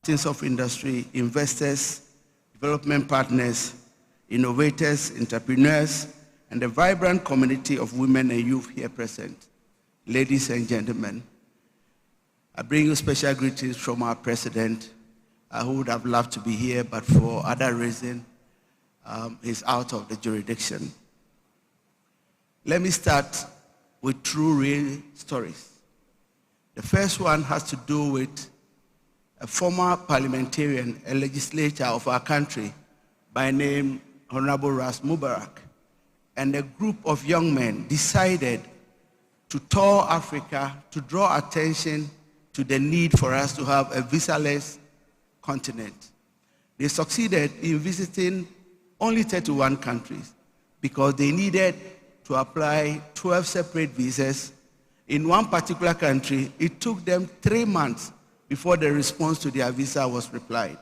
captains of industry, investors, development partners, innovators, entrepreneurs, and the vibrant community of women and youth here present. Ladies and gentlemen, I bring you special greetings from our president, who would have loved to be here, but for other reasons, he's out of the jurisdiction. Let me start with true real stories. The first one has to do with a former parliamentarian, a legislator of our country by name Honorable Ras Mubarak, and a group of young men decided to tour Africa to draw attention to the need for us to have a visa-less continent. They succeeded in visiting only 31 countries because they needed to apply 12 separate visas. In one particular country, it took them 3 months before the response to their visa was replied.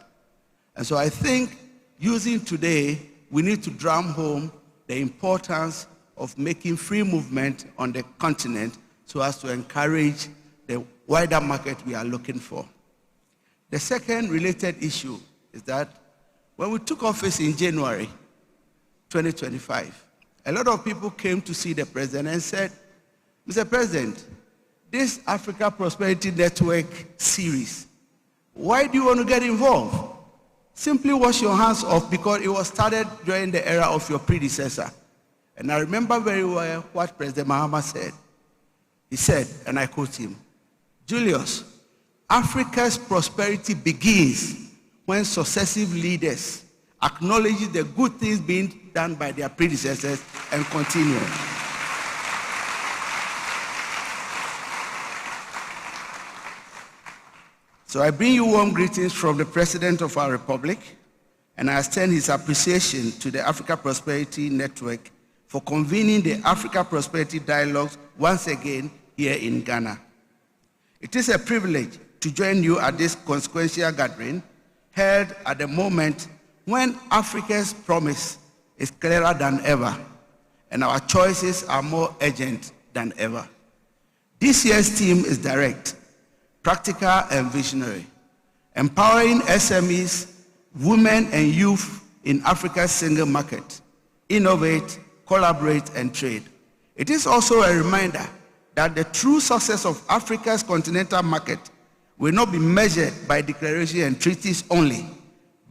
And so I think using today, we need to drum home the importance of making free movement on the continent so as to encourage the wider market we are looking for. The second related issue is that when we took office in January 2025, a lot of people came to see the president and said, Mr. President, this Africa Prosperity Network series, why do you want to get involved? Simply wash your hands off, because it was started during the era of your predecessor. And I remember very well what President Mahama said. He said, and I quote him, Julius, Africa's prosperity begins when successive leaders acknowledge the good things being done by their predecessors and continue. So I bring you warm greetings from the President of our Republic, and I extend his appreciation to the Africa Prosperity Network for convening the Africa Prosperity Dialogues once again here in Ghana. It is a privilege to join you at this consequential gathering held at the moment when Africa's promise is clearer than ever and our choices are more urgent than ever. This year's theme is direct, practical and visionary, empowering SMEs, women and youth in Africa's single market, innovate, collaborate, and trade. It is also a reminder that the true success of Africa's continental market will not be measured by declaration and treaties only,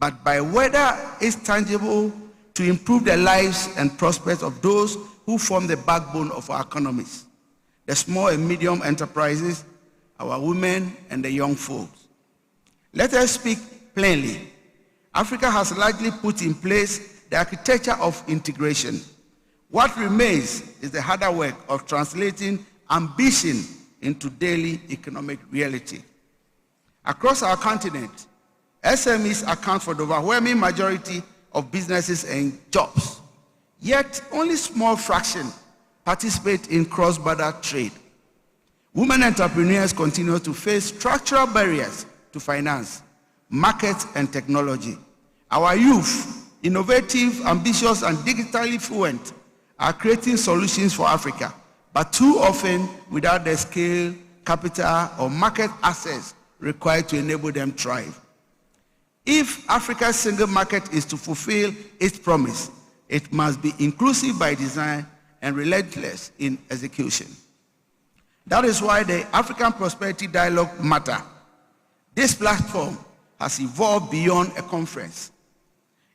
but by whether it's tangible to improve the lives and prospects of those who form the backbone of our economies, the small and medium enterprises, our women, and the young folks. Let us speak plainly. Africa has largely put in place the architecture of integration. What remains is the harder work of translating ambition into daily economic reality. Across our continent, SMEs account for the overwhelming majority of businesses and jobs, yet only small fraction participate in cross-border trade. Women entrepreneurs continue to face structural barriers to finance, markets, and technology. Our youth, innovative, ambitious, and digitally fluent, are creating solutions for Africa, but too often without the scale, capital, or market access required to enable them to thrive. If Africa's single market is to fulfill its promise, it must be inclusive by design and relentless in execution. That is why the African Prosperity Dialogue matter. This platform has evolved beyond a conference.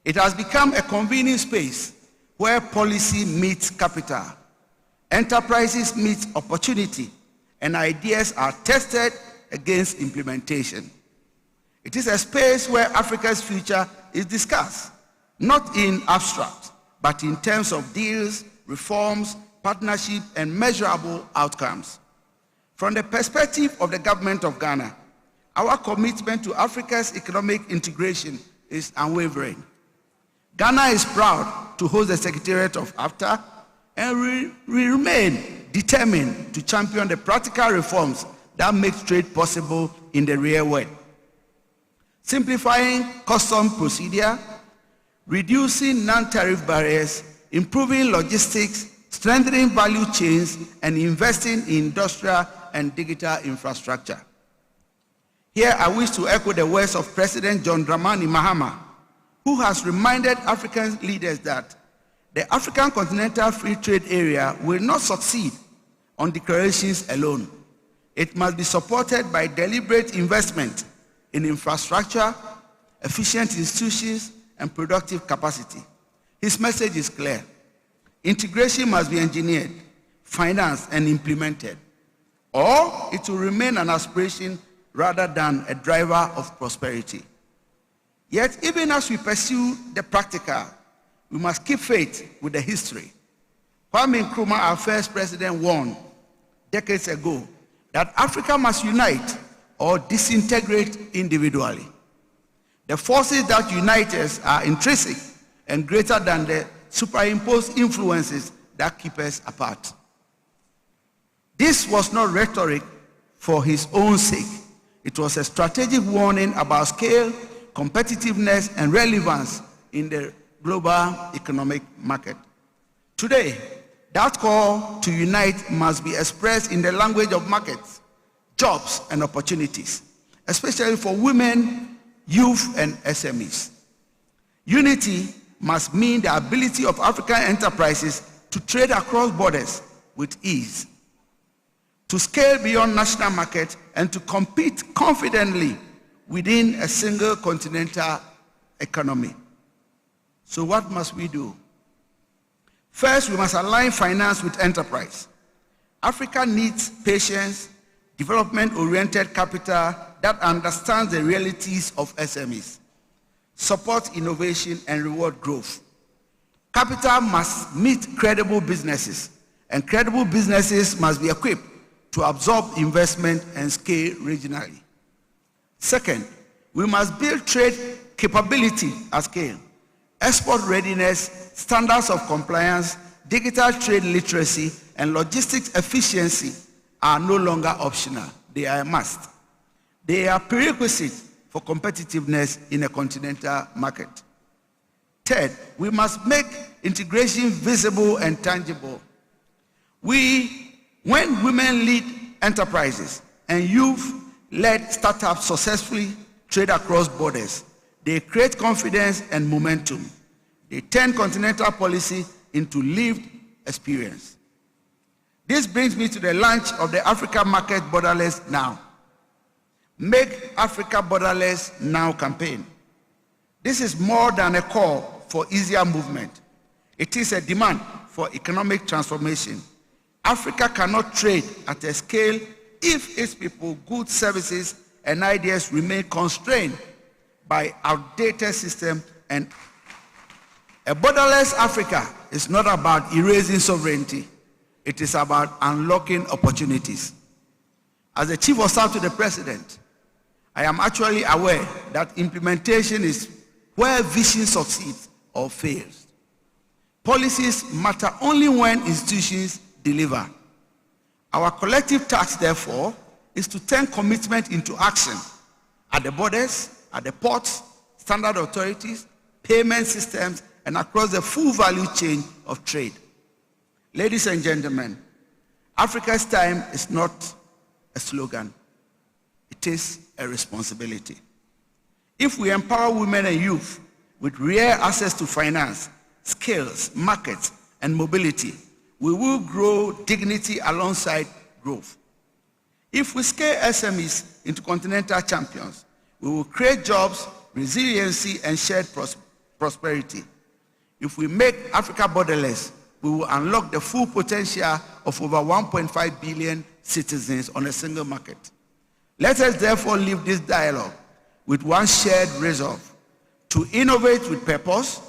It has become a convening space where policy meets capital, enterprises meet opportunity, and ideas are tested against implementation. It is a space where Africa's future is discussed, not in abstract, but in terms of deals, reforms, partnership, and measurable outcomes. From the perspective of the government of Ghana, our commitment to Africa's economic integration is unwavering. Ghana is proud to host the Secretariat of AFTA, and we remain determined to champion the practical reforms that make trade possible in the real world. Simplifying custom procedure, reducing non-tariff barriers, improving logistics, strengthening value chains, and investing in industrial and digital infrastructure. Here I wish to echo the words of President John Dramani Mahama, who has reminded African leaders that the African Continental Free Trade Area will not succeed on declarations alone. It must be supported by deliberate investment in infrastructure, efficient institutions, and productive capacity. His message is clear. Integration must be engineered, financed, and implemented, or it will remain an aspiration rather than a driver of prosperity. Yet, even as we pursue the practical, we must keep faith with the history. Kwame Nkrumah, our first president, warned decades ago that Africa must unite or disintegrate individually. The forces that unite us are intrinsic and greater than the superimposed influences that keep us apart. This was not rhetoric for his own sake. It was a strategic warning about scale, competitiveness, and relevance in the global economic market. Today, that call to unite must be expressed in the language of markets, jobs, and opportunities, especially for women, youth, and SMEs. Unity must mean the ability of African enterprises to trade across borders with ease, to scale beyond national markets, and to compete confidently within a single continental economy. So what must we do? First, we must align finance with enterprise. Africa needs patience, development-oriented capital that understands the realities of SMEs, support innovation, and reward growth. Capital must meet credible businesses, and credible businesses must be equipped to absorb investment and scale regionally. Second, we must build trade capability at scale. Export readiness, standards of compliance, digital trade literacy, and logistics efficiency are no longer optional. They are a must. They are prerequisites for competitiveness in a continental market. Third, we must make integration visible and tangible. When women lead enterprises and youth-led startups successfully trade across borders, they create confidence and momentum. They turn continental policy into lived experience. This brings me to the launch of the Africa Market Borderless Now. Make Africa Borderless Now campaign. This is more than a call for easier movement. It is a demand for economic transformation. Africa cannot trade at a scale if its people, goods, services, and ideas remain constrained by outdated systems. And a borderless Africa is not about erasing sovereignty. It is about unlocking opportunities. As the Chief of Staff to the President, I am actually aware that implementation is where vision succeeds or fails. Policies matter only when institutions deliver. Our collective task, therefore, is to turn commitment into action at the borders, at the ports, standard authorities, payment systems, and across the full value chain of trade. Ladies and gentlemen, Africa's time is not a slogan. It is a responsibility. If we empower women and youth with real access to finance, skills, markets, and mobility, we will grow dignity alongside growth. If we scale SMEs into continental champions, we will create jobs, resiliency, and shared prosperity. If we make Africa borderless, we will unlock the full potential of over 1.5 billion citizens on a single market. Let us therefore leave this dialogue with one shared resolve: to innovate with purpose,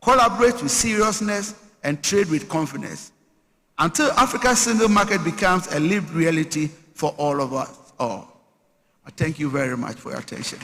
collaborate with seriousness, and trade with confidence, until Africa's single market becomes a lived reality for all of us all. I thank you very much for your attention.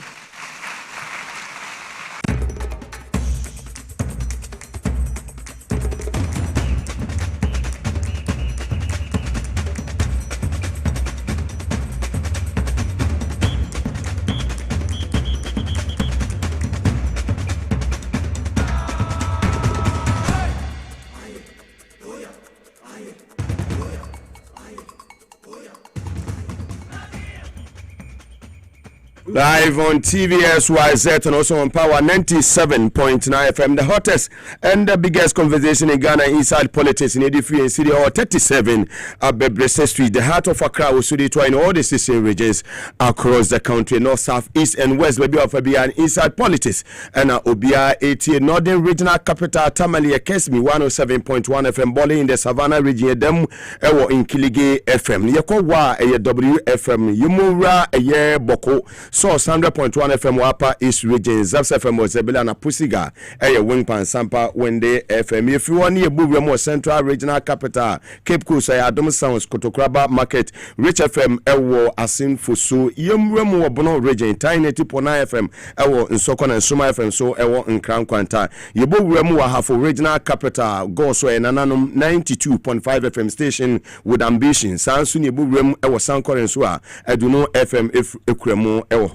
Live on TVSYZ and also on Power 97.9 FM, the hottest and the biggest conversation in Ghana inside politics in Edifie and City Hall 37 Bebrese Street, the heart of Accra, Usudi, in all the 16 regions across the country, north, south, east, and west. Baby of Abia inside politics and Obia 80 Northern Regional Capital Tamale Kesmi 107.1 FM, Boli in the Savannah region, them in Kilige FM, Yakowa, WFM, Yumura, Boko. Source 100.1 FM Wapa East Region, Zaps FM was Zebela na Pusiga, Wingpan Sampa Wende FM. If you want near Bubremo Central Regional Capital, Cape Coast, Adom Sounds, Kotokraba Market, Rich FM, Ewo, Asin Fusu, Yumremo Bono Region, Tiny Tipona FM, Ewo, in Sokon and Suma FM, so Ewo in Crown Quanta. Yebu Remu Hafo Regional Capital, Goso and Ananum 92.5 FM station with ambition. Sansun Yebu Remu, Ewo Sankor and Sua, Eduno FM, if Ekremo, Ewo.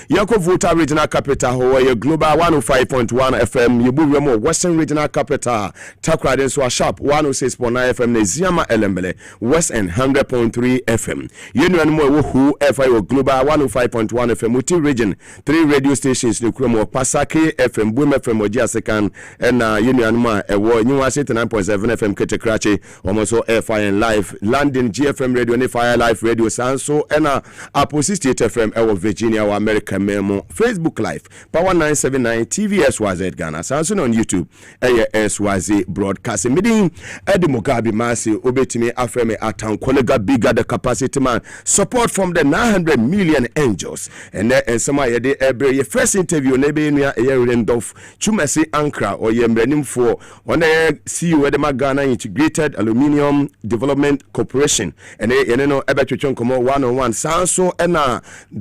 Yako Volta Regional Capital, Hawaii Global 105.1 FM, Yebu Remo, Western Regional Capital, Takra Denswa Sharp 106.9 FM, Neziama Elembele, West End 100.3 FM. Union Mo who FIO Global 105.1 FM, Muti Region, 3 radio stations, Nukremo, Pasake FM, Boom FM, Ojia Second, and Union Ma, New City 9.7 FM, Ketekrachi, almost FIN Live, London GFM Radio, and FIN Live Radio, Sanso, and Apostate FM, Virginia, America Memo, Facebook Live, Power 979, TVSYZ Ghana, Samsung on YouTube, SYZ Broadcasting. Meeting Eddie Mugabe Maase, Obetime Afreme Atan, Kolega Bigger the capacity man, support from the 900 million angels. And some of the first interview, Nebenia Randolph, Chumasi Ankra, or Yemrenim for on the CEO Edema Ghana Integrated Aluminium Development Corporation, and know Ebetuchon Komo 101, Sanso, and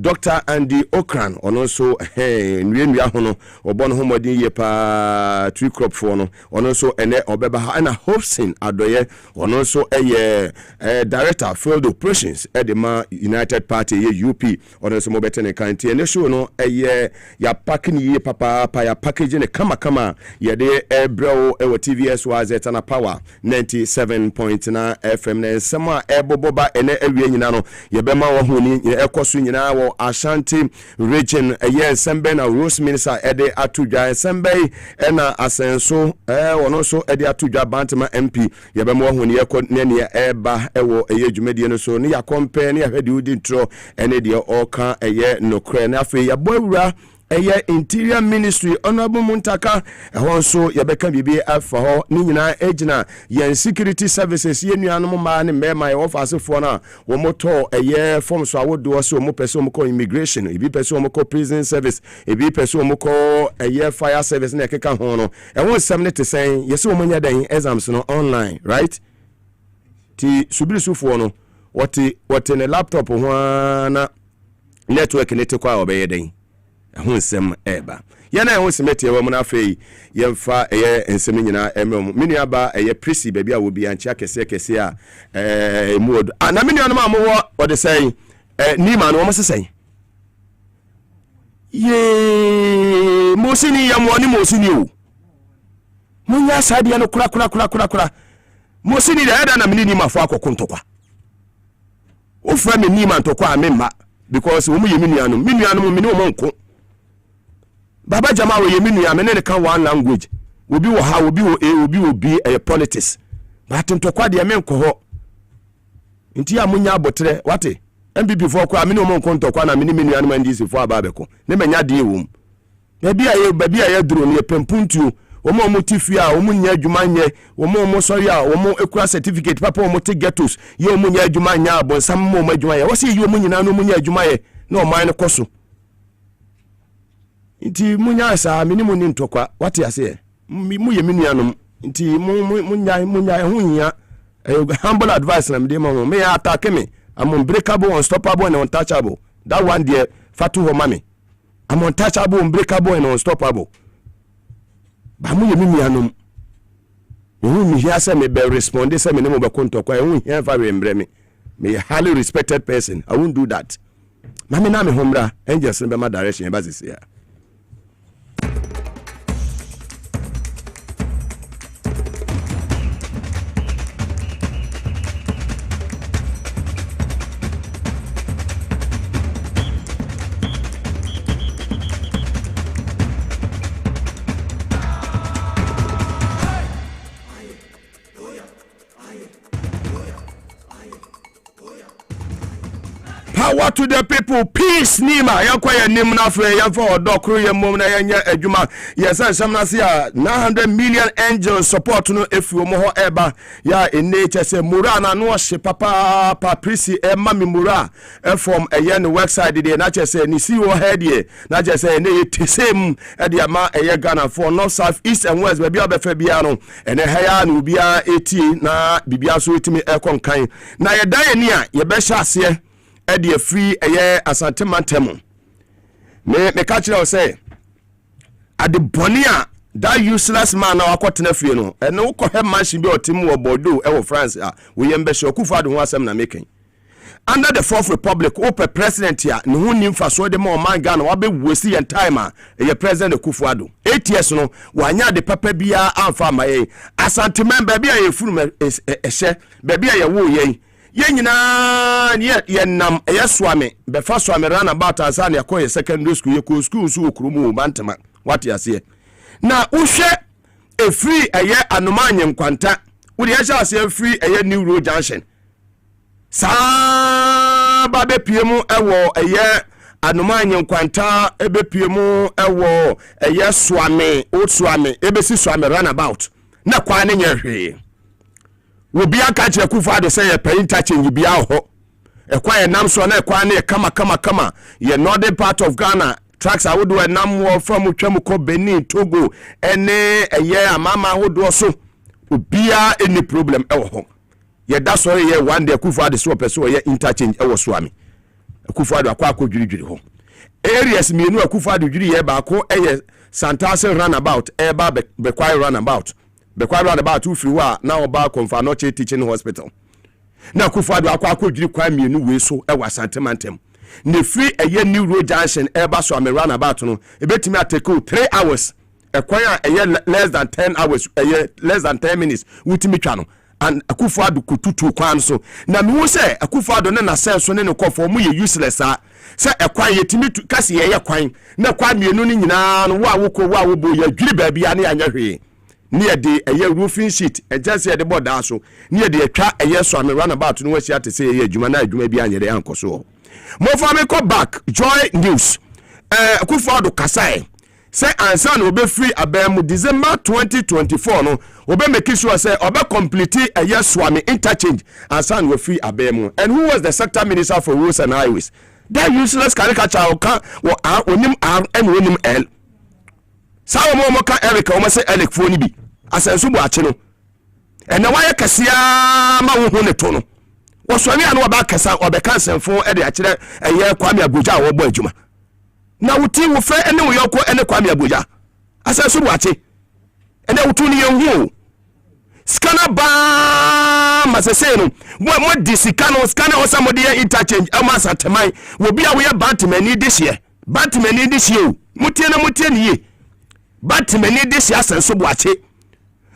Dr. Andy Okran, on also Nria Hono, or Bon Homodi Yepa tree crop for no, on also Obeba and a Hobson Adoye, on also a director of field operations at the United Party, UP, on also Mobetene County, and the show no ya packing ye papa, ya packaging a kama, ya de bro, TVS was at an power 97.9 FM, and some Boba and Evianano, Yabema Huni, Ecosuina, Ashanti region Sembe na Rose Minister Ede Atuja Sembe ena asenso ono so Ede Atuja Bantama MP yabemo hu ne yakọ ne eba ewo dwumedie no so ne yakompe ne yahwede udi ntro ene de oka nokre na afi yabowura Interior Ministry Honorable Muntaka so yabeka bibi afa ho ni nyina ejina yen security services yenuanom ma ne mema office fo na wo moto form so awodo so mo pese mo ko immigration ebi pese mo ko prison service ebi pese mo ko fire service na keka ho no sem ne te sen yesi wo nya dan exams no online, right? Ti subiri sufo no wote ne laptop ho na network ne te kwa obeye dan Hunsem eba. Yana hunsemete wa muna fei yemfa ensem nyina emem. Minu aba presi baby a wo bi ancha kese a muodo. Na minu anu ma mo wo de say ni ma no mo sesen. Ye mosini ya mo ni mosini o. Munya sadia no kura. Mosini da eda na mini ni mafo akoko ntokwa. O fra me ni ma ntokwa amemma because wo mu ye minu anu mini o monko. Baba Jama we yeminu ya menene kan one language. Obi wo ha obi wo B politics. But ntokwa de menko ho. Nti ya munya abotre wate. MPP for kwa mini o monko ntokwa na mini anu mandisi for ababeko. Ne menya de wom. Baby a duro ne pempuntu. Omo tifi a omo nya adwuma nye. Omo sorry a omo ekura certificate papa omo te getos. Ye omo nya adwuma nya abonsam mo adwuma ye. Wo se ye omo nyina no omo nya adwuma ye. Na o man koso. Nti munya sa minimu ni ntokwa wate ase mu ye minuanom nti munya hunya humble advice na mede mama me attack me I'm unbreakable, unstoppable and untouchable. That one there fatu ho mami I'm untouchable, unbreakable and unstoppable. Ba mu ye minuanom mi here say me be respond say me no be kontokwa hu here fa rembre me highly respected person. I won't do that. Mami na me homra angels be my direction ba sisi ya. Power to the people, peace nima. Yankwaya nimna fe yanfa odokru yemom na yanya adwuma. Yesa samna sia 900 million angels support no efi omo ho eba. Ya nature se mura na no hye papa pa prisi mami mura from eye no website de na che ni si wo head ye na che se ne yetesem e de ama eye Ghana for north south east and west bia obefa bia no ene haya na bia eti na bibia so etimi ekonkan na ye dan ni a ye be hya ase e de free eye asante mantemu me catch you say at the bonia that useless man na wakotena fie no ene wo ko he machine bi otim wo Bordeaux e wo France we yembe she Akufo-Addo ho asem na making under the fourth republic open president here ne ho nimfa so de ma man Ghana wa be wasi en time ye president Akufo-Addo 8 years no wanya de papa bia amfa maye asante member bia ye furu ehye bia ye wo ye nyina ye nam ye swame be fa swame run about asa na yakoye secondary school ye ko school so okrumu bantama what you say na uhwe efri eye anomanye nkwanta wo de ya sha ase efri eye new road junction sa ba be piemu ewo eye anomanye nkwanta ebe piemu ewo eye swame o swame ebe si swame run about na kwa ne nyehwe wo bia ka kire Akufo-Addo say ye pay interchange bia ho ekwa ye nam so na ekwa ne kama ye northern part of Ghana tracks awodo enam wo from twam ko Benin Togo ene eye amama awodo so obia any problem ewo ho ye da so ye one day Akufo-Addo so person ye interchange ewo so ami Akufo-Addo akwa dwiri ho areas mienu Akufo-Addo dwiri ye ba ko eye Santase runabout eba Bekwai runabout ufiri wa na oba Komfa Noche teaching hospital na Akufo-Addo akwa dwiri kwa mienu we so ewa Santemantem ne free eye new road junction eba so am runabout no ebetimi atake 3 hours ekwan eye less than 10 hours eye less than 10 minutes wutimi twa no and Akufo-Addo kututu kwan so na me wo say Akufo-Addo ne na sense ne kofo mu ye useless a say ekwan yetimi kasi ye kwan na kwa mienu ni nyina no wa wo bo ya dwiri ba bia ne anya hwe ne de eye roofing sheet ejase ye de boda so ne de atwa eye so am runabout no wasi ate say ye adwuma na adwuma bia nyere ankoso mo fa me ko back joy news Akufo-Addo kasai say ansa no be free abem December 2024 no obe make sure say obe complete a year swami interchange ansa no free abem. And who was the sector minister for roads and highways? That useless caricature oka onim r and onim l sawo mo ka Eric o say Eric foni bi asenso bu ache no ena wa ye kasia ma wo ho ne to no wo swami anu oba kasa obe kansenfo e de akire eye Kwame Abuja wo bo adwuma na wuti wo fe ene wo yoko ene Kwame Abuja asenso bu ache ene wutu ni yenhu skana ba masese no mo disikano skana osamode interchange amasa temai wo bia wo ye Batmani this year mutie ni Batmani this year asenso bu ache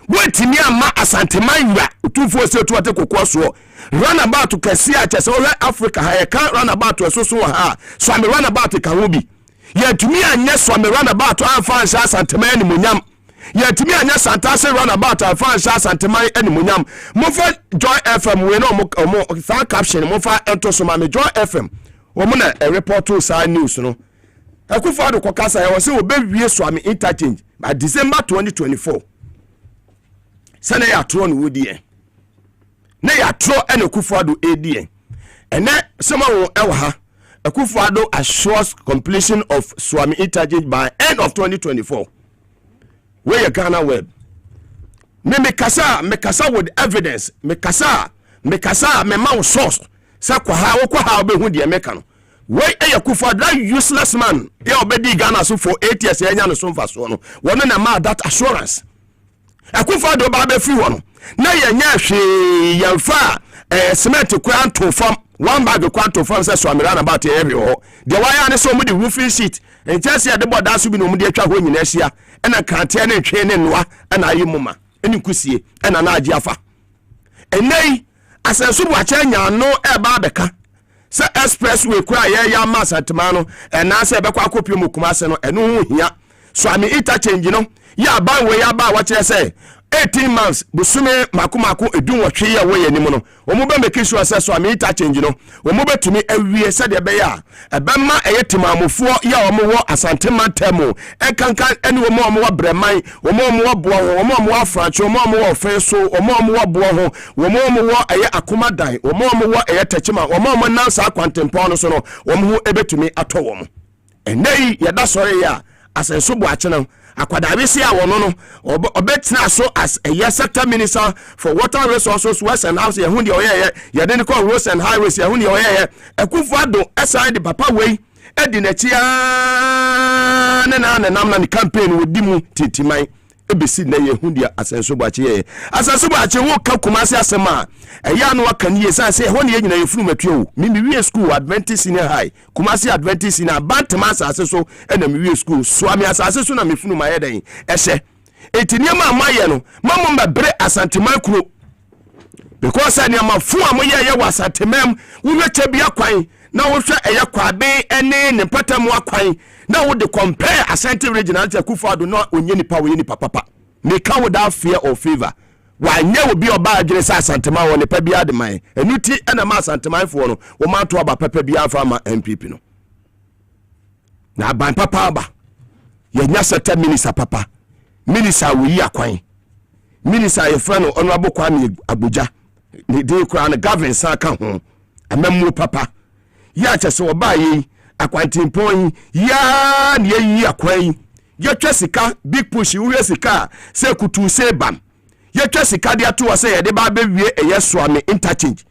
wetimi ama asanteman wura utufo se to ate kokoso runabout kesi a chese all Africa ha kan runabout so ha so am runabout ka hobi yetumi anya so am runabout anfa sha asanteman ni munyam yetumi anya Santase runabout anfa sha asanteman ni munyam mofa Joy FM we no mo fa caption mofa ento so ma me Joy FM wo mo na report to sa news no Akufo-Addo kokasa ya wo se obewie so am interchange by December 2024 sene ya tro no wodie ne ya tro ene Akufo-Addo edie ene sema wo ewa ha Akufo-Addo assures completion of Swami interchange by end of 2024 where you Ghana web me kasa with evidence me kasa me ma source sa kwa ha obehu de meka no wey Akufo-Addo that useless man e obedi Ghana so for 8 years enya no so mfa so no wono na ma that assurance Akufo-Addo ba be free wono na yenya hwe yemfa cement kwanto fam one bag kwanto fam say so amira na about every ho de wire ne so mu de roofing sheet en chese de boda so bi no mu de atwa ho nyina hia ena kante ne hwe ne noa ena ayimuma eni kusie ena na agi afa enei asenso bu acha nya no e ba beka se expressway kwa ya Maase atema no ena se be kwa kopio mu Kumase no eno ho hia so ami interchange no ya ban we ya ba wa kire say 18 months busume makomako edun wo hwe ya wo ye nim no omo be make sure say so ami interchange no omo betumi awie se de be ya ebema eyetimamufuo ya omo wo asantema temu enkankan ene omo wo breman omo wo boa ho omo wo afranche omo wo ofenso omo wo boa ho omo wo eye akomadan omo wo eye techima omo nansa akwantempo no so no omo ho ebetumi ato wo mo enei yeda sori ya asenso bo akene akwadabisi a wono no obetina so as a sector minister for water resources west and house ye hu de oyeye ye de call roads and highways ye hu de oyeye Akufo Addo aside the papa wey edi na chia na nam na campaign wodi mu titiman ebesi na ye hu de asenso bo ache wo ka Kumasi asema eya no aka ni yesa se ho ne ye nyina ye funu matuo mi wie school Adventist senior high Kumasi Adventist senior bantama asase so na mi wie school Swami asase so na mi funu maye den ehye etiniema amaye no mammo mbebre asanteman kuro because ani amafu amoye ye wasantemam wo hwete bia kwan na wo hwe eye kwabe ene ne patamu akwan na wo de compare Asante regional to Akufo Addo no onye nipa wo ye nipa papa me ka without fear or favor wanye obi oba adwene sa Asantema wo ne pa bia de man enuti na ma Asantema fo no wo ma to aba papa bia fa ma MPP no na ban papa aba ye nya seta minister papa minister wo yi akwan minister ye fra no onu abokwa me Abuja ne de kura na government sa ka ho amammu papa ya chese wo ba yi akwantimpon ya ne yi akwan ye twesika big push wo sika se kutu se bam ye twesika de ato se ye de ba bewie eye Swami interchange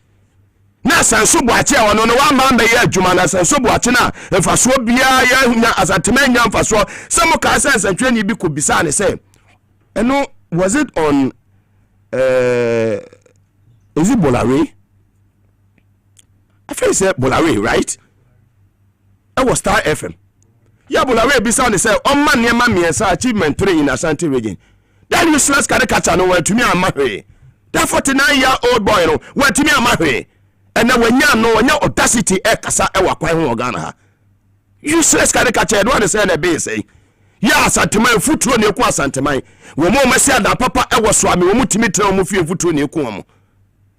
na sanso boache a wono no wa ma mba ye adwuma na sanso boache na mfaso bia ya hunya Asantema nya mfaso some ka sansantwe ni bi ko bisa ne se eno was it on is it Bolare? I feel say Bolare, right? That was Star FM. Yeah, Bolare be sound say on man near mammy achievement 3 in Asante region. That useless caricature no where to me and marry. That 49-year-old boy no where to me and marry. And then when you know when your audacity ekasa ewa kwa hu Ghana. Useless caricature do want say na be say. Yeah, Asantema futuro ne ku Asantema. Wo mo mesi ada papa ewo Swami wo mutimi tena mo fie futuro ne ku mo.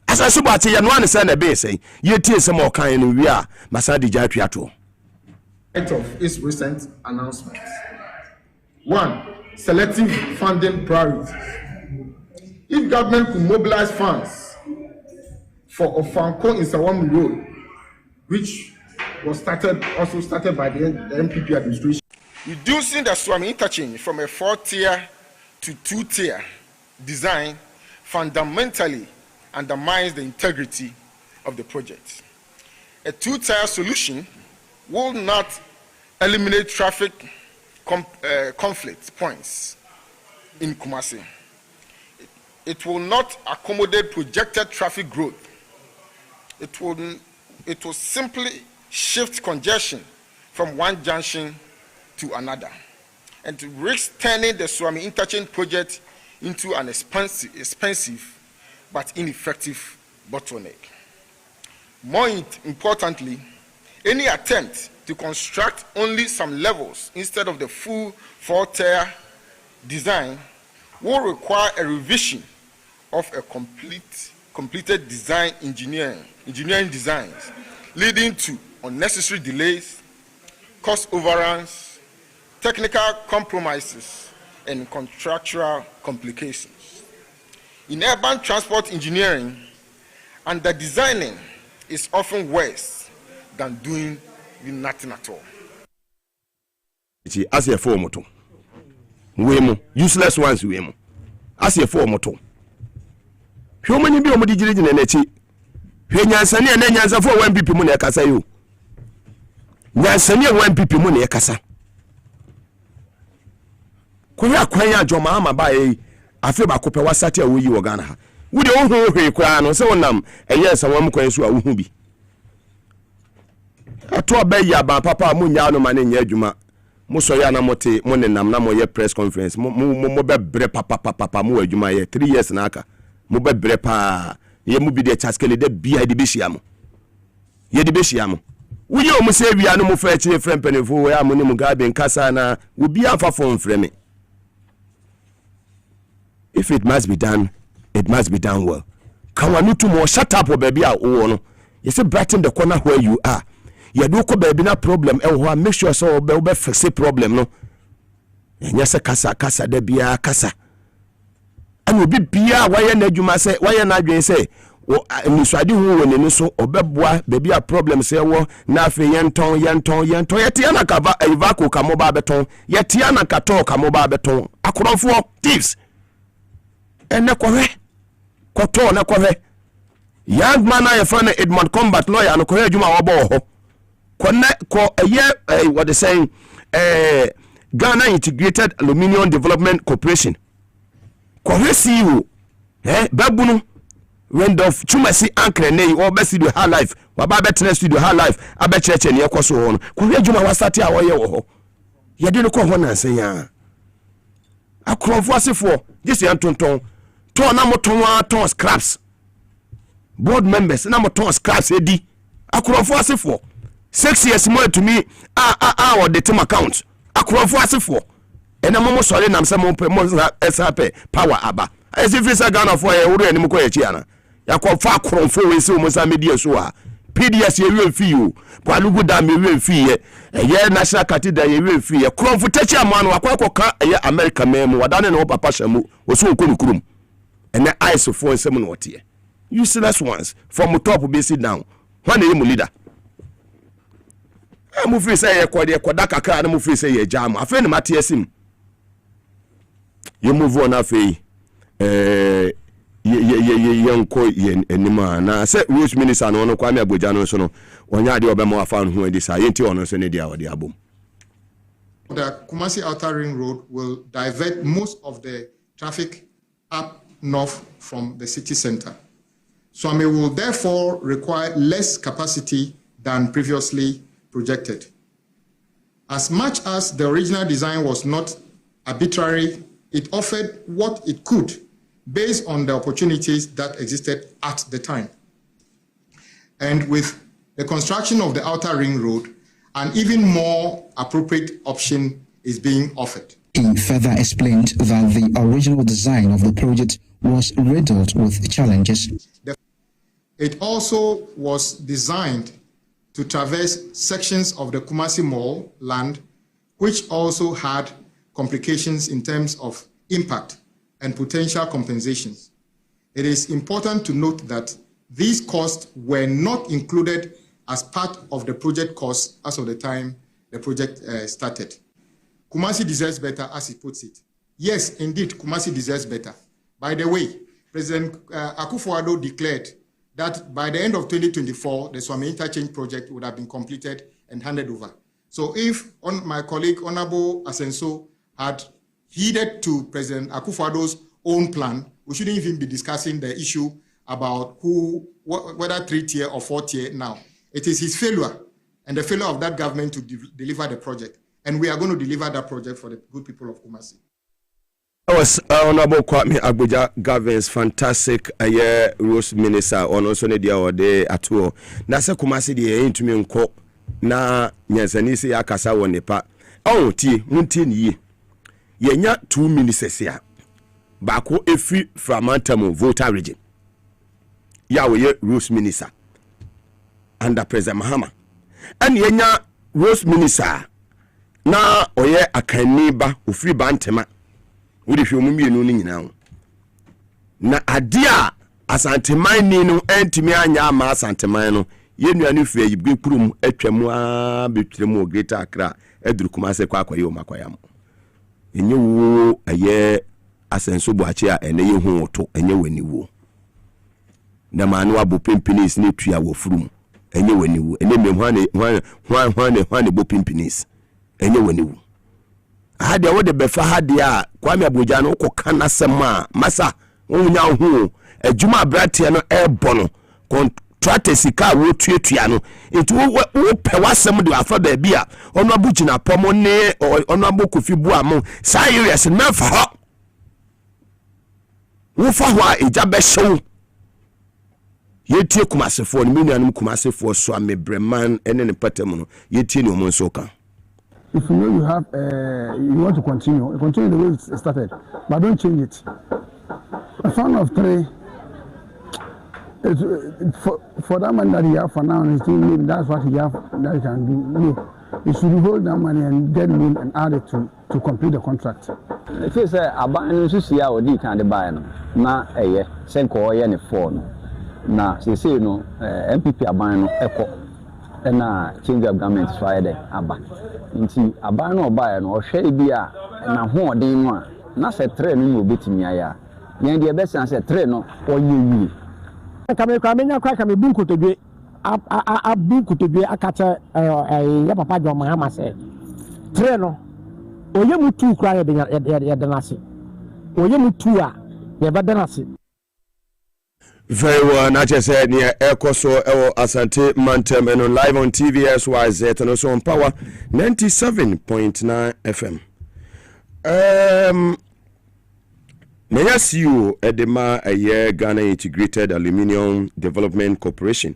Asaso ba che ye no an say na be say. Ye tie se mo kan no wi a Masadi Jatwi ato. Of its recent announcements. 1. Selective funding priorities. If government could mobilize funds for Ofanko in Sawam Road, which was also started by the MPP administration. Reducing the Swami interchange from a 4-tier to 2-tier design fundamentally undermines the integrity of the project. A 2-tier solution will not eliminate traffic conflict points in Kumasi. It will not accommodate projected traffic growth. It will simply shift congestion from one junction to another, and to risk turning the Swami interchange project into an expensive but ineffective bottleneck. More importantly, any attempt to construct only some levels instead of the full 4-tier design will require a revision of a completed design engineering designs, leading to unnecessary delays, cost overruns, technical compromises, and contractual complications. In urban transport engineering, under-designing is often worse than doing nothing at all. As a form to useless ones, as a form to how many be omodi jiri jine nechi nyansani na nyansa for 1 pp mu na ekasa yo nyansani 1 pp mu na ekasa kuri akwan ya joma ama ba yi afi ba ko pe wasate awoyi wo Ghana ha wo de ohun hwe kura no se wonam eye sawam kwan so awu hu bi ato ba ya ba papa mu nya no ma ne nya adwuma mo so ya na mote mo nenam na mo ye press conference mo be bre papa mo adwuma ye 3 years na aka mo be bre pa ye mu bi de chaskele de bia de behia mo ye de behia mo Uye omu se bia no mu fa chire frem penefo we amune Mugabe nkasa na obi afa fo mfreme. If it must be done, it must be done well. Can one to more shut up or baby out no. You say brighten the corner where you are. You do ko baby na problem e make sure so be fix problem no. Enya se kasa de bia kasa. Anu bi bia why na adwuma se why na adwen se niswade hu woni ni so obeboa baby a problem se wo na afi yenton yete na ka evako ka mo ba beton yete na ka to ka mo ba beton akoronfo thieves ene kowe koto na kowe young man I find Edmond Combat lawyer no kowe adwuma wo bo ho ko what they saying Ghana Integrated Aluminium Development Corporation kowe CEO babunu Randolph Chumasi Ankre nei or best studio high life wa ba better studio high life abecheche ne ekoso ho no kowe adwuma wa start a wo ye wo ho ye de no ko ho na nsen ya akrofo asefo jesi antonton to na moton scraps board members na moton scraps edi akrofo asefo 6 years more to me or the team account akrofo asefo ena momo sori nam se mo SAP power aba as if it's a Ghana for a wuri ani mko echi ana yakwa akrofo we se mo sa media so a PDS ye wi fi you kwalugu da me wi fi ye national cathedral ye wi fi ye krofo techi amano akwa ka ye America memu wadane no papa shamu oso nkonu kurum ena ice for nsem no wote useless ones from top be sit down when you leader mu fi say ye koda kakra na mu fi say ye jam afa ni mate asim you move on afa yanko yen enima na say Rose minister no Kwame Aboja no so no onya de obema afa no ho edi sa yenti ono so ne dia wode abom. The Kumasi Outer Ring Road will divert most of the traffic up north from the city center. Swami will therefore require less capacity than previously projected. As much as the original design was not arbitrary, it offered what it could based on the opportunities that existed at the time. And with the construction of the Outer Ring Road, an even more appropriate option is being offered. He further explained that the original design of the project was riddled with challenges. It also was designed to traverse sections of the Kumasi Mall land, which also had complications in terms of impact and potential compensations. It is important to note that these costs were not included as part of the project costs as of the time the project started. Kumasi deserves better, as he puts it. Yes, indeed, Kumasi deserves better. By the way, President Akufo-Addo declared that by the end of 2024, the Swami Interchange project would have been completed and handed over. So if my colleague, Honorable Asenso, had heeded to President Akufo-Addo's own plan, we shouldn't even be discussing the issue about whether 3-tier or 4-tier now. It is his failure and the failure of that government to deliver the project. And we are going to deliver that project for the good people of Kumasi. That was Honorable Kwame Aboja Gavins, fantastic Rose Minister on also Nedia or day at all. Nasa Kumasi de into me unko na Nyansanisi Akasa Wonepa. Oh, Muntin ye. Yenya 2 ministers here. Bako efi Framantamu voter region. Yawe Rose Minister. Under President Mahama. And yenya Rose Minister. Na oye akaniba ufri bantema. Wodi hwe mu mienu ni nyina na adia asanteman ni no entimi anya ama asanteman no yenuanu fie yibwe kurum atwamu a betwiremu Greater Accra eduru Kumase kwa akwaye o makwaya mo enye wo aye asenso boache a ene ye hu oto enye waniwo na manu abo pimpinis ne tua wo furum enye waniwo ene mehwane bo pimpinis enye waniwo hade wo de befa hade a Kwame Aboja no kokana sema masa wonya hu adwuma abrate no ebono contract sika wo tuatua no etu wo pewasem de afa ba bia ono abugina pomo ne ono abokofi bu amo sa areas na fa ho wo fa ho a eja be hyew Yetie Kumasefo, Aluminium Kumasefo, so I'm a Breman and then a Patamono, Yetie no Monsoka. If you know you have, you want to continue the way it started, but don't change it. A fan of 3, for that money that you have for now, that's what you have that you can do. No, you should hold that money and get loan and add it to complete the contract. If you say, I buy and you see how you can buy now, a year, send call any phone. Now, they say, no, MPP are buying echo. And change of government Friday, Abba. Into a buy no buy or share beer and a whole day one. Not a train will beat me. Yan the best answer train or you. I come in, crack a book to be a book to be a catcher, a papa John Mahama said. Treno, or you two cry at the Nasi. Or you two are never the Nasi. Very well, not just said near Ecoso, Asante, Mantem, and on live on TVSYZ and also on Power 97.9 FM. May I see you at the a year Ghana Integrated Aluminium Development Corporation,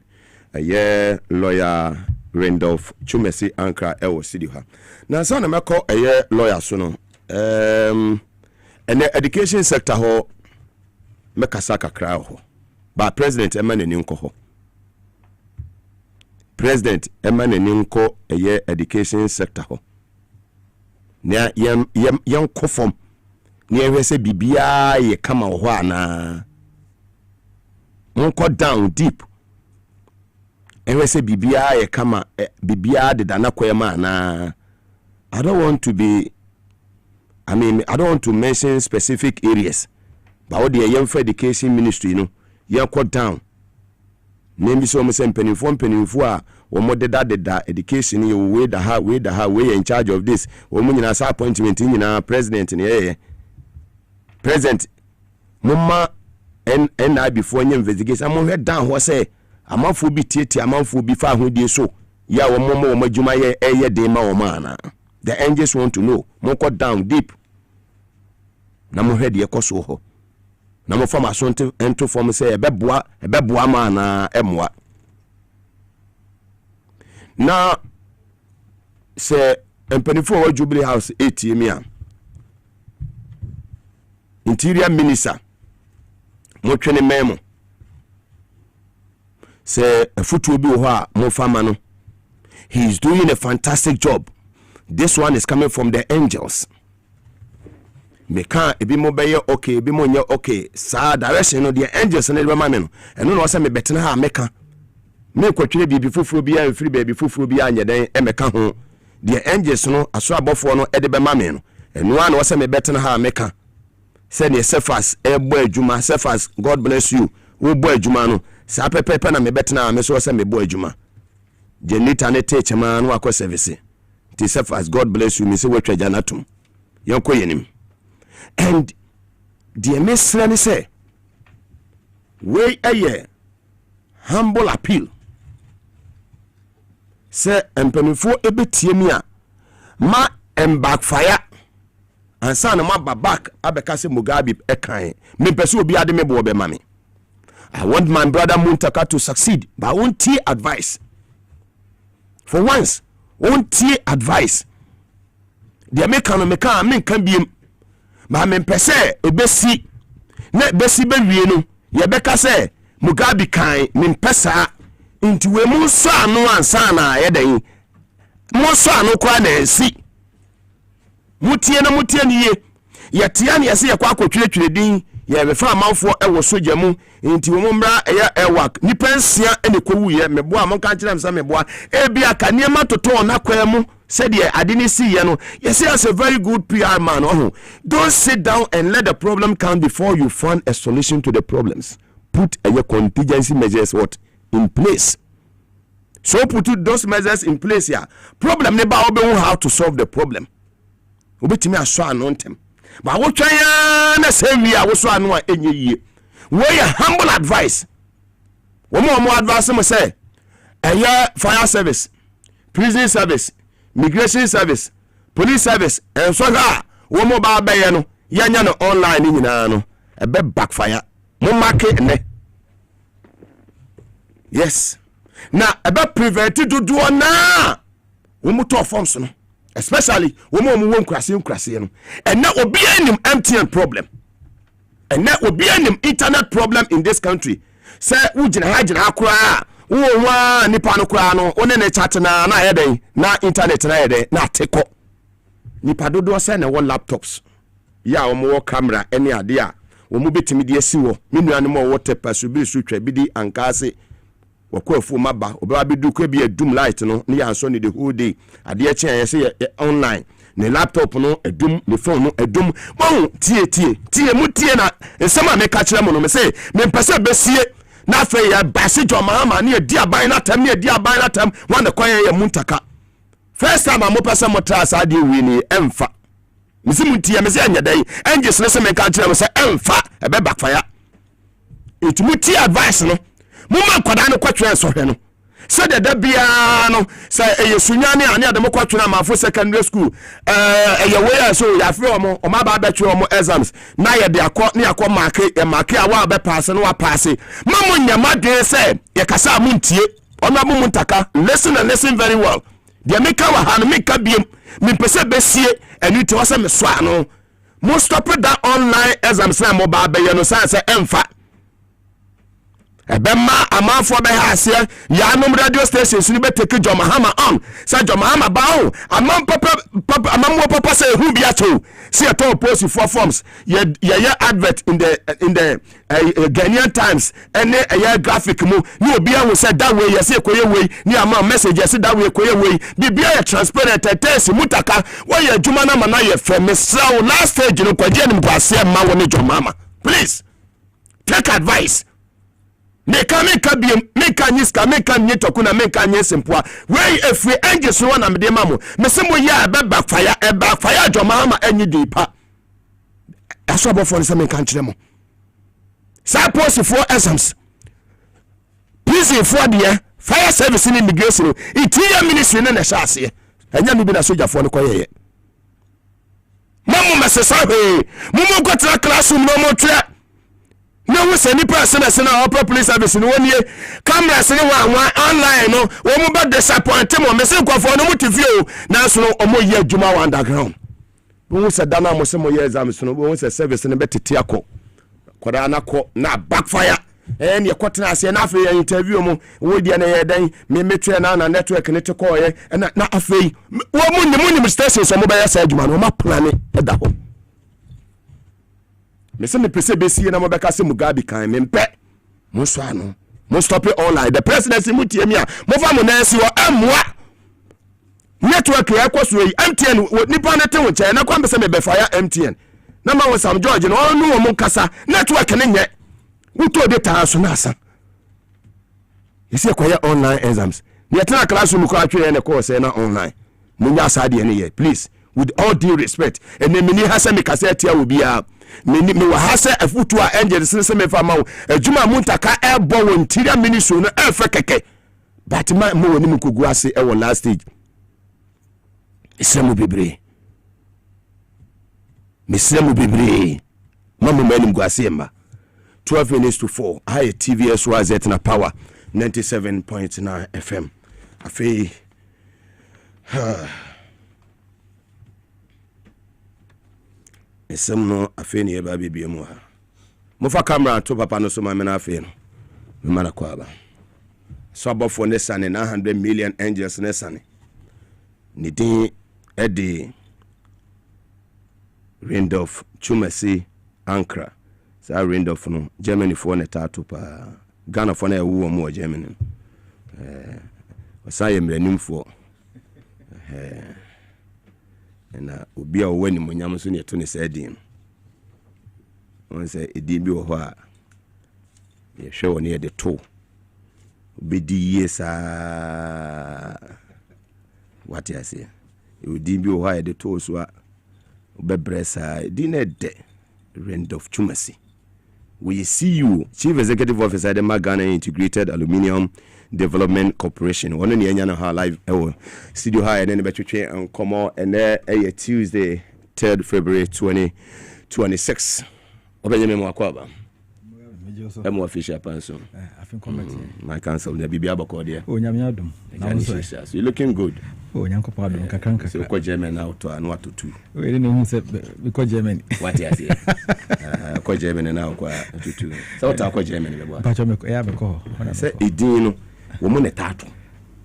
a year lawyer Randolph Chumesi Ankara Ewo Sidiha. Now, son, I'm call a year lawyer sono. And the education sector ho Mekasaka Krao. But President Emmanuel Ninko. President Emmanuel Ninko a year education sector. Near young conform. Near we say Bibia ye come wana. Monko down deep. And we say Bibia ye come Bibia de Danakoyama na. I don't want to mention specific areas. But what the young education ministry, you know. Yanko down. Name so much penny deda education you way in charge of this. Woman as appointment in president in here. President Mama and I before any investigation. I'm head down what say a month will be tete, a month will be far who dear so. Ya Momo Majuma ye de mana. The angels want to know. Moko down deep. Namo head ye koso. Na mo fama so ento form say ebeboa ma na emwa na say empanifo wa Jubilee House ATM ya Interior Minister mo twene memo say afutu obi ho a mo fama no, he is doing a fantastic job. This one is coming from the angels. Meka ebi mo beye okay, ebi mo nye okay. Sa direction no the angels na be ma me no. Eno no say me betena ha meka. Me kwatwere bibi fufuro bia mfiri baby fufuro bia anye den emeka ho. The angels no aso abofo no e de be ma me no. Eno an wo say me betena ha meka. Say ne Cephas e bo adwuma, Cephas God bless you. Wo bo adwuma no. Sa pepepe na me betena me so say me bo adwuma. Jenita ne teach ma no akọ service. Ti Cephas God bless you me say wo twaja natum. Yonko yenim. And the message say, we a humble appeal. Say, empenifo ebetiemia ma backfire. And son ma back abekase Mugabe ekan. Me pese obi ade me bo be mami. I want my brother Muntaka to succeed, but I won't take advice. For once, won't take advice. The American can be. Ma me pese ebesi na besi be wie no ye beka se Mugabe kan me pesa nti we mu so anu ansa na ye dan mu so anu kwa na esi mutie ni ye tia na ye se ye kwa akotwetwere din ye be fa amanfo e wo soja mu nti wo mmra ye ewak ni pensia ene kowu ye mebo a monka kire msa mebo a ebi aka niema toto na kwa mu said ye adini see ye no you see as a very good PR man. Oh, don't sit down and let the problem come before you find a solution to the problems. Put your contingency measures in place. So put those measures in place here. Problem never will how to solve the problem. Obetimi aso anontem. But what try na same year wo so anu enye yie. Where your humble advice. One more advice me say. Fire service, prison service, migration service, police service, and so that one mobile bay no yanya no online ni nyina no e be backfire mo market ne Yes. Now about prevented to do na we mu to forms no. Especially when we won krasi no. And now will be any MTN problem. And that will be any internet problem in this country. Say ujina akura wa nipa no kura no one ne chat na yeden na internet na yeden na teko. Nipa dodo say na one laptops. Ya o mo camera any ade a o mu betimi de asi wo. Me nuane mo wo tepa so bi su twa bi di ankase. Wakwafu maba obewa bidu kwa bi edum light no ne yanso ne the whole day ade a chen yese online ne laptop no edum ne phone no edum bon tie mu tie na nsema me ka kire mo no me say me mpese besie na afa ya base joma ne edi aban na tam wan kwan ya muntaka first time am pese mo trasa ade wi ni emfa misi mu tie me say anya dai enges ne se me ka kire mo say emfa ebe backfire etumu tie advice no mumma kwada no kwatwe so hwe no se de bia no se eyesunyane ane ademo kwatwe na mafo secondary school eyewe so ya fe omo ba betwe omo exams na ye de akọ mark awa be pass no wa pass mamu nyama de se ye kasa muntie ono amu ntaka listen very well de meka wa ha no meka biem me pese besie enu te wase me so ano mo stop that online exams na mo ba be ye no say emfa Ebema amanfo be ha ase ya nom radio stations ni be take Joma Hama on say Joma Hama bawo amam papa say who be ato see at all post for forms ye advert in the Ghanaian Times and a graphic mu ni obi a wo say that way yes ekoye way ni amam messages that way ekoye way bibia ya transparent test mutaka wo ye adwuma na mana ye frame so last stage no kwaje ni mpase ma wo ni Joma Hama please take advice. Meka biem meka nyiska meka nyetoku na meka nyesempoa wey efri angels no na mede mamo mesemo ya be backfire Joma Hama anyi dipa aso abofo ne se meka nkire mo sa post for exams prison for there fire service in immigration interior ministry na shaase anya no bi na soja for no koyeye mamo mesesa he mumu gotra classroom no mo tre no we say ni person na upper police service no one year cameras ni wa online no wo mu ba disappoint mo me say kwafo no mutifie o na so no omo ye adwuma wa underground wo say dana mo say mo ye exams no wo say service no betete akọ kwada na ko na backfire en ye kwotena ase na afa ye interview mo wo dia na ye dan me metwe na network ne te ko ye na afa wo mu ni station so mo ba ye say adwuma no ma plan e da ho me se me pese besi na mo beka se Mugabe kan me mpe mo so ano mo stop it online the presidency mutie mi a mo fa mo na si wo amwa network ya kwaso yi MTN nipa na te wo che na kwa mbese me be fire MTN na ma wo Sam George no onu wo mo kasa network ne nye wuto de ta so na asa yesi akoya online exams ye tena classroom ko atwe ne course na online munya asade ne ye please with all due respect and me ni hasa me kasa tia wo bia me wa hasa afutu a angels se me fa ma wo adwuma muntaka ebo wo interior ministry no efe keke but ma mo woni mkugu ase e wo last stage Islamu bebre Islamu bebre mama mani mgu ase mba 12 minutes to 4 high TVS was at na power 97.9 FM afi esem no afi ne ba bibie mu ha mo fa camera to papa no so ma me na afi no me mana kwa ba so abofo ne sane na 100 million angels ne sane ni din edi Randolph Chumasi Ankara sa Randolph no Germany for ne tato pa Ghana for na ewu mo Germany wasa ye mranim for na obi a wani monyam so ne to ne sadin on say edin bi wo ho a ye hwe woni ye de to obedi yesa what you say edin bi wo ho a ye de to so a obebresa edin e de Randolph Chumasi. We see you, Chief Executive Officer of the Ghana Integrated Aluminium Development Corporation. One ni enya na ha live studio high and then between and come on and there Tuesday 3rd February 2026. Obenye me mwakwaba. I'm official person. I think committee. My council, the Bibia Bokodia. Oh, Yamiadum. You're looking good. Oh, Yanko Pardon, Kakanka. So, quite German out and what to do. We didn't even say because Germany. What is it? Quite German and now quite to do. So, talk with Germany. But I'm a call. I said, Idino, woman a tattoo.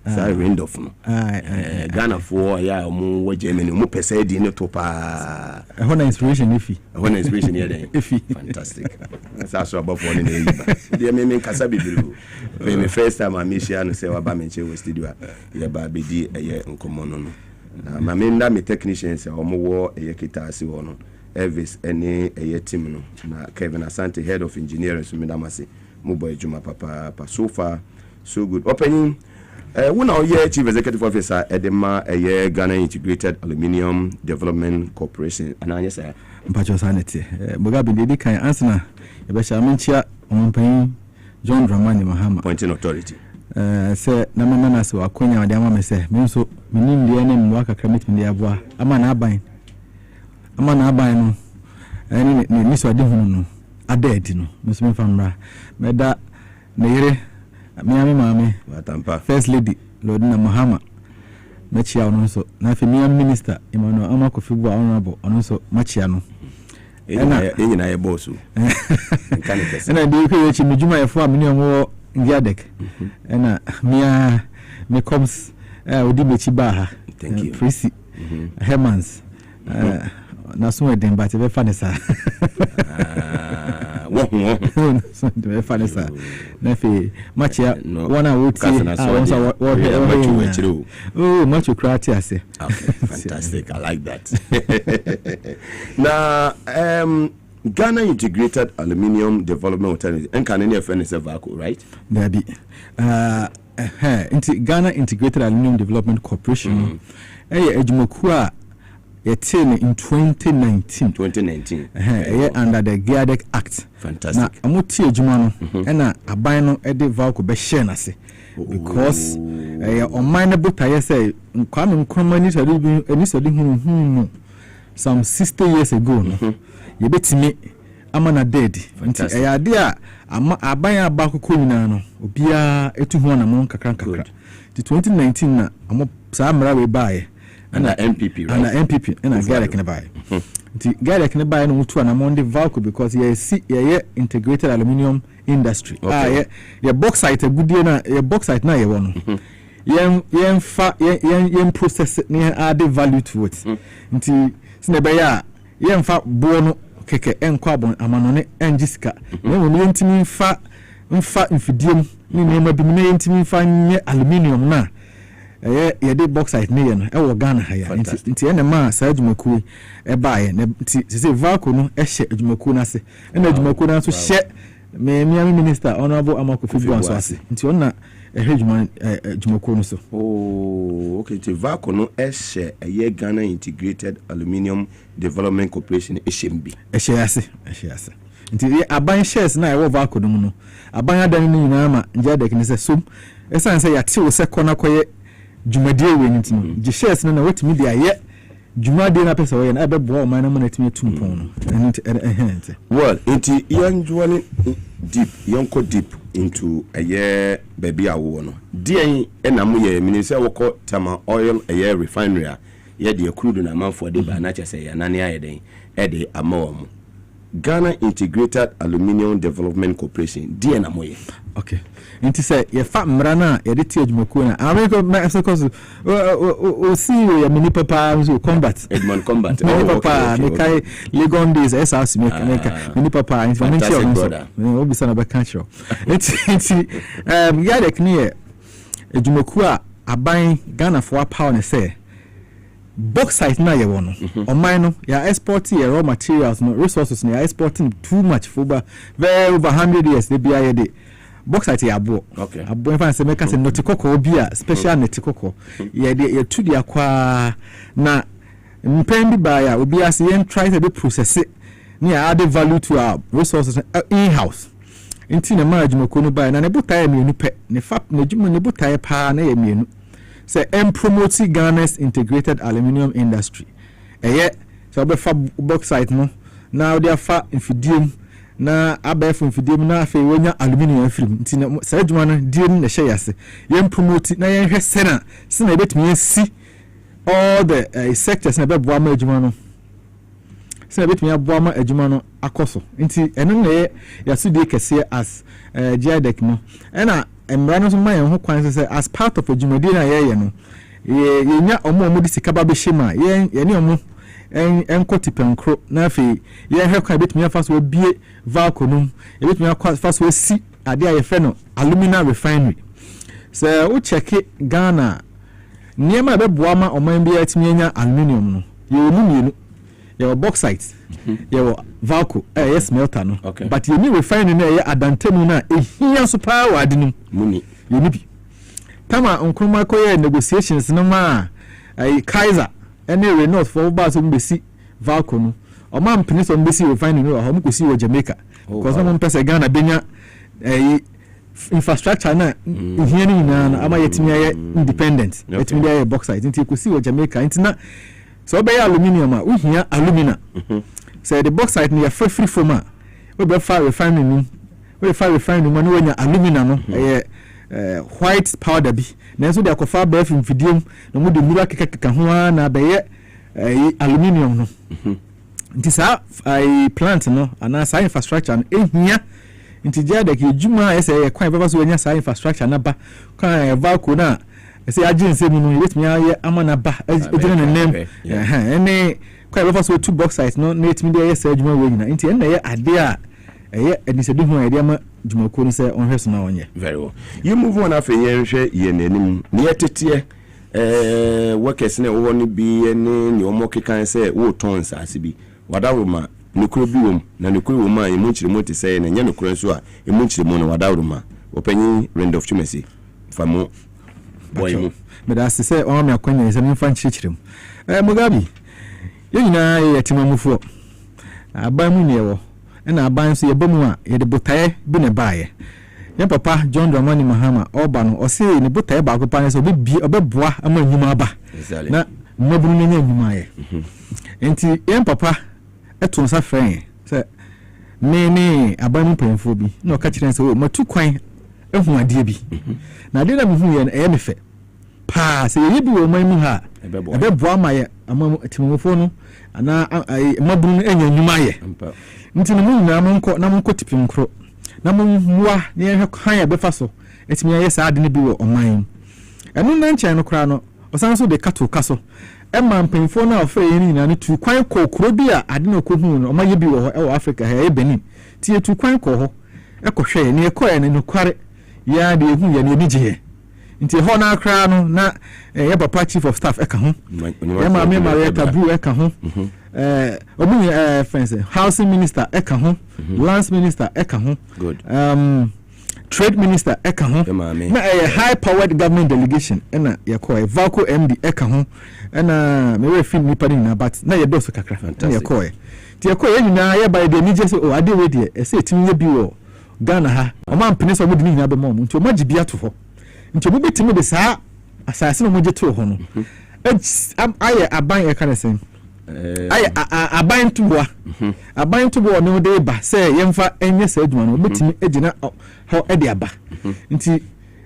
Sorry, Randolph. Ghana for more Germany, more per se, dinner to pa. A Honda inspiration, Honda inspiration here. Fantastic. That's also above one in the evening. Dear Mammy Kasabi Blue. When the first time I miss you and say, Abamiche was studio, yeah, baby, a year in common. My main dame technicians are more a guitar, Siwono, Elvis, any a year team. Kevin Asante, head of engineering, Mugabe Maase, Mugabe Juma Papa, so far, so good. Opening. One of your chief executive officer, Edema, a year Ghana Integrated Aluminium Development Corporation. And I say, Pacho Sanity. Mugabe did kind answer. Beshamincha on paying John Dramani Mahama. Pointing authority. Say, Namana, so a queen, and Yamma say, Minso, meaning the enemy work a commit in the Abwa. I'm an Abine. I'm an Abine. And Miss Adino, a dead, Miss Mifamra. Meda, Nere. Miami Mame, First Lady, Lordina Mahama, Machiano, so Nafimia Minister, Emmanuel Amako Fibu Honorable, and also Machiano. And I boss. And I do create Mijuma for million war in Yadek. And me comes Udibechi Baha, thank you, Prissy, Hermans, Nasuma Den, but a funny sir. Fanisa Nefi Machia one I would say oh much cratty I say. Okay, fantastic. I like that. Now Ghana Integrated Aluminium Development Authority and can any friend is a vacuum, right? There be Ghana Integrated Aluminium Development Corporation Ejumokua in 2019. Under the GIADEC Act. Fantastic. Now, Amuti Jumano, and a bino Eddie Valco Beshenasi. Because on minor book, I say, coming commonly, some 60 years ago. You bet me, I'm on a dead. Fantastic. Idea, I buy a Baku Kuminano, Obia, Etuhona Monka Kranka. The 2019, I'm up Samra buy. And the MPP, right? And the MPP, and a guy can buy. The guy can buy no to an among the Valco because he integrated aluminium industry. Okay. Your bauxite a good dinner, your bauxite now you want. Yen process it near add value to it. Until Snebaya, yen fat bono keke and carbon amanone and Jessica. Then we intimi fat infidium, ni name be me intimi fine aluminium na. Did bauxite near no Ghana higher. Into any man, Sajmaku, a buy, and say Valco, a shed Jumacuna, and a Jumacuna to shed Miami Minister, Honorable Amako Fibuans, into honor a Hedgeman Jumacuno. Oh, okay, to Valco, no, a share a year Ghana Integrated Aluminium Development Corporation, a shimbi. A share, until I buy shares now, I Valco, no. I buy a dining Nama, Jadek, and says, so, as I say, at 2 seconds, Jumadie winning the shares no what media yet Jumadie na pesa we na be bo man na money to 2 pound and well into usually deep yonko deep into a year baby awo no dey na mo ye minister woko tama oil a year refinery ye de crude na man for de ba na che say ya na ne ayeden e de amom Ghana Integrated Aluminium Development Corporation dey na mo ye okay Inti say ye fat mrana ye de tie adwumakuo na America because see your mini papa so combat Edmond combat mini papa me kai Legon days SRC make mini papa inti one brother no be sana be catch you inti ya de knie adwumakuo a aban Ghana for power ne say bauxite na ye wono oman no ya export ye raw materials no resources no ya exporting too much for very over 100 years they be aye de bauxite ya abo okay abo fa se make say notikoko bia special notikoko ye tu dia kwa na mpembi ba ya obi ase yen try to process it ni add value to our resources in house inti na management no ba na ne botae mienu pe ne fa na djuma ne botae pa na ye mienu say promote Ghana's integrated aluminium industry so be fa bauxite no now they fa infidium na abɛɛfo mfidiem na afei wonya aluminium afrim nti na saa adwuma no die no na ɛhyɛ yɛase yɛn promote na yɛnhwɛ sena yɛbɛtumi yɛsi all the sectors na ɛbɛboa ma adwuma no sɛ yɛbɛtumi aboa ma adwuma no akɔ so nti ɛno na yɛasodie kɛseɛ as GIDEC no ɛna mmara no nso ma yɛn ho kwan sɛ as part of adwumadie no a yɛyɛ no yɛnya ɔmo de sika ba bɛhyɛ mu a yɛne ɔmo ɛnkɔ tipankro na afei yɛhwɛ kwan yɛbɛtumi afa so abie valco no yɛbɛtumi afa so asi adeɛ a yɛfrɛ no alumina refinery sɛ wokyɛke Ghana nneɛma a ɛbɛboa ma ɔman bi atumi anya aluminium no yɛwɔ mu mmienu yɛwɔ bauxite yɛwɔ valco ɛyɛ smelter no but yɛni refinery no ɛyɛ adantamu no a ɛhia so paa wɔ ade no mu yɛni bi tama nkroma kɔyɛ negotiations no ma Kaiser ɛne Renault for ba so mbesi valco no ɔma mpene so mbesi refinery no ɔmo kosi wɔ Jamaica because ɔmo mpɛsɛ Ghana benya infrastructure na ihia ni na ama yetimi ayɛ independent yetimi ayɛ bauxite nti kosi wɔ Jamaica nti na so ɔbɛyɛ aluminium a uhia alumina sɛ the bauxite no yɛ free from a ɔbɛfa refinery no ma no wanya alumina no ɛyɛ white powder bi nanso de akɔfa bɛɛfo mfidiem na mu de mura keka ho na bɛyɛ aluminium no nti saa plant no ana saa infrastructure no ehia nti GIDEC edwuma ɛsɛ yɛ kwan bɛba so wanya saa infrastructure na ba kwan valco na ɛsɛ agye nsɛm no yɛtumi ayɛ ama na ba egyina ne nam ɛne kwan bɛba so two bauxite no na yɛtumi de yɛ saa edwuma wɔ nyina nti ɛna yɛ ade a ɛyɛ anisɛde ho a yɛde ama dwumako no sɛ ɔnhwɛ so na ɔnyɛ very well you move on afei yɛnhwɛ yɛ nanim ne yɛteteɛ workers na wɔwɔ no bi ne ne ɔmɔ kekan sɛ wɔtɔn nsase bi wadawroma nokuro bi wom na nokuro wom a emu nkyeremu te sɛ na nyɛ nokuro nso a emu nkyeremu no wadawroma ɔpanyin Randolph Chumasi famo boy mu meda ase sɛ ɔma me akwanya sɛ memfa nkyerɛkyerɛm Mugabe yɛn nyinaa yɛ timamufoɔ aban mu ne yɛwɔ ɛna aban so yɛbɔ mu a yɛde botae bi ne baayɛ yɛn papa John Dramani Mahama ɔba no ɔse ne botae baako pa ne sɛ ɔbɛboa ama nnwuma aba na mmabunu no nya nnwuma ayɛ nti yɛn papa ɛto nsa frɛ sɛ ne aban mu mpanyinfoɔ bi na ɔka kyerɛ sɛ matu kwan ehu adeɛ bi na adeɛ na mehu yɛ no ɛyɛ me fɛ paa sɛ yɛyɛ bi wɔ ɔman mu ha ɛbɛboa ma yɛ ama timamfoɔ no ana mmabunu no anya nnwuma ayɛ nti no mu nyinaa mo nkɔ tipim koro na mo mmoa ne yɛhwɛ kwan a bɛfa so ɛtumi ayɛ saa ade no bi wɔ ɔman ɛno na nkyɛn no koraa no ɔsan so de kato ka so ɛma mpanyinfoɔ no a ɔfrɛ yɛn nyinaa no tu kwan kɔ kuro bi a ade no kɔhu no ɔma yɛ bi wɔ hɔ ɛwɔ Africa ha ɛyɛ Benin ti yɛtu kwan kɔ hɔ ɛkɔhwɛ yɛ ne yɛkɔɛ ne nokware yɛa de ɛhu yɛ ne yɛni gye yɛ nti hɔ na akra no na yɛ papa chief of staff ɛka ho yɛ maame Maria Tabu ɛka ho obi fence housing minister ɛka ho lands minister ɛka ho trade minister ɛka ho na high powered government delegation ɛna yɛkɔɛ valco MD ɛka ho ɛna mewe film nipa ne nyinaa but na yɛdɔ so kakra na yɛkɔɛ nti yɛkɔɛ yɛ nyinaa yɛba yɛde anigye sɛ ade wei deɛ ɛsɛ ɛtumi yɛ bi wɔ Ghana ha ɔma mpene sɛ ɔmode ne nyinaa bɛma ɔmo nti ɔma gye bi ato hɔ nti ɔmo bɛtumi de saa asase na ɔmo gye to hɔ no ayɛ aban ɛka ne sɛn ayɛ aban toboa no de ba sɛ yɛmfa ɛnyɛ saa adwuma no ɔbɛtumi agyina hɔ ɛde aba nti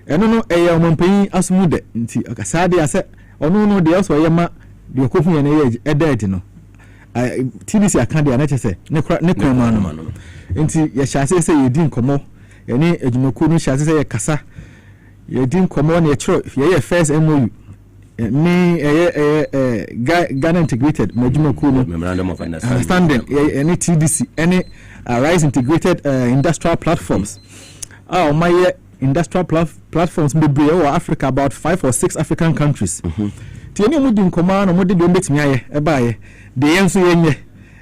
ɛno no ɛyɛ ɔmampanyin asomu dɛ nti saa deɛ sɛ ɔno no deɛ ɔsɔ yɛ ma deɛ ɔkɔhu yɛ no ɛyɛ ɛda adi no TDC aka deɛ anɛkyɛ sɛ ne kwan mu ano nti yɛhyɛ ase sɛ yɛdi nkɔmmɔ yɛne adwumakuo no hyɛ ase sɛ yɛkasa yɛdi nkɔmmɔ na yɛkyerɛ yɛyɛ first MOU ne Ghana integrated adwumakuo no understanding ɛne TDC ɛne Rise integrated industrial platforms ɔma yɛ industrial platforms bebree wɔ Africa about 5 or 6 African countries nti yɛne mu di nkɔmmɔ na mo de deɛ ɔmbɛtumi ayɛ ɛbaayɛ de yɛn nso yɛnyɛ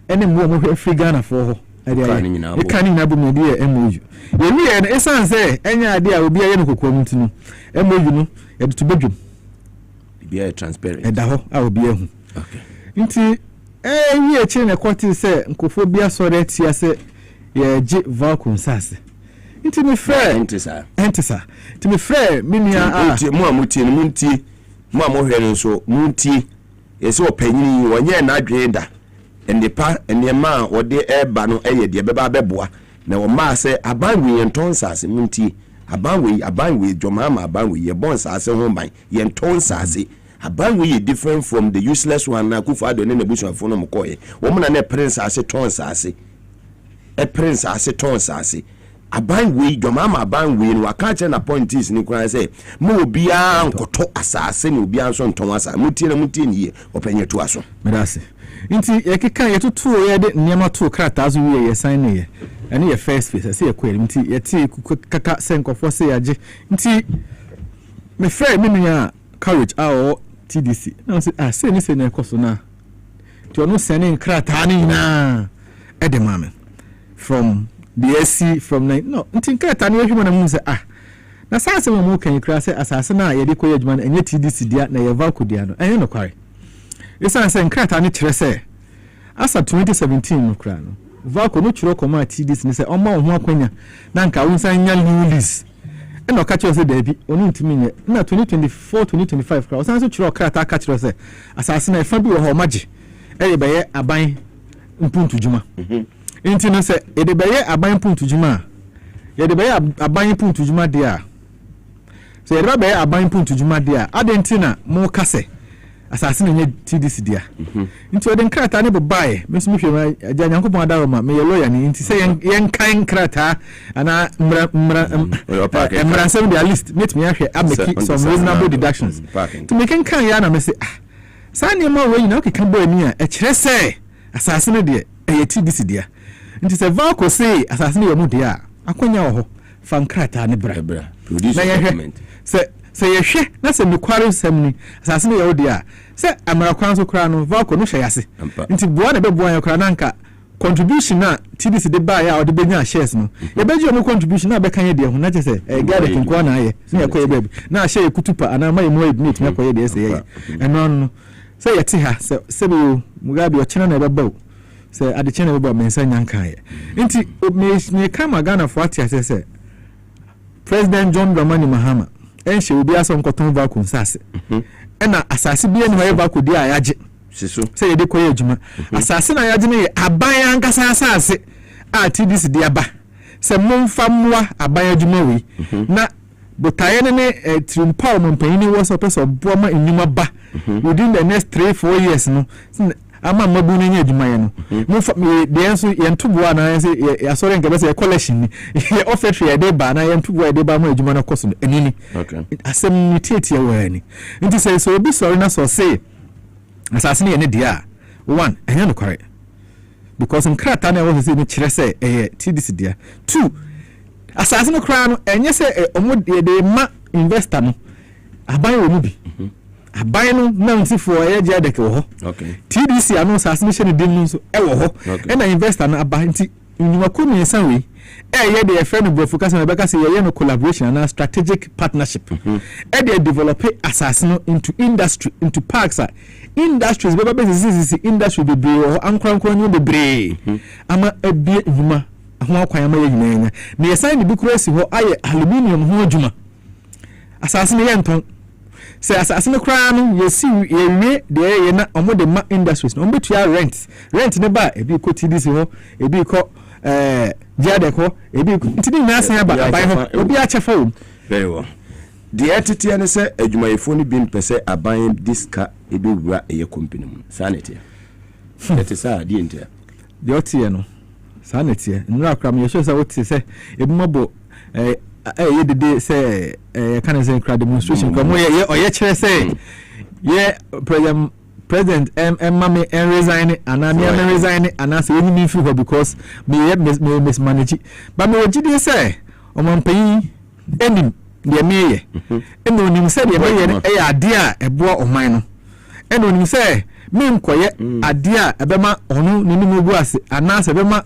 ɛne mmoa mo hwɛ free Ghana for hɔ ɛka ne nyinaa bɔ mu de yɛ MOU yɛni yɛ no ɛsan sɛ ɛnyɛ ade a obi ayɛ no kokoa mu nti no MOU no yɛde to bedwom bia transparent ɛda hɔ a obi ahu nti wi akyire na kɔte sɛ nkofo bi asɔre atia sɛ yɛgye valco nsase nti me frɛ entisa nti me frɛ me nua mo a mutie no muntie mo a mo hwɛ no nso muntie yɛsɛ ɔpanyini wɔnyɛ na adwene da ndepa nneɛma a wɔde ɛba no ɛyɛ deɛ bɛba bɛboa na o ma say aban we yenton sase munti aban we jomama aban we ye bon sase ho ban yenton sase aban we different from the useless one na kufa ado ne busuafo no mkoye wo na ne prince ase ton sase e prince ase ton sase aban we jomama aban we no aka che na point is ni kwan say mo obia nkoto asase ni obia nso nton asase mutie ni ye openye to aso medase nti yekeka yetutu ye de niam to krata azu wie ye sign ne ye ene ye first face say ye kwere nti yeti kaka senkofo say yaje nti me frɛ me nua courage a TDC na say ni say na ekoso na ti ono sending krata ni na edemame from the SC from no nti krata ni ehwemo na mu say na sanse mo kan kra say asase na ye de koye adwuma na enye TDC dia na ye valco dia no enye no kware esan say krata ni kire say asa 2017 no kra no valco no chiro koma TDC ni say o ma ho akwanya na nka wonsan nya new lease e no ka chiro say da bi onu ntimi nye na 2024 2025 kra o san so chiro krata ka chiro say asase na e fa bi wo ho magye e ye beye aban mpuntu juma enti no say e de beye aban mpuntu juma ye de beye aban mpuntu juma dia so ye de beye aban mpuntu juma dia adentina mo kase asase na nye TDC dia nti o de nkrata ne bobae me so me hwe agya nyankopon adaroma me ye lawyer ni nti say yen kan nkrata ana mra sem dia list met me ahwe ameki some reasonable deductions to me kan ya na me say sani ma we na okeka bo ani a e kire say asase ne de e TDC dia nti say valco say asase ne ye mu dia akonya wo ho fa nkrata ne bra produce document say yehwe na say mekware samni asase ne ye wo dia say amara kwan so kra no valco no hwe yase nti boa na be boa ya kra na nka contribution na TDC de buy ya o de benya shares no ye beji o contribution na be kan ye de ho na che say gade kinko na ye na yakoye baby na share kutupa ana mai mo edit me yakoye de say eno no say yeti ha say Mugabe o chena na be bawo say ade chena be bawo mensa nyankan ye nti me kama Ghana for atia say President John Dramani Mahama enhye obi aso nkoton valco nsase ena asase bia ni hoye valco dia ayaje siso say ye de koye adwuma asase na ayaje ne aban ankasa asase a TDC dia ba say momfa moa aban adwuma wi na botaye ne trimpa ompanyini wo so person boama enyuma ba within the next 3-4 years no ama mabu ne nya adwuma ye no momfa de enso ye ntoboa na say ya sore nka be say collection ni ye offer ye de ba na ye ntoboa ye de ba ma adwuma na koso enini asem ni tietie wa ni nti say so obi sore na so say asase ne dia one enya no kware because nkrata na wo say ni kire say TDC dia two asase no kra no enye say omo de ma investor no aban wo mu bi aban no na ntifo ye je adeke wo ho TDC anu asase no hye din so e wo ho e na investor no aban nti nyuma ko mi san we ye de friend of focus na beka say ye no collaboration and strategic partnership de develop asase no into industry into parks industries beba business industry be bro ankwankwan no be bre ama ebie nyuma ho akwan ama ye nyina na ye san ni bukurasi ho aye aluminium ho adwuma asase no ye nton say asase no kra no ye si ye we de ye na omo de ma industries no betu ya rent ne ba ebi ko TDC ho ebi ko jade ko ebi ntini na san aba abai ho obi a chefa wo very well the entity and say adwumayefo no bi mpese aban diska ebi wura eye company mu sanity that is a di ntia de otie no sanity nra kram ye show say otie say ebi mabo ye de say can say crowd demonstration come ye oye kire say ye president mame resign and I resign and I say we need for because me mismanage but me ogide say o man pay enim de meye eno nim say de meye e ade a eboa oman no eno nim say me nkoye ade a ebema onu ninim ogu ase ana se bema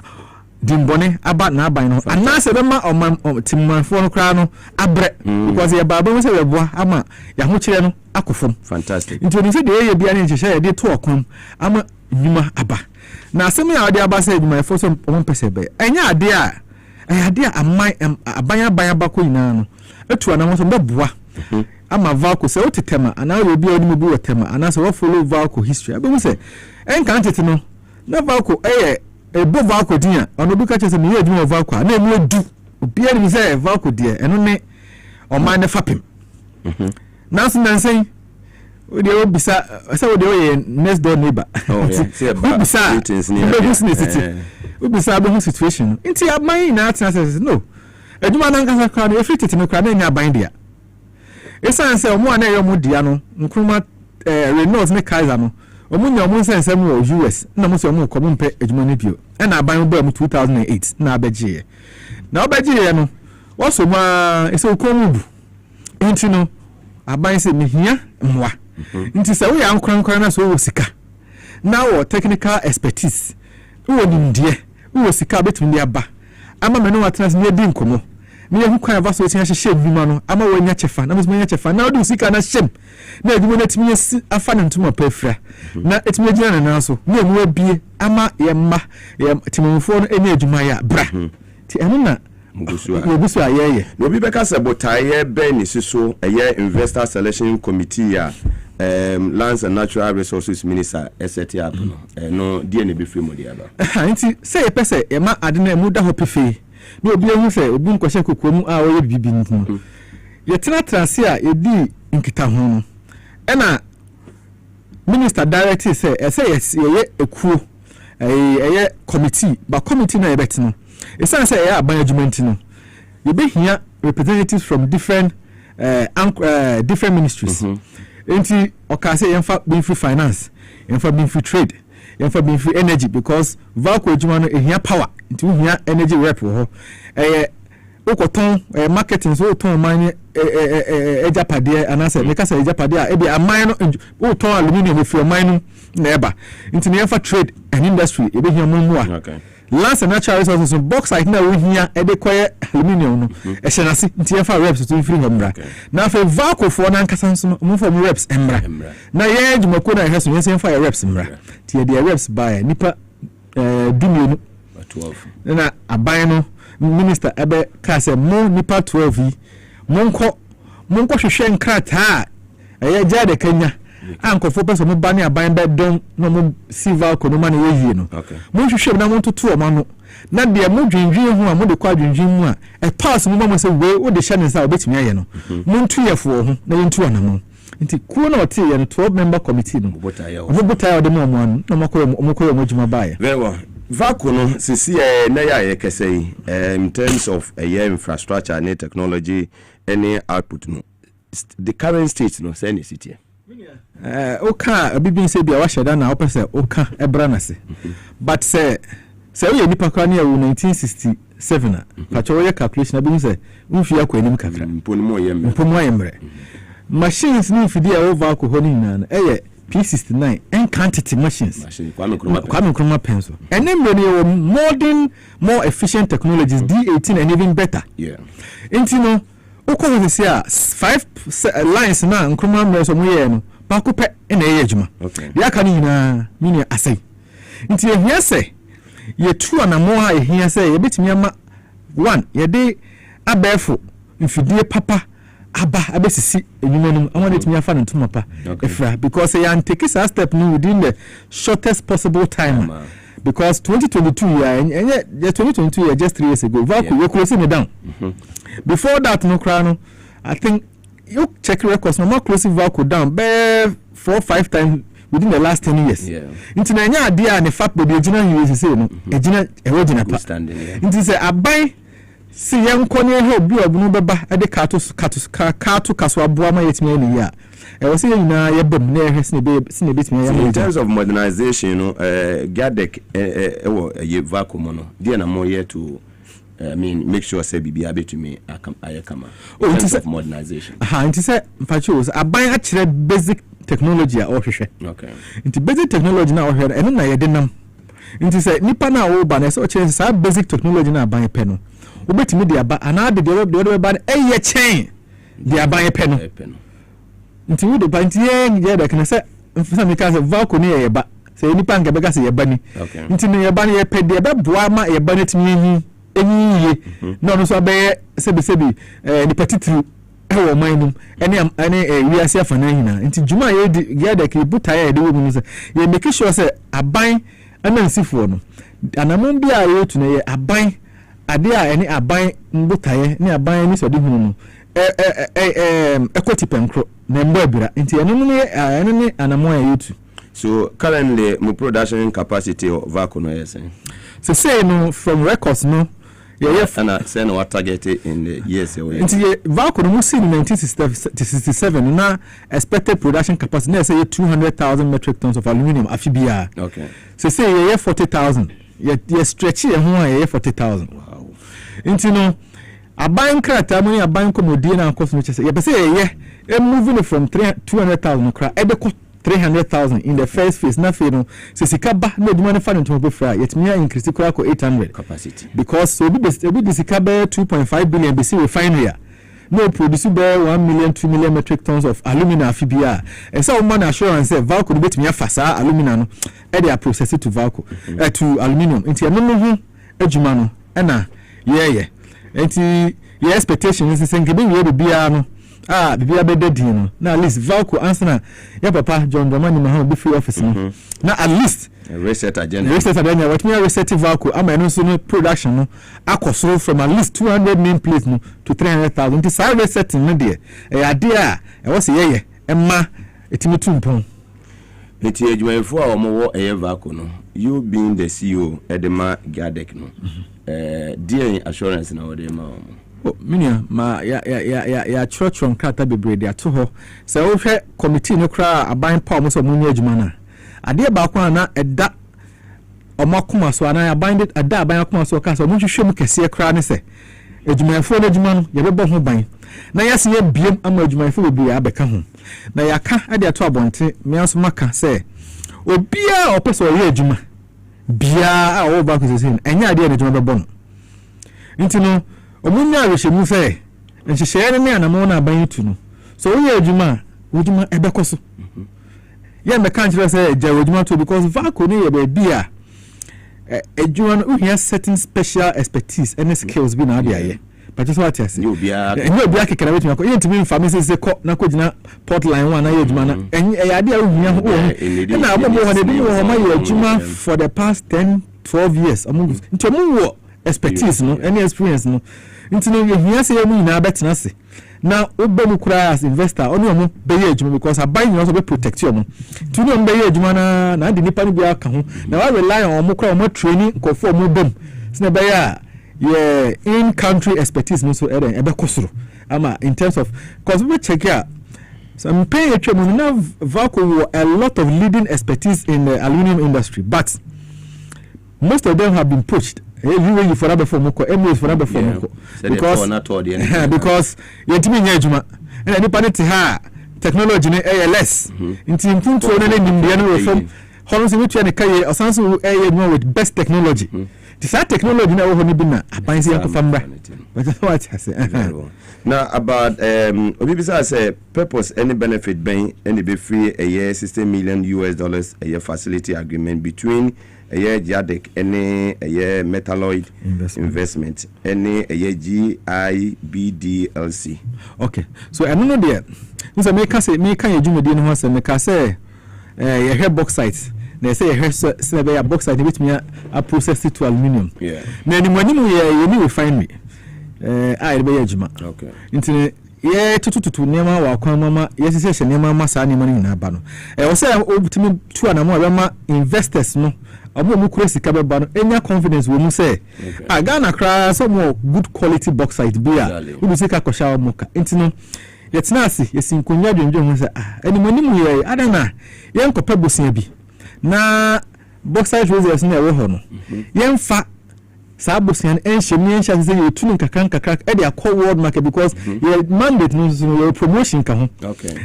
dimbone aba na aban no ana se bema oman timmanfo no kra no abre because ye baba mo se weboa ama ya ho kire no akofom fantastic nti oni se de ye bia ne nhyehyɛ ye de to okon ama nyuma aba na asem ya ade aba se nyuma efo so omon pese be enya ade a amai aban aba ko nyina no etu ana mo so beboa ama valco se otetema ana we bia oni mebu otema ana se wo follow valco history abe mo se enka ntete no na valco ebo valco dia ono bi ka chese me ye adwuma valco na emu edu obi ani say valco dia eno ne o man ne fapem na so nan say we dey obisa say we dey next door neighbor obisa obisa be situation nti aban na atena say no adwuma na nkasa kra na efiti tete no kra na nya aban dia esan say omo na eyo dia no nkruma Renault ne Kaiser no omunya omun sensem wo US na mo so omun ko mpe adwuma ne bio e na aban bo 2008 na abeje na obeje no wo so ma e so ko mu bu nti no aban se mehia mwa nti se wo ya nkran na so wo sika na wo technical expertise wo nimdie wo sika betumi dia ba ama me no watras ne di nkomo me ye hukwan va so tia hye dwuma no ama wo nya chefa na mo nya chefa na wo sika na hyem na adwuma na timi afa ne ntoma pafra na etimi gina na so na emu abie ama ye mma ye timomfo no eni adwuma ya bra ti eno na mugusu ayeye no bi beka se botaye be ni siso eye investor selection committee ya lands and natural resources minister set up no die ne be free mo dia ba nti say ye pese e ma ade na emu da ho pefe na obi ehu se obi nkwahye kokomu a wo ye bibi ntino ye tena transe a edi nkita ho no ena minister director say ye ekuo eye committee ba committee na ye betino esan say ye aban adwumenti no ye be hia representatives from different different ministries enti okase ye mfa be free finance ye mfa be free trade ye mfa be free energy because valco adwuma no ehia power enti wo hia energy rep ho okoton marketing so ton man ejapade anase make say ejapade a ebi aman no ton aluminium fi aman no na eba nti ne fa trade and industry ebe hia mu a lands and natural resources box site na wo hia ede koye aluminium no e hyenase nti fa reps to free hemra na fa valco for na nkasa nso mu for reps emra na ye adwumako na heso ye fa reps emra ti de reps buy nipa dumienu 12 na aban no minister ebe ka se mo nipa 12 monko hwehwe nkrata eye jade kanya ankofo pese mo ba ne aban be don no mo civil konoma ne yeye no mo hwehwe na mo toto o ma no na de mo dwendwen ho a mo de kwa dwendwen mu a e pass mo mo se we wo de hye ne sa obetimi aye no mo ntu yefo ho na yentu ana mo nti ku na ote ye no 12 member committee no mo botaya o de mo mo no mo koyo mo juma bae very well Valco no sisi na ya kese in terms of infrastructure and technology any output no the current state no say ni city oka bibin say bia wa sheda na opese oka ebra na se but say we nipa kwa na 1967 na pacho we calculation abi say unfi akwanim kakra mpomo yemre machines ni fidi a Valco ho ni na P69 and quantity machines. Kwame Nkrumah pencil. And then when you modern, more efficient technologies, D18 and even better. Yeah. And you know, oko we say 5 lines na Nkrumah mreso mu ye no. Ba ko pe na ejuma. Okay. Ya kan nyina mini asai. Nti ehia se ye tu anamo a ehia se ye betimi ama 1 ye de abefo mfidie papa aba abesisi enyumanum I want it me afa ntoma pa efra because you take a step within the shortest possible time because 2022 year 2022 year just 3 years ago Valco we closing it down before that no crano I think you check records no more closing Valco down be 4-5 times within the last 10 years into na nya dia ne fact be the original US say no original pa into say abai si yankoni he obi obunu beba e de kato kaso aboa ma yetimi ani ya e wo se nyina ye bem na ehwe sine betimi ya in terms of modernization you know gadek ye Valco no dia na mo here to make sure say bibia betumi ayekama in terms of modernization nti say mpacho aban a kire basic technology a ohwehwe okay nti basic technology na ohwehwe eno na ye de nam nti say nipa na wo ba na say o kire say basic technology na aban pe no obetimi de aba ana de de ba eye chain de aban pe no nti wo de ba nti ye de kana say mfisa me ka say Valco ne ye ba say nipa nga be ka say ye ba ni nti ne ye ba ne ye pe de be boa ma ye ba ne timi enyiye no so be sebi nipa titiri e wo manum ene wiase afana hina nti juma ye de ke buta ye de wo mu say ye make sure say aban anansifo no anamon bi a yetu na ye aban ade a ene aban mbotaye ne aban ni so de hunu no ekoti penkro na mbo abira nti eno ne anamon a yetu. So currently my production capacity of vacuum no yes. So say no from records no and I say no target in the years away. Nti vacuum no see in 1967 na expected production capacity na say 200,000 metric tons of aluminium afibia. Okay. So say 40,000. You stretch it ho 40,000. Wow. Nti no aban krata money aban komodie na cost no say you say moving from 200,000 kra e be 300,000 in the first phase na fe no se sika ba na eduma na fa no to fra yet me increase kra ko 800 capacity because so be the sika be 2.5 billion be see refinery no produce be 1 million 2 million metric tons of alumina afibia and so man assurance say Valco no betimi afasa alumina no e dey process it to Valco to aluminium nti eno no hu adwuma no na ye nti your expectation is say ngebe we bia no bibia bededin no na at least Valco answer na ya papa John Dramani Mahama be free office no na at least reset agenda what me reset Valco am no so no production no akoso from at least 200 main plates no to 300,000 this are resetting no there ade a e was ye emma etimi tumpon eti adwumayefo a omo Valco no you being the CEO Edema Gadek no dear assurance na wode ma minia ma ya church krata bebre de ato ho se wo hwe committee no kra aban pa mo so mo nya adwuma na ade ba ko na eda omakoma so ana aban de ada aban akoma so ka so mo hwehwe mu kese kra ne se adwumayefo no adwuma no ye bebo ho ban na yase ye biem ama adwumayefo bebre abeka ho na yaka ade ato abonte me aso maka se obia opeso ye adwuma bia a wo ba ko se enya ade na adwuma bebo no ntino omunya rehemu fe nhyehyere ne anamo na aban itu no so wo ye adwuma ebekoso ye me kan kire say je adwuma to because Valco ne ye ba bia adwuma no uhia certain special expertise and skills bi na ade aye but just what you say you bia kekere wetu akọ ye ntimi information se ko na ko gina portline one na ye adwuma na ade a uhia ho na abomo ho ne bi ho ma ye adwuma for the past 10-12 years amungu ntomu wo expertise no any experience no ntino ye hia se yemu na betena se na obemu kura as investor onu omo be ye adwuma because aban you also be protect you omo tunu omo be ye adwuma na de nipa no bia ka ho na wa rely on omo kura omo training nkofo omo bem sina be ya ye in country expertise no so ebe kosoro ama in terms of cause we check here some pay a training now Valco a lot of leading expertise in the aluminium industry but most of them have been pushed you for that before moko emos for that before moko because yetimi nya adwuma na nipa ne te ha technology ne ALS nti mpunto ne nimdia no from hono se wetu ne kai osanso adwuma with best technology this technology na wo ne bi na abansi yakofa mbra but what I say now about obibisa say purpose any benefit ben any be free a year $60 million a year facility agreement between a year Jadek any a year Metalloid investment any a year GIBDLC. Okay, so I don't know there. Mr. Maker say me can you do me no say make say you hear bauxite. They say you say bauxite which me a process it to aluminium. Yeah. Na ni money you need refine me. I be adwuma. Okay. Into ye tututu nema wa kwa mama yesese nema masa nema ni na ba no. O say obutimi tu anamo abema investors no. Abu crazy kabeba no enya confidence we mu say Ghana cry some more good quality bauxite beer we be say ka kwasha muka ntino yetina ase yesinkonya dwendwe ho say eni manimu ye adana ye nkopa bosia bi na bauxite reserves na we ho no ye mfa sa bosia enhyemi enhya say ye tunu kakra e dey call world market because ye mandate no promotion ka ho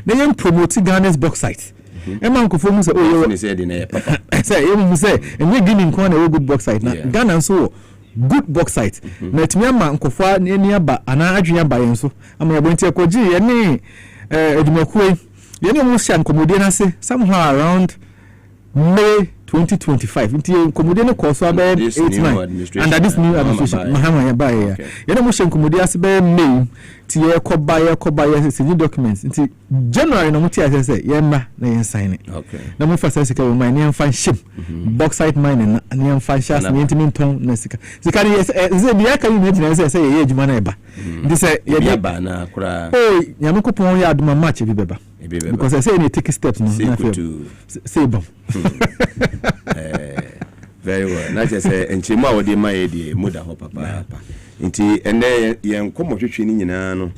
na ye promote Ghana's bauxite Emma nkofo mu say oh you say dey na papa say you say and Guinea nko na good bauxite na Ghana so good bauxite na etimi ama nkofo ani aba ana adwenya ba yen so ama yabonti ekoji ye ne edumakue ye ne mu sha nkomodie na say somehow around May 2025 nti nkomode no course abe 89 under this new administration Mahama ya ba ya yana mo shenkomode ase be May ti ye koba ye senior documents nti January no muti asese ye ma na ye sign na mo fasa sika we mine yan fan ship bauxite mining na yan fan shas na intimi ton na sika ni ze bi aka ni na say ye adwuma na eba nti say ye ba na kura ya me kopon ya aduma match bi beba because I say any take steps no say bom very well na just say enchima wodi ma ye die moda ho papa nti ende ye nkomo twetwe ni nyina no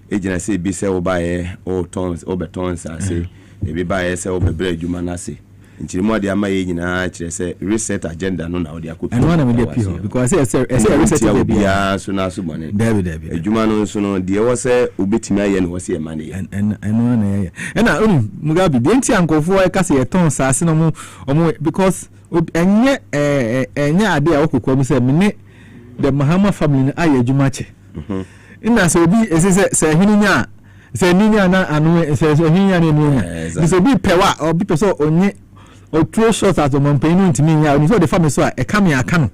ejina say bi say obaye o tons obetons ase e bi baye say obebere adwuma na ase nchirimo ade ama ye nyina kire say reset agenda no na odi akopi and one am dey pio because I say reset dey bia so na so bone David adwuma no so no de wo say obetimi aye no wo say ema ne and one ye na Mugabe de nti ankofo e ka say tons ase no mo because enye ade a okokwa mi say me the Mahama family aye adwuma che ina so bi say hininya say ninya na anu say hininya ne ninya so bi pewa obi peso onye o true short as o mampenu ntimi nya ni so the family so e kam ya aka no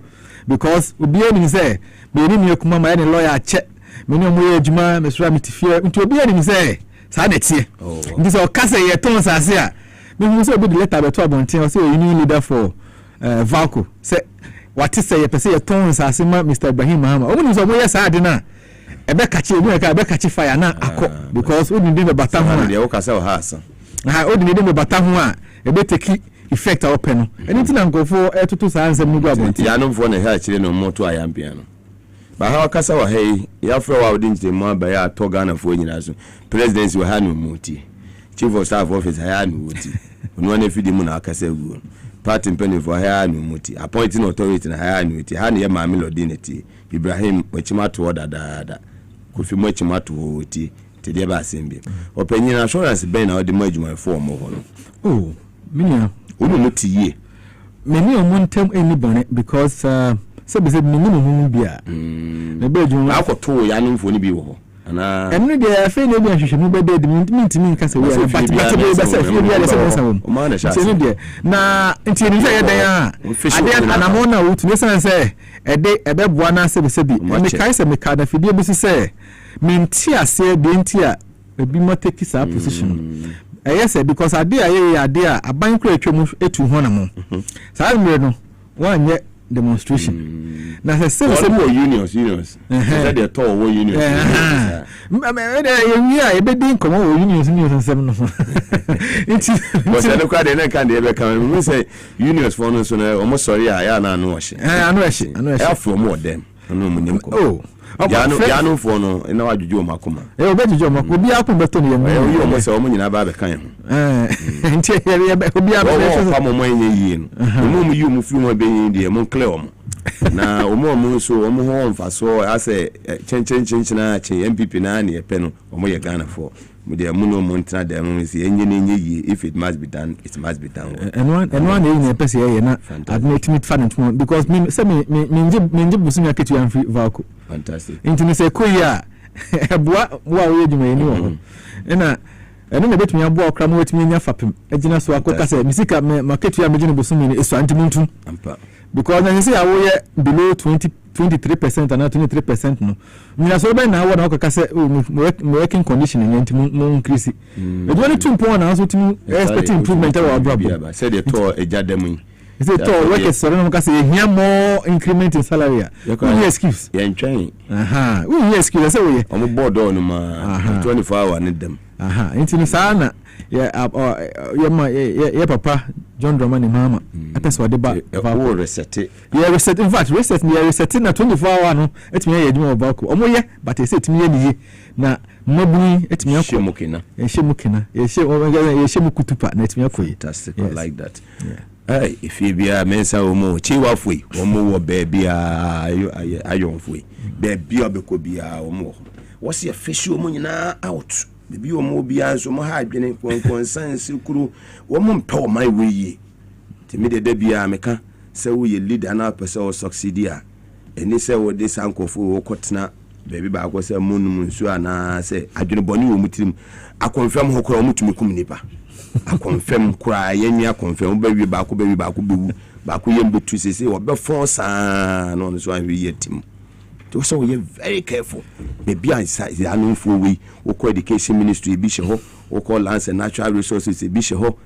because obi ani say be ni me kuma ma ne lawyer che me ni omo ye adwuma me sura mitifie nti obi ani say sa na tie nti so ka say ye ton sase a me mu so obi the letter beto abonten o say you need leader for Valco say what is say ye pese ye ton sase ma Mr. Ibrahim Mahama o mu so mo ye sa ade na ebe kachi emu ka ebe kachi fire na akọ because o ni dey bata ho na dey o ka say o ha asa o ni dey bata ho a ebe take effect open no anything ankofo etutu sa ansem no abonti ya no mfo na ha kire no moto ayampia no ba ha ka say o hey ya fro wa odi nti mo ba ya to Ghana fo nyina so presidency wa ha no muti chief of staff office ha no muti ono na fidi mu na aka say gu party penny for ha no muti appointing authority na ha no muti ha ne ma melody neti Ibrahim Wachimatu odada Kofi Wachimatu oti te de ba sembe opanyina assurance ben na odi mo adwuma fo mo ho no minia unu muti ye meni omontem eni bone because say be say meni mo bia na be adwuma akoto ya no mfo ni bi wo ana enu de afa na bi ahwehwe mu be de mintimi nka say we but be say fi bi ale say say o ma na sha say de na nti ni say ye den a ade anamo na wo tuni say ede ebe boa na se be me kai se me ka da fidie bi say minti ase de nti a ebi mo take sa position yes because ade a aban kura atwam etu ho na mo sa mre no wanye demonstration na se unions say they talk wo unions ya ebe din komo wo unions nsem no nti se no kwa de na kan de ebe kan me say unions for no so na o mo sorry ya na anu ohye anu ohye from all them anu mo nim ko ya no for no na wadwuju o makoma obedwuju o makoma obi akon beto ne yemu o mo se o mo nyina ba be kan ho nti obi abe fa mo mo enye no mo yi mo fi mo be yin de mo clear o mo na o mo so o mo ho mfa so ase chen na che MPP na ne epe no o mo ye Ghana for mo de mo no mo ntra de mo si enye ne enye yi if it must be done it must be done and one e pese ye na admit fan because me say me nje busumi aketu am free Valco fantastic intini say koya eboa wa we adwuma eni wo na eno na betumi aboa okra ma wetumi nya fapem agina so akoka say misika market ya megine busumi ni eso antimuntu ampa because na say awo ye below 23% and 23% no mina so be na awo na okoka say working condition ni antimu increase edwani 2.1 na so timi expect improvement our brabo say the to ejademu is it all workers so no say here more increment in salary we excuse ye ntwen we excuse say we omo board on ma 24 hour need them intini sana ya papa John Dramani Mahama apeso de ba reset in fact reset na 24 hour no etimi ya edwuma Valco omo ye but e say etimi ye ni na mabuni etimi akọ ye mukutupa na etimi akọ fantastic like that if you be a mensa omo chiwa fui omo wo baby ayon fui baby obeko bia omo what's your fish omo nyina out baby omo bia so mo ha adwene konsense kuru omo mpa o my way ti me de bia meka se wo ye leader na person o succeed a eni se wo de sankofo wo kotena baby ba ko se monum nsu ana se adwene boni wo mutirim akonfam ho kora wo mutumi kum nipa a confirm cry yenya confirm baby baako bewu baako yem betu sese obefon saa no so an we yetim so we very careful maybe inside the anunfo we call education ministry bi she ho we call lands and natural resources bi she ho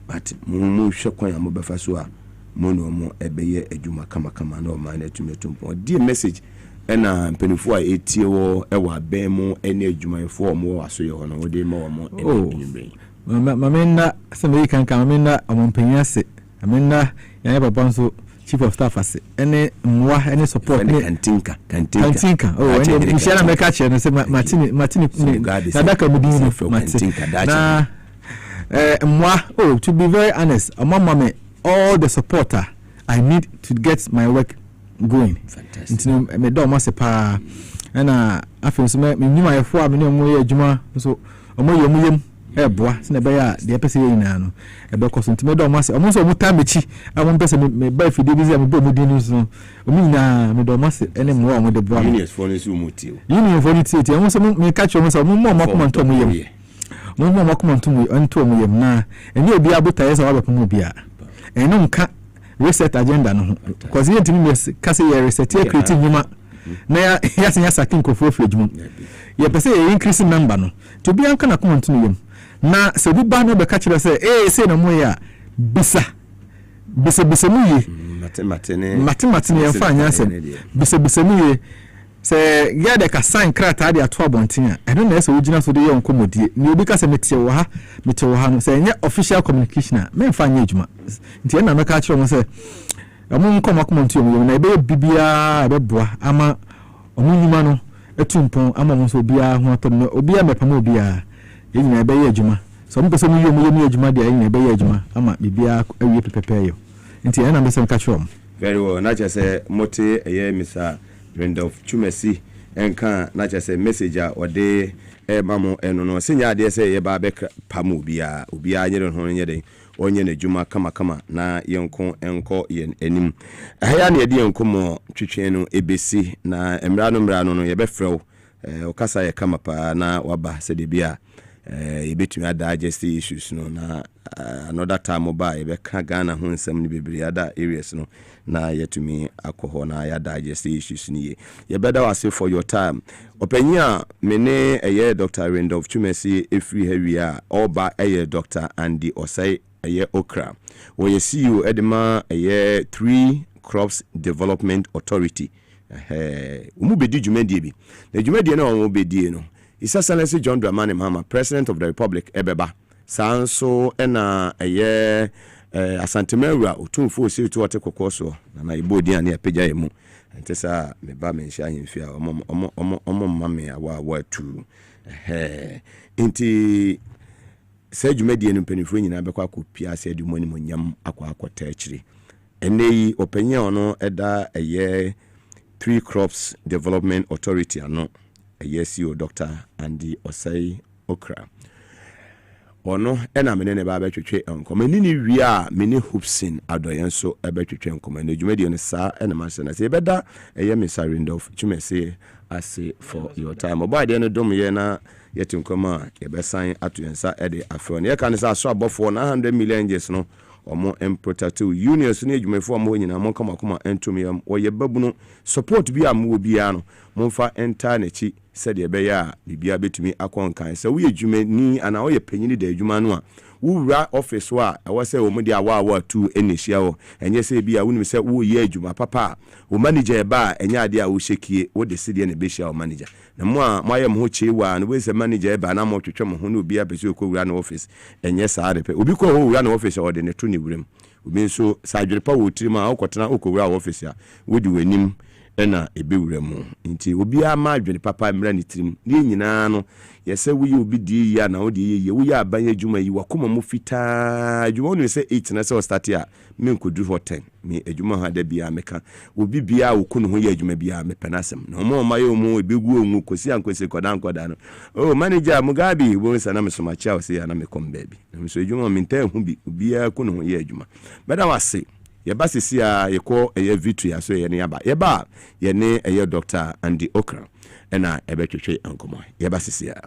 but mu hwekwan am befa so a mo no mo ebeye adwuma kama na o man atumetumpo di message ena mpenifo a etie wo ewa aban mu ene adwumayefo mo aso ye ho no we dey mo ene mamena sema kanka mamena ammpenya se amena ya baba nso chief of staff ase ene mwa ene support ne kantinka ene mshana meka che no se matini nadaka mudini na mwa to be very honest mama me all the supporter I need to get my work going. Fantastic. Me do ma se pa na afi so me nyuma yefo a me ne mo ye adwuma so omo yem eboa se na be ya de pese ye nyina no ebe ko so ntime do ma se omo so muta mechi amon pese me ba fi de bizi am bo mudini so omo nyina me do ma se ene mo omo de boa unions for ne su muti union for it omo so me catch omo so mo makoma nto mo yem mo makoma nto mo yem na ene obi abota yesa wa bepo mo bia eno nka reset agenda no because yet me kase ye reset ye create nyuma na ya senya sakin ko fo adwuma ye pese ye increase number no to bi anka na comment no yem na se bi ba no be ka kire se se na mo ya bisa mu ye matene ye fa anya se bisa mu ye se ya de ka sign krata de ato abonten a eno na se ogina so de ye nkomodie ni obi ka se metie wo ha no se nye official communication a me fa anya adwuma nti na me ka kire mo se amu nkoma komontu yo na ebe bibia ebe boa ama omunyuma no etumpon ama mo so bia ho atom no obia mepam obia ye nyina ebe ye adwuma so mo pese mo ye adwuma de ye nyina ebe ye adwuma ama bibia awie pepepe yo nti na me se ka kire mo very well na je se mote eye Mr. Randolph Chumesi enka na je se message a ode mamo eno no senya ade se ye ba be pam obia nyere ho nyere onye na juma kama na yenko enko yen enim ahya na yedi yenko mo twetwe no ebesi na emra no ye be frew okasa ye kama pa na waba se de bia yebetumi ada digest issues no na another time ba ye be ka Ghana ho nsam ni bebiri ada areas no na yetumi akoho na ya digest issues ni ye better was for your time openya mene eye Dr. Randolph Chumesi efri hawia oba eye Dr. Andy Osei eye Okra wo ye CEO edema eye 3 Crops Development Authority umu bedi dwumadie bi na dwumadie na wo bedi no Isa Excellency John Dramani Mahama, President of the Republic ebeba sanso ena eye asantemewa otumfo si to wote kokoso na ibodi ani apeja yemu ntesa meba menhia hemfia omo mame awa tu nti se dwumadie no mpanifo nyina bekwa kopia se adumoni monyam akwa akire eneyi openya ono eda eye 3 Crops Development Authority ano CEO Dr. Andy Osei Okra ono ena menene ba betwetwe enkoma nini wi a mene Hopsin adoyenso ebetwetwe enkoma na dwumadie no sa ena masena se beda eye Mr. Randolph Chumesi ase for your time oba de no dom ye na yetenkoma ye besan atoyensa ede afro ne ye kan sa so abofo na 100 million jes no omo protective unions ne adwumafo am nyina mo kama entomiyam oye babuno support bi am wo bia no momfa enta na chi sede be ya bibia betumi akonkan se wo adwuma ni ana wo ye panyini da adwuma no a wura office wa awase wo mudi awa tu enehia wo enye se bia wonim se wo ye adwuma papa wo manager ba enya ade a wo hyekie wo de sede na be hia wo manager na mo a mo ayem ho chewa no we se manager ba na mo twetwe mo ho no bia pese ko wura na office enye saa de pe obi ko ho wura na office o de ne to ne wuram obi nso sa adwerepa wo tirima akotena okowura office a wo di wanim ena ebewura mu nti obi ama adwene papa mra ne tirim ne nyina no yese wo ye obi di ya na wo di ye wo ya abanye adwuma yi wakoma mu fita adwuma no se 8 na se start a me nkodu ho 10 me adwuma ha da bia meka obi bia wo ko no ho ye adwuma bia me penasem na mo ma ye mu ebegu onwu kosi ankosi koda no oh manager Mugabe wo sana me soma cha se ya na me kom baby na me so adwuma me nta hu bi bia ko no ho ye adwuma beda wase yeba sisi a yeko eye victory aso ye ne yaba yeba ye ne eye Dr. Andy Okra ena ebetwetwe ankomo yeba sisi a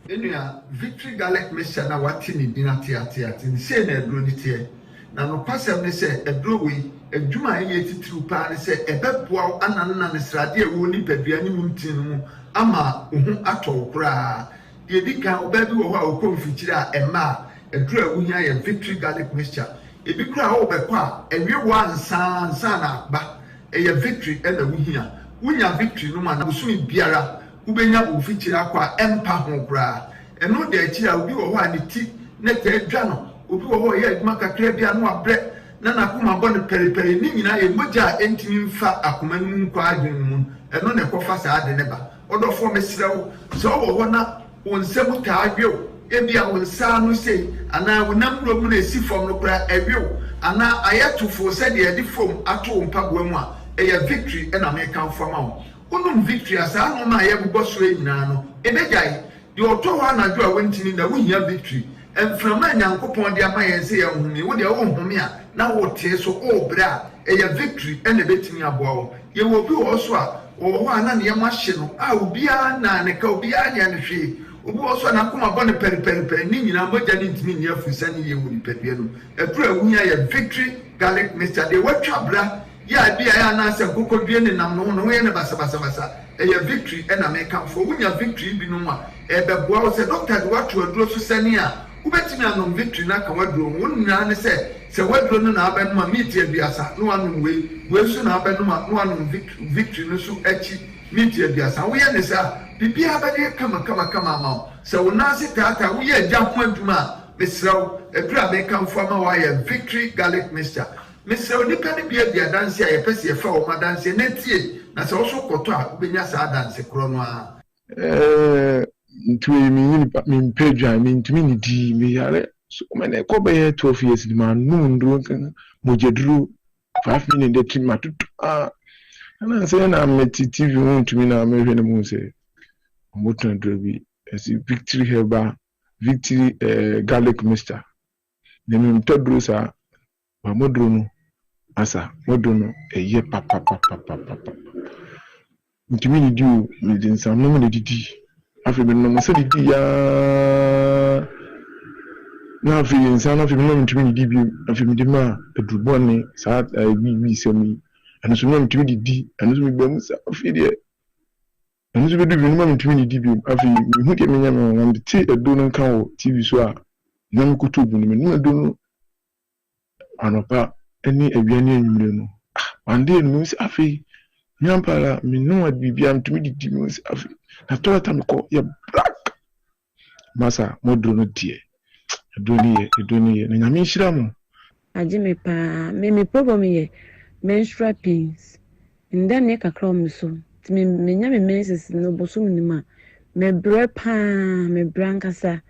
Enua victory garlic mixture na wati ni dina ati ni say na edro ni tie na no pasem ni say edro we adwuma ye titru pa ni say ebeboa ananna ne srade e wo ni padua ni muntin mu ama ohu atọ kura de dika obabi wo ho a okonfikyire a ema edro a wuhia ye victory garlic mixture ebi kura ho bekọ a ewie wo ansa na ba ye victory e na wuhia victory no ma na busumi biara ubenya ofikyire akwa empa ho kura eno de achi a obi wo ho ani ti ne ta adwa no obi wo ho ye adwuma kakra bia no abre na nakoma bɔ ne periperi ni nyina ye moja entimi mfa akoma nu kwa adwen mu eno ne kofa sa ade ne ba odofo mesrew so wo ho na wonsem ta adwew ebia wonsa no sei ana wonam ro mu na esi fom no kura adwew ana ayetofo se de edi fom ato mpaboa mu a eye victory na me kan foma wo onum victory asa no ma ye bobɔ so nyina no ebegyae de oto ho anadwo a wontini na wohia victory emframa nyankopon de ama yen se ye humi wo de wo humi a na wo tie so o bra eye victory ene betimi aboa wo ye wo bi wo so a wo ho ana ne yema hye no a obi a na ne ka obi a nya ne hwe obi wo so na koma bɔ ne periperi ni nyina moja ne ntimi ne afusa ne ye wo ni padua no edura wunya ye victory garlic mixture de watwa bra ya bi ya na se kokodue ne nam no ye ne basa eye victory ena me kan fo wunya victory bi no a ebeboa wo se doctor de wato aduro so sani a ubetimi anom victory na ka waduro wonna ne se waduro no na abenu ma meat aduasa no anom we so na abenu ma no anom victory no so achi meat aduasa wo ye ne sa bibia abade kama ma se wona se tata wo ye agya ho aduma mesraw edura me kan fo ma wa ye victory garlic mixture mesraw ni kan bia dance a ye pese ye fa o ma dance na tie na se wo so koto a ubenya sa dance kro no a ntwe mi mpedwa mi ntumi ni di mi yare so mena ko be 12 years ni ma nu ndro kan mojeduru 5 minutes de trim matutu ana se na meti tv mu ntumi na me hwe ne mu se moto ndro bi esi victory heba victory garlic mixture ne mi mtodru sa ba modru no asa modru no eye papa ntumi ni di o mi din sa no me di afi bi no se di ya na afi insan afi bi no ntumi di bi afi mi di ma edubone sa bi semi anu so no ntumi di anu so bi ba mu sa afi de anu so bi du bi no ntumi di bi afi mi hu de me nya me na ti edu no kan wo tv so a na mu kutu bu no me edu no anopa eni awiani anwure no ande no se afi nyampala mi no adibia ntumi di mi se afi na tola tam ko ya black masa modro no die edoni na nyame nhira mo aje me pa me problem ye menstrual pains nda ne kakra me so me nyame menses no bosum ni ma me bre pa me brankasa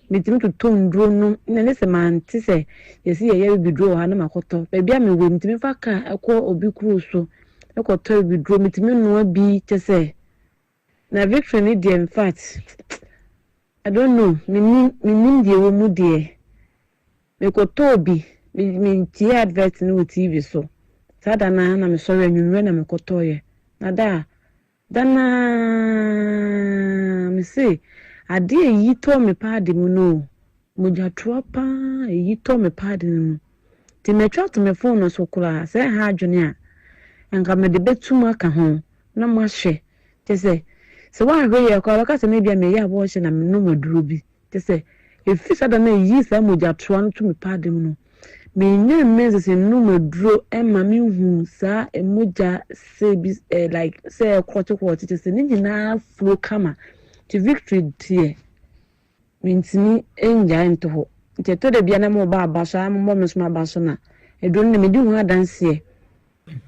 me timi to tondro no na ne se man ti se yesi ye bidro ha na makoto be bia me we me timi fa ka akọ obi kru so ekoto bidro me timi no bi tese na victory ni de in fact I don't know me de wo mu de me ko tobi me tie advert no TV so sada na me sorry anwure na me ko toye na da na me say ade yi to me padi mu no mo ja tropa yi to me padi mu ti me twa to me phone no so kula say ha adwene a enka me de betum aka ho na mo ahwe te say so one way ya kwa kasa na bia me ya bo hye na me no maduro bi te say efi sada na yi sa moja toa no to me pade mu no me nya mense se no maduro e ma me hu sa e moja se bi like say kwotokwo te say ni nyina flow kama to victory tie mintini enja ento ho te to de bia na mo ba abasa mo me so abasa na edon na me di hu adanse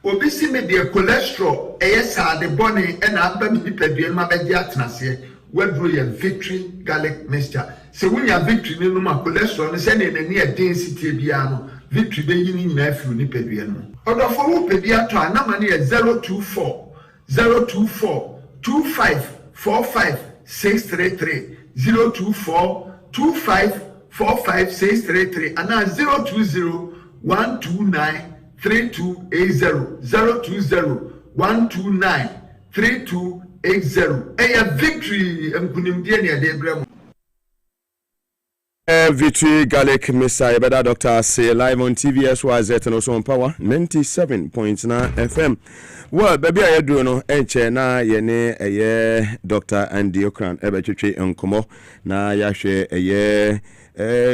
obi si me de cholesterol sa de bone na aba mi nipadua ma beji atenase waduro ye victory garlic mixture se wunya victory ni no ma cholesterol ni se ne ne density bia no victory be yi ni nyina afi nipadua no odofo wo pedia to anama ne 024 2545 633 024 2545 633 ana 020 129 3280 020 129 3280 victory mkunimdie ne ade brem Victory Garlic Messiah, better doctor say live on TVSYZ and also on Power 97.9 FM. Well, baby, I do no enche na yene eye Dr. Andy Okran ebetwetwe enkomo na yahwe eye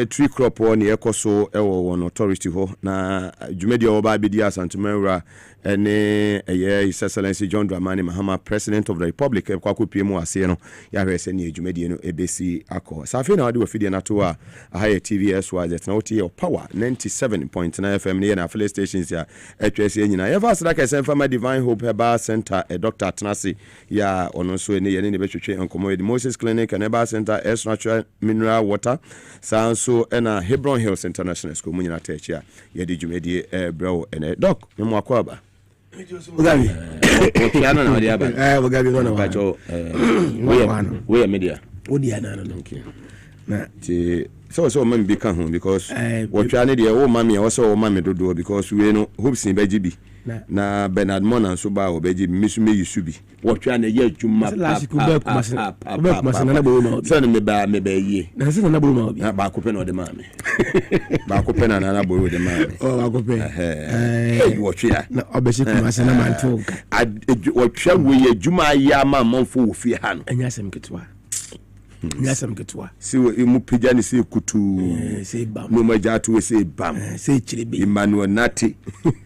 tree crop on ekoso ewo won authority ho na dwumedi oba bidi asantumera ene eye His Excellency John Dramani Mahama, President of the Republic kwaku piemu ase no yahwe se ne dwumedi no ebesi akọ safi na wadi ofide na to a higher TVSYZ na oti your Power 97.9 FM ne na affiliate stations ya HSA nyina yeva sadaka senfama Divine Hope Herbal Center Dr. Atnasi ya ono so ne yene ne betwetwe enkomo the Moses Clinic and Herbal Center S Natural Mineral Water Sanso ena Hebron Hills International School munyina teach ya yedi dwumedi bro ene doc memo akwaba Mugabe okiano na wadi aba Mugabe no na bacho we media odia na no okay na ti so man be kan ho because what try ne dey o mami o so o mami dodo because we no hopes in beji bi na Bernard Mona so ba o beji misu me yusu bi what try ne ye adwuma pa na bo ma obi so ne me ba ye na se na bo ma obi ba ko pe na o de mami ba ko pe na bo o de mami o ba ko pe what try na obeshi kuma se na man to what try we adwuma ya ma manfo wo fi ha no anya sem ketwa nyasam ketwa si mu pija ni si kutu si bam no majatu si bam si chiribi Emmanuel Nati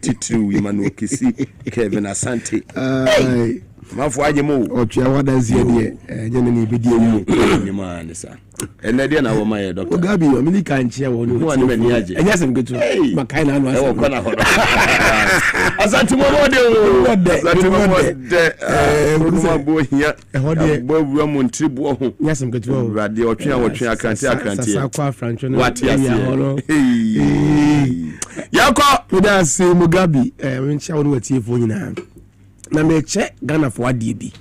Titu Emmanuel Kisi Kevin Asante mafo aje mo otwa wadanzie de nyene ni bidie mu ni ma ne sa ene de na wo ma ye doctor Mugabe o mini kan chia wo no ho ani mani aje nyasam ketwa makai na anu asa e wo kona ho Asante mo mo de mo bo hia ho de bo bua mo ntribu ho nyasam ketwa rade otwe akranti sa kwa francho no wati ase yako pedasi Mugabe wencha wo wati fo nyina na me che Ghana for adie bi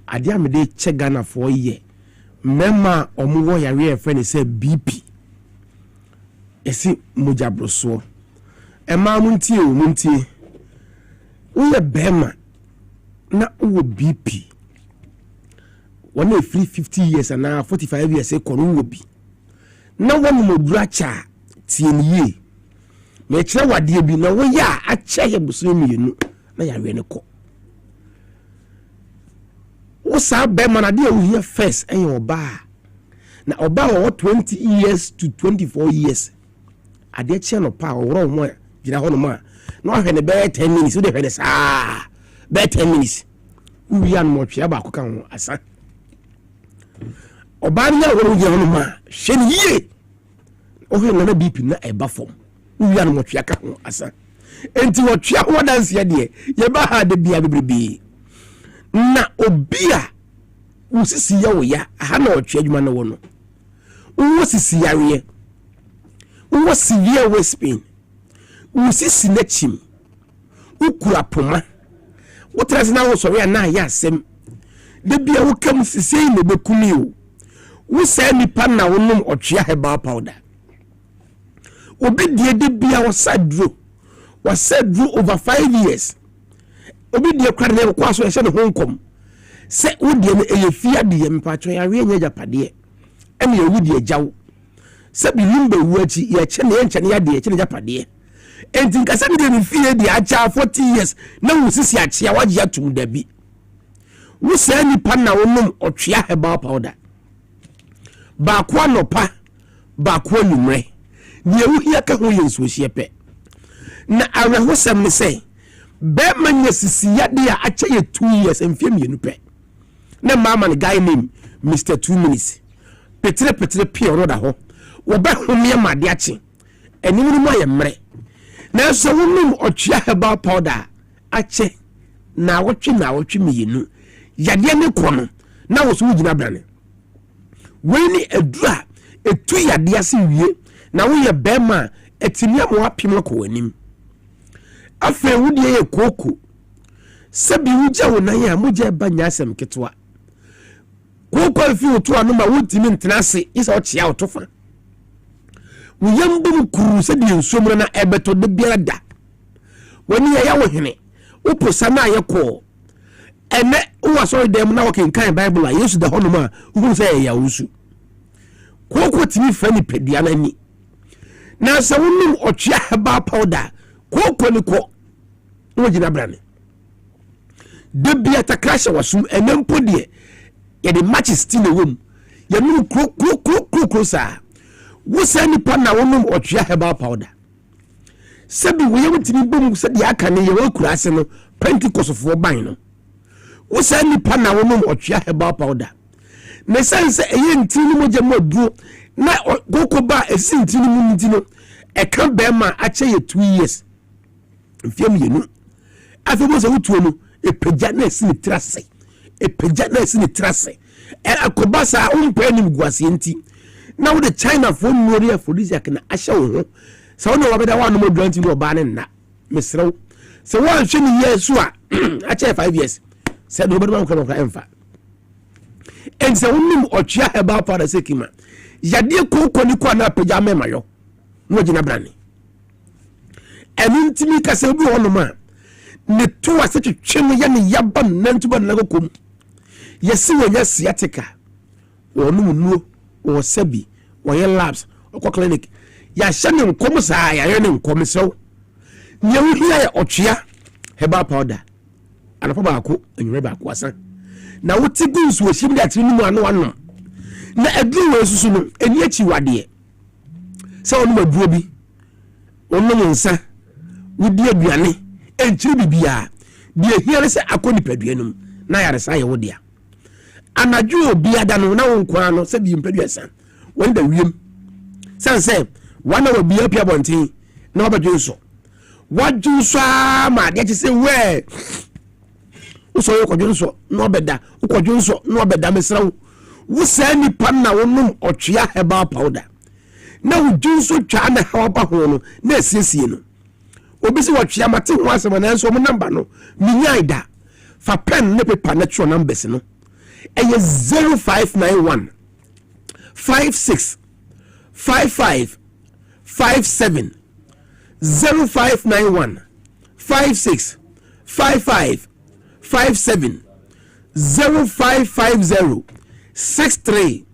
ade a me de che Ghana for ye mema omuwo yare e friend say BP esi mojabroso e ma muntie wo ye bema na wo BP wona free 50 years and 45 years e kono wo bi na wonu modura cha tieniye me kire wade bi na wo ya a che ye buso mienu na yare ne ko wo sa bema na de wo here first en oba na oba wo 20 years to 24 years ade che no pa wo mo gira ho no ma na hwe ne be 10 minutes wo de hwe ne sa be 10 minutes wi an mo twia ba ko kan ho asa oba nya wo gira ho no ma hwe ne yie o hwe na BP na e ba fom wi an mo twia ka ho asa enti wo twia ho dance ye de ye ba ha de bia bebrebe na obia usisi ya wo ya ha na otwe adwuma na wo no wo sisi yare wo severe waist pain usisi na chim ukura poma wo trase na wo sori na ya asem de bia wo kam sisi ne bekumi o wo sa nipa na wo nom otwe herbal powder obi de bia wo sadro over 5 years obi de kware ne kwa so ehye ne honkom se wodie ne eyefia de mpatwo yare nya japade ene ye wodie jaw se bi limbe wuachi ye che ne enche ne ya de che ne japade enti nkasa ne de fie de acha 40 years na wusisi achia waje atum dabi wusa ni pa na wonum otwea herbal powder ba kwa nopa ba kwa numre ne wuhia ka ho yenso hie pe na awehosam ne se be manya sisi yade a acha ye 2 years enfie mienu pe na mama ne guy name Mr 2 minutes petre pie roda ho wo be homie made achi eni mu ma ye mre na so wonum otwea herbal powder ache na wotwe mienu yade ne kono na wo so wugina brane weni edura etu yade ase wie na wo ye be ma etimi am apim ko wanim afa wudie ye koko sabi wugya wona ya mogya ba nyasem ketwa koko afi otu anu ma wutimi ntenase isa ochia otofa wuyambum kuru se de nsomra na ebeto de biara da wani ya wo hene uposa na ye ko ene wo so dem na wo kenkan bible a yesu da honoma uhun se ya wusu koko timi fa ni pedua na ni na se wonum otwea herbal powder koko ni ko no gina brane de bia takrasha wasum enempo de ye de matches still ewom ye nu kro sa wo sa ni pa na wonum otwea herbal powder sebi wo ye wotimi bom se de aka ne ye wo kura ase no Pentecost for ban no wo sa ni pa na wonum otwea herbal powder ne sense eye ntini mo je mo duro na koko ba esi ntini mu ntino e kan be ma ache ye 2 years mfiam yenu afebo se wutuo no epeja na esi ni trase akoba sa umpa ni mguase nti na wo de China for nori aphrodisiac na ahye wo ho sa wo no wabeda wa no mo dranti no ba ne na mesrew se wo anhwe ni yesu a ache 5 years se do bedwa ko no emfa ense wonum otwea herbal powder sekima yade koko ni kwa na peja mema yo no gina brane enintimi kase bi wono ma ne to ase twetwe ya ne yaba nantuba na kokom yesi wo nya sciatica wonum nuo wo sabi wo ye labs okọ clinic ya hye ne nkom saa ya ye ne nkom sew nye wo hia ya otwea herbal powder anafa ba ko enwure ba ko asan na wuti guns wo shim da tiri mu anu anu na aduru wo susu no eni achi wade se onu maduo bi onu nsa wudi aduane enchiri bibia de hiare se akoni paduanum na yare sa ye wodia anaju obi ada no na wonkwa no se bi mpaduasa wanda wiem sanse wana wo bi apia bontin na obadwunso wadwunso ma de ti se we uso yo kodwunso no beda ukodwunso no beda mesrawo wusani panna wonum otwea herbal powder na wudwunso twa na hawba ho no na esiesie no obisi watwea mate ho asema na enso mo number no minyaida fa pen ne paper natural numbers no eye 0591 56 55 57 0591 56 55 57 0550 63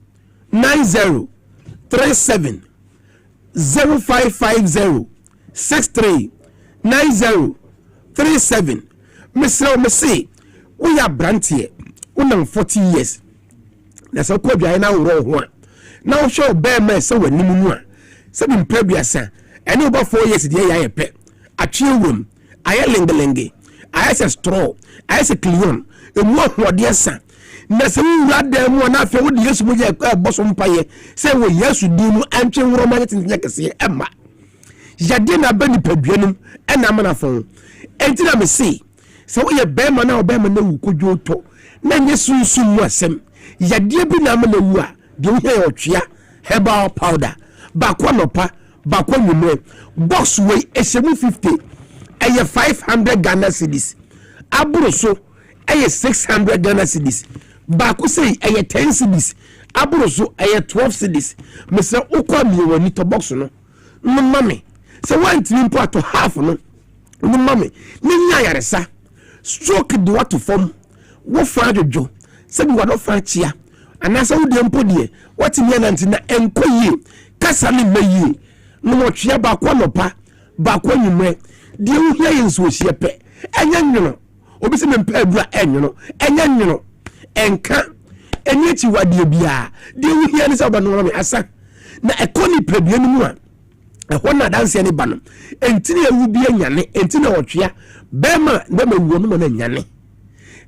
90 37 0550 63 90 37 Mr. Maase we are brantie unam 40 years na so ko dwan na woro ho a na wo show be ma se wanimu mu a se bi mpaduasa ene oba 4 years de ya yepe atwe wom aye lengelenge aye se straw aye se clean emu ahode asa na se wura da mu na afi wo de Yesu mu je boso mpaye se wo Yesu di mu antwe woro ma tintinya kese emma yade na ba ni paduanum ena mana fon enti na me se wo ye be ma na obema na wu kodwo to na nye sunsun mu asem yade bi na mana wu a de wo ye otwea herbal powder ba kwa nopa ba kwa nyumre box way esemu 50 eye 500 Ghana cedis aburo so eye 600 Ghana cedis ba ko sei eye 10 cedis aburo so eye 12 cedis mese ukwa mi woni to box no mame se want me put to half no mame ni nya yaresa stroke do what to form wo fa jojo se bi wado fa chia anasa wo de mpo de what me nanti na enkoyi kasa ni meyi no mo twia ba kwa nopa ba kwa nyumre de wo hia yenso ohie pe enya nwono obi se me mpa adura enwono enya nwono enka enye chi wade bia de wo hia ni se oba no me asa na ekoni prebie no mu a ehwo na danse ni ba no entini ewu bi anyane entini otwea bema na mewu no na nyane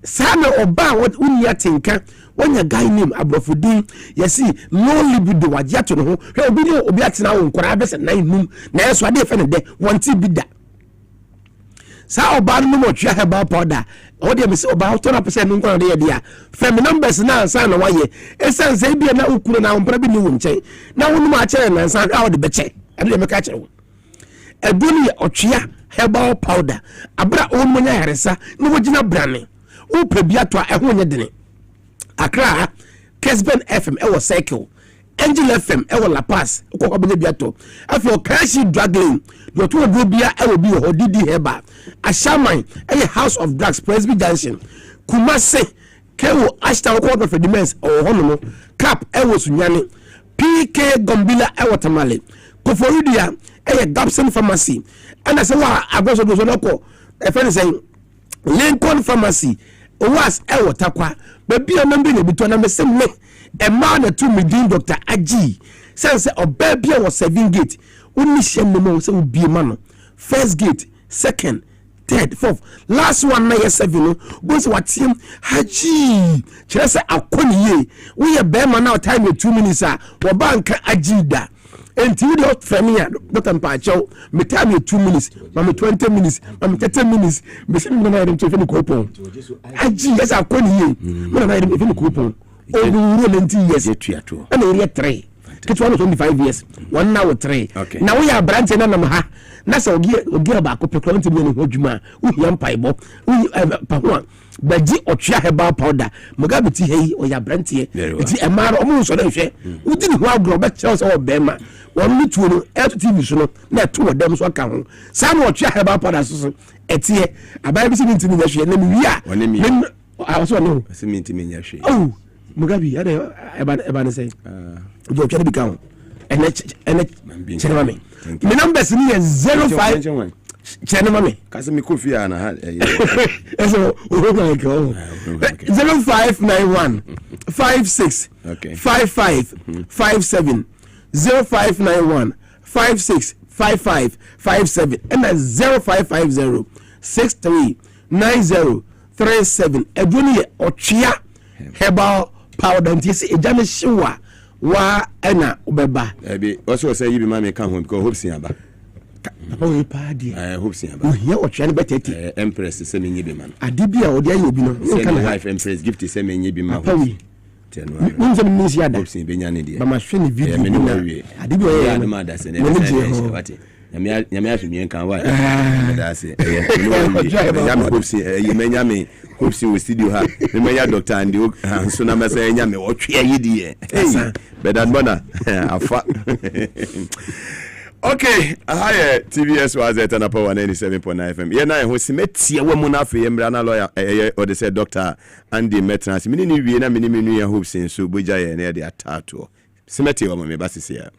sana oba woni atenka wonya guy name abrofodin yesi no libido wagiato no ho hwe obi atena wo nkora abese nan num na yeso ade fe ne de wonti bida sa oba no mo twea herbal powder o de me se oba 100% no nkora de ye dia fem numbers na ansa na waye esanse bia na ukuro na ompra bi ni wo nchen na wonum a kere na ansa a wo de beche ade me ka kere wo ebuni otwea herbal powder abra onmonya yaresa no wogina brane o pebia to ehwo nye dene Accra Kesben FM ewo cycle Angel FM ewo La Paz ko bele biato afio Crash Dragging do to do bia ewo bi ho didi heba Ashaman eye House of Drugs Presby Junction Kumase kewo Ashton Court of Defense o hono Cap ewo Sunyane PK Gombila Ewatamale, Koforidia, Gapson Pharmacy, and I say, wow, I go to Zonoko, a friend saying, Lincoln Pharmacy, was Ewatakwa, but be a member between them, same me, a man to me, Dr. Aji, since a baby was 7 gate, only shame no more, so be a man. First gate, second, third, fourth, last one na 7 goes what him Haji. Chese akoni we a bear man now time 2 minutes wa banka ajida. Until the family Dr. Mpacho me time 2 minutes, mama 20 minutes, mama 30 minutes, me say me na dem to fini coupon. Haji yes akoni me na dem fini coupon. O we 20 years etuato. Na area 3. Kitwa no 25 years. 1 now 3. Now we are branch na nam ha. Na so ogi abako pekro ntimi ne hodwuma uhia mpaibo pahoa baji otwea herbal powder Mugabe ti hei o ya brantie ti emaro omo so na hwe udi ni ho agro be chere so obema won ni tuo no TV so no na to wodam so aka ho sa na otwea herbal powder so etie abai bi simi ntimi nya hwe na mi wi a so no simi ntimi nya hwe oh Mugabe eba ne say do twa bi kan ene chere mame my numbers ni 05 Chenema me kasi mi kofi ana ha eso o go go 0591 56 55 57 0591 56 55 57 and 0550 63 90 37 eduni otwea herbal powder ntisi ejame shiwa wa ena ubeba ebi also say yibi ma me kan ho because hope sin aba papa we party hope sin aba here otwe ne betete empress say me nyibi man adibia odi ayi obi no kan wife empress gift say me nyibi ma papa we tenwa unze me nsi ada hope sin benya ne de ba ma hwe ne video me no we adibia ya na ma da se ne wate nyame ahwemien kan wa da se nyame hope sin nyame hope sin we studio ha me ya doctor and so na masa nyame otwe ayi die bedan bona afa okay hi TVS was at na power 97.9 FM ye na ho simetie wa mu na afa ye mra na lawyer or they say Dr. Andy Metrans mini ni wie na mini menu ya hope sin so boja ye na de atato simetie wa me basisi ya.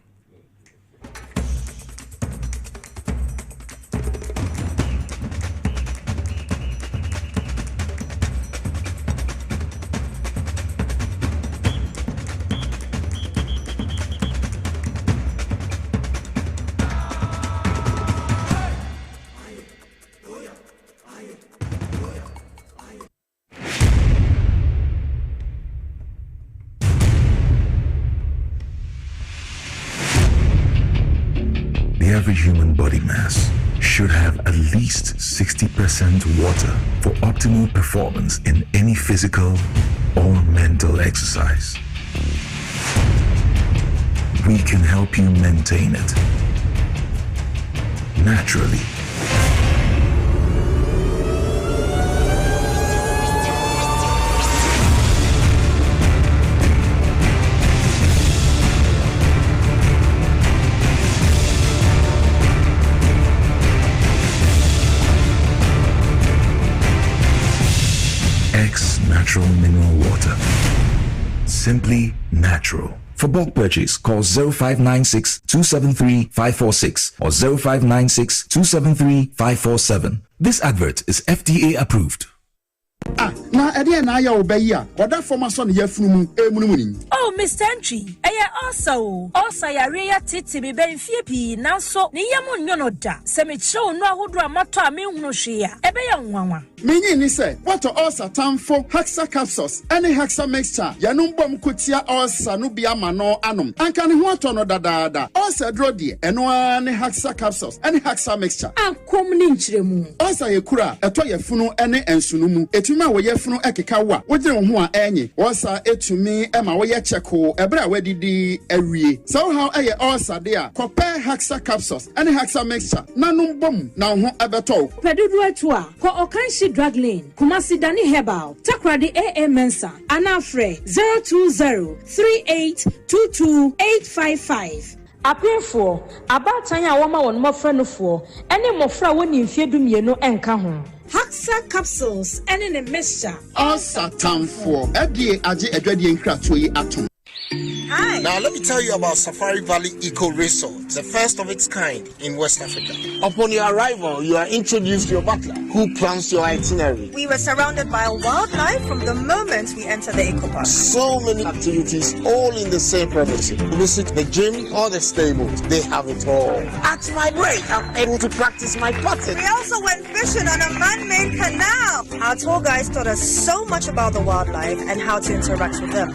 The average human body mass should have at least 60% water for optimal performance in any physical or mental exercise. We can help you maintain it naturally. Natural mineral water. Simply natural. For bulk purchase, call 0596 273 546 or 0596 273 547. This advert is FDA approved. Na ede na ya obayi a oda formason ya funu emunumuni. Oh Mr. Entry also ya reya titi be benfie pi nanso ne yam nyono da se me chew no ahodo amato a me hunu hwe a ebe ya nwanwa menyi ni se what also tamfo hexa capsules any hexa mixture ya no mbom kotia also no bia ma no anom anka ne ho ato no dadaada also dro de eno any hexa capsules any hexa mixture akom ni nchiremu also ye kura eto ye funu ene ensunumu etuma wo ye funu ekeka wa wogire ho a enye also etumi ema wo ye cheko ebra wadidi awie so how eye also de a compare hexa capsules any hexa mixture nanum bom na ho ebeto pedudu atu a ko okanshi drug lane Kumasi Dani Herbal Takradi AA Mensa Anafre 02038228855 Apefo abatan ya woma won mofra no fo ene mofra woni mfie dumienu enka ho Haxa capsules ene ne mixture all satam for edie age adwadie nkratoyi atom. Hi, Now, let me tell you about Safari Valley Eco Resort, the first of its kind in West Africa. Upon your arrival, you are introduced to your butler, who plans your itinerary. We were surrounded by wildlife from the moment we entered the eco park. So many activities, all in the same premises. Visit the gym or the stables, they have it all. At my break, I'm able to practice my putting. We also went fishing on a man-made canal. Our tour guides taught us so much about the wildlife and how to interact with them.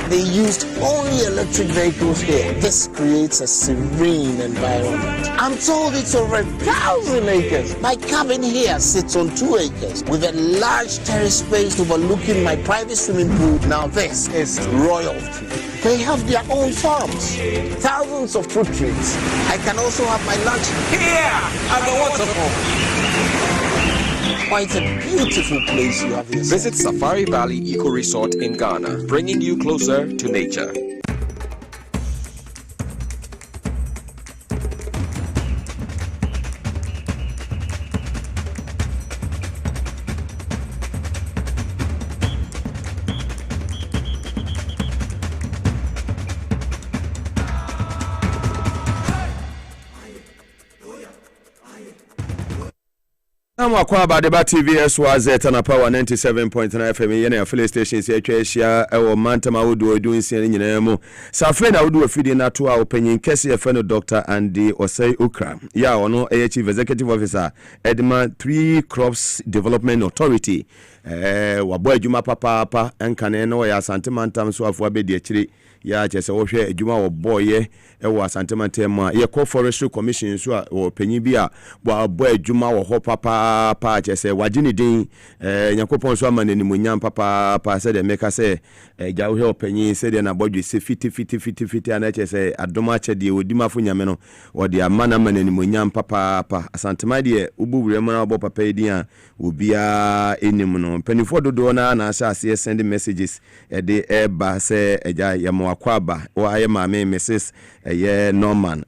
They used only electric vehicles here. This creates a serene environment. I'm told it's over 1,000 acres. My cabin here sits on 2 acres with a large terrace space overlooking my private swimming pool. Now this is royalty. They have their own farms, thousands of fruit trees. I can also have my lunch here at the waterfall. Quite a beautiful place you have here. Visit Safari Valley Eco Resort in Ghana, bringing you closer to nature. I'm Aquaba Deba TV SYZ and Power 97.9 FM. Yene affiliate stations here or Mantama would do doing singing in Safren I would do a feeding at 2 hour opinion. Kessie a friend Dr. Andy Osei Ukra. Ya or no Chief Executive Officer Edma 3 Crops Development Authority. Waboy Juma Papa and Caneno ya Santimantam so afwabe de chiri. Ya chese wo hwe adwuma wo boye e wo asantemantam ye call forestry commission so wo panyi bia bo boy adwuma wo ho papa chese wagini din yakopon so amaneni munyam papa se de meka se ja wo hwe panyi se de na bodwe se fiti ana chese adoma chede odimafo nyame no wo de amana maneni munyam papa asantema de ubuwure mara bo papa edin a obia enim no panifo dodo na asase send messages e de eba se eja yamo Akwaba or I am Mrs. Norman,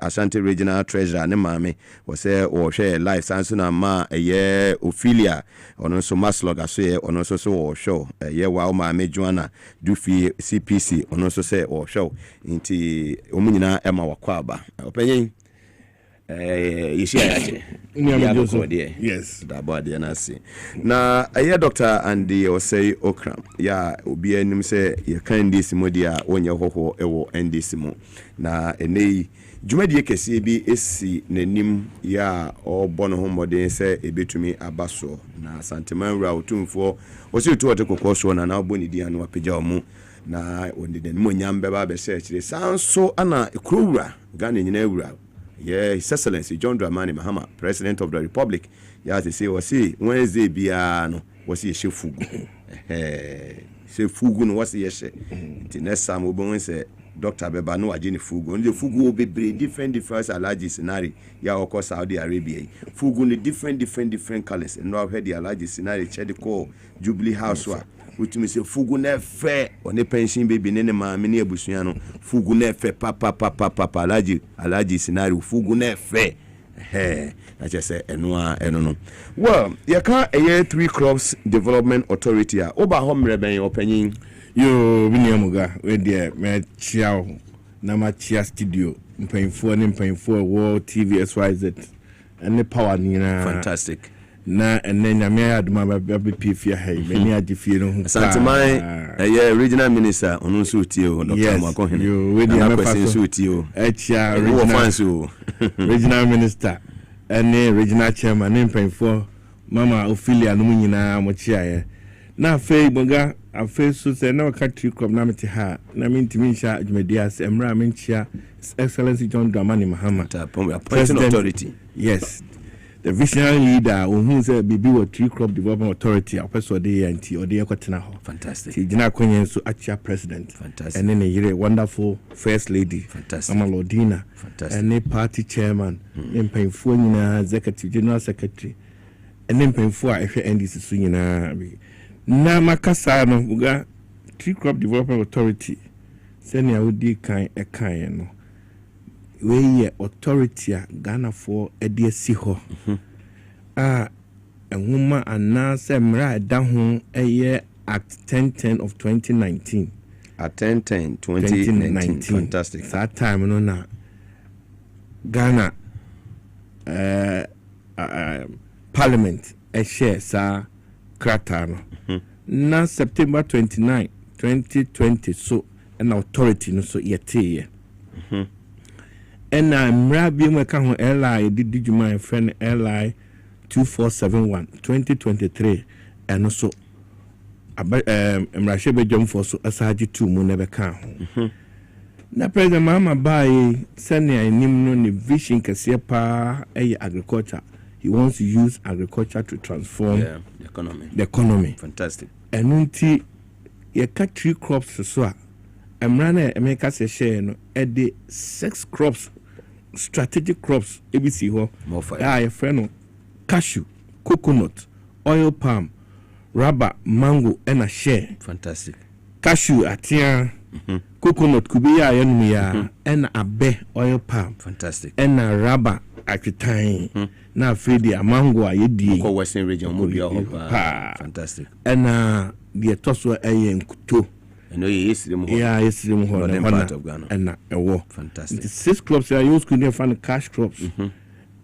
Ashanti Regional Treasurer, ne mame, was say or share life science ma Ophelia, or also Maslog, I say, or also so or show, wow, my Joanna, Duffy CPC, or also say or show, into Omina Emma Wakwaba. Opinion. Yes, that body and I see. Now, I hear Dr. Andy Osei Okram. Ya, ubi enim say you can this modia when your ho ewo endisimo. Na ene jumadi kesi bi esi nenim ya o bono homode say ebetumi abaso na santeman ra otumfo osi to otekokso na oboni di anu apagya omu na oniden mo nyambe ba be se kire sanso ana ekrowura Ghana nyina ewura. Yeah, His Excellency John Dramani Mahama, President of the Republic. Yeah, they say, "Wasi Wednesday biano, wasi yeshe fugu." Say fugu no wasi yeshe. The next time we go say Dr. Beba no ajini fugu. The fugu will be different allergy scenario. Yeah, of course Saudi Arabia. Fugu ni different colors. And now heard the allergy scenario. Check call Jubilee House wa. Which means fugu ne fe on a pension baby nene ma mini abusuano fugu ne fe papa alaji scenario fugu ne fe I just say eno. Well, you can a year 3 Crops Development Authority oba home reben opening yo Mugabe we there me chiao na ma chia studio mpanyfo World TV SYZ and the power nina fantastic na enen nyame aduma ba pifia hai meni agifie no hu santimai regional minister onu so tie o Dr. Makohene yo we dey person so tie o echia regional minister ene regional chairman mpanyfo mama Ophelia no nyina mo chia na afei boga afei so se na ka crop na meti ha na mintimi sha adwumadias emra menchia Excellency John Dramani Mahama President Authority. Yes, the visionary leader who said Bibi or 3 Crop Development Authority, a person de anti or de Ekotena. Fantastic. Jina Kwenyen so actual president. Fantastic. And then a wonderful first lady. Fantastic. Amalodina. Fantastic. And a party chairman. Then paying for executive general secretary. And then paying for if you end this swinging. Na makasa no uga 3 Crop Development Authority. Senya udi kan e kan no. We authority Ghana for EDC ho. A woman and now semra da ho Act 1010 of 2019. at 10/10/2019. Fantastic. That time no na Ghana Parliament share sa krata no. Na September 29, 2020 so an authority no so yete. And I'm Rabbi Makaho LI did my friend LI 2471 2023 and also Mrashebe Jom for so asaji 2 mo never can. Na president mama buy senior nimno ni vision kase pa agriculture. He wants to use agriculture to transform the economy. Fantastic. And unti ye cut 3 crops so Emrana Emeka se share no at the 6 crops, strategic crops ABC ho. More for your friend cashew, coconut, oil palm, rubber, mango, and a share. Fantastic. Cashew atia, coconut kubiya yenumia, and a be oil palm. Fantastic. And a rubber at the time. Na fredi a mango a yedi. Ko Western region mo bia fantastic. And the tosso kuto. No, yes, northern part of Ghana. And a war. Fantastic. The 6 crops I use could find cash crops.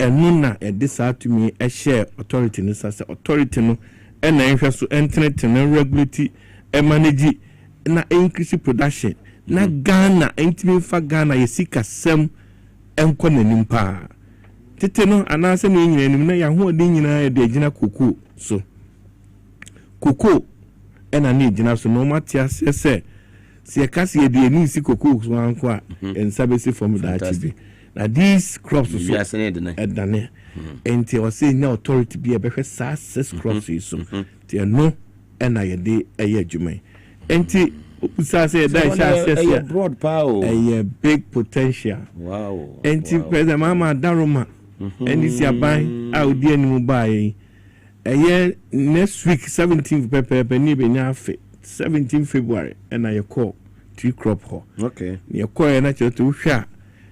And none at this out to me a share authority in this authority no and interest to internet and regularity and manage na increase production. Na Ghana ain't me for Ghana you seek a sem and nimpa. Tete no anase ni nyina nim na ya ho de nyina de gina koko so. Koko ena ni gina so no matia se kasi e de ni si koko so anko a ensabesi from that TV. Na these crops so edane enti o say na authority bi e behwe sa 6 crops so ti no ena ye de eye adwuma enti usa say that sha broad power a big potential. Wow. Enti president mama daroma and this year by out the animal by a year next week 17th Pepe Nibe 17 February and I call 3 crop ho. Okay. You call natural to share.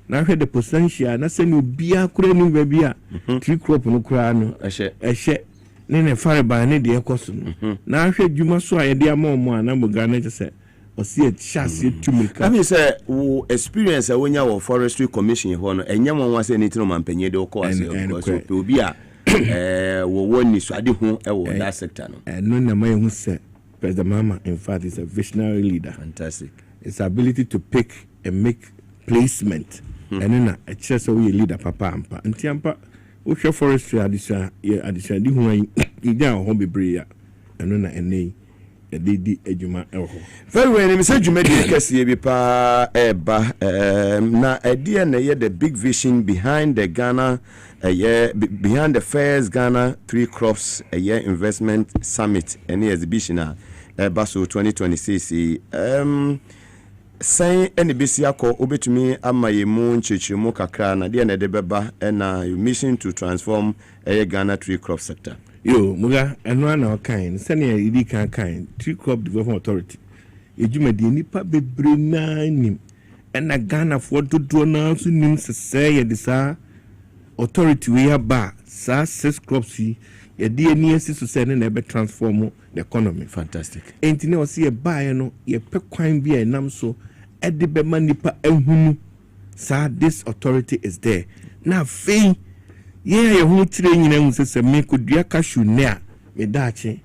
Now had the potential na send you bia kure baby 3 crop no kura no a share nene fare ba ne de ekoso no. Na hwe dwuma so a ye de amom na mo Ghana to say o see chance to make. I mean say wo experience when you were forestry commission ho no enya won wa say nitino mampenye de ko ase because obi a wo woni so ade ho e wo that sector no. No na my hu say President Mama in fact is a visionary leader. Fantastic. His ability to pick and make placement and then a chess we leader papa ampa ntiampa wo hwe forestry adisa di ho yi ija ho bebre and na ene di ejuma eho. Very well, me say juma di kase bi pa eba na idea na ye the big vision behind the Ghana behind the first Ghana 3 crops a year investment summit any exhibition eba so 2026 say any bisi akọ obetumi amaye mu nchichimu kakra na de na de beba na mission to transform a Ghana 3 crop sector. Yo muga eno na kind sene idi kan 3 crop development authority ejumadi nipa bebre na nim na Ghana for dodo na so nim sese ye de sa authority we aba sa 6 crops ye de ani esi so se na be transform the economy. Fantastic. Enti na o se ye bae no ye pe kwan bi enam so e de be manipa ehunu sa this authority is there na fe ye hu tire nyina hu sese me kodua cashew ne a me daache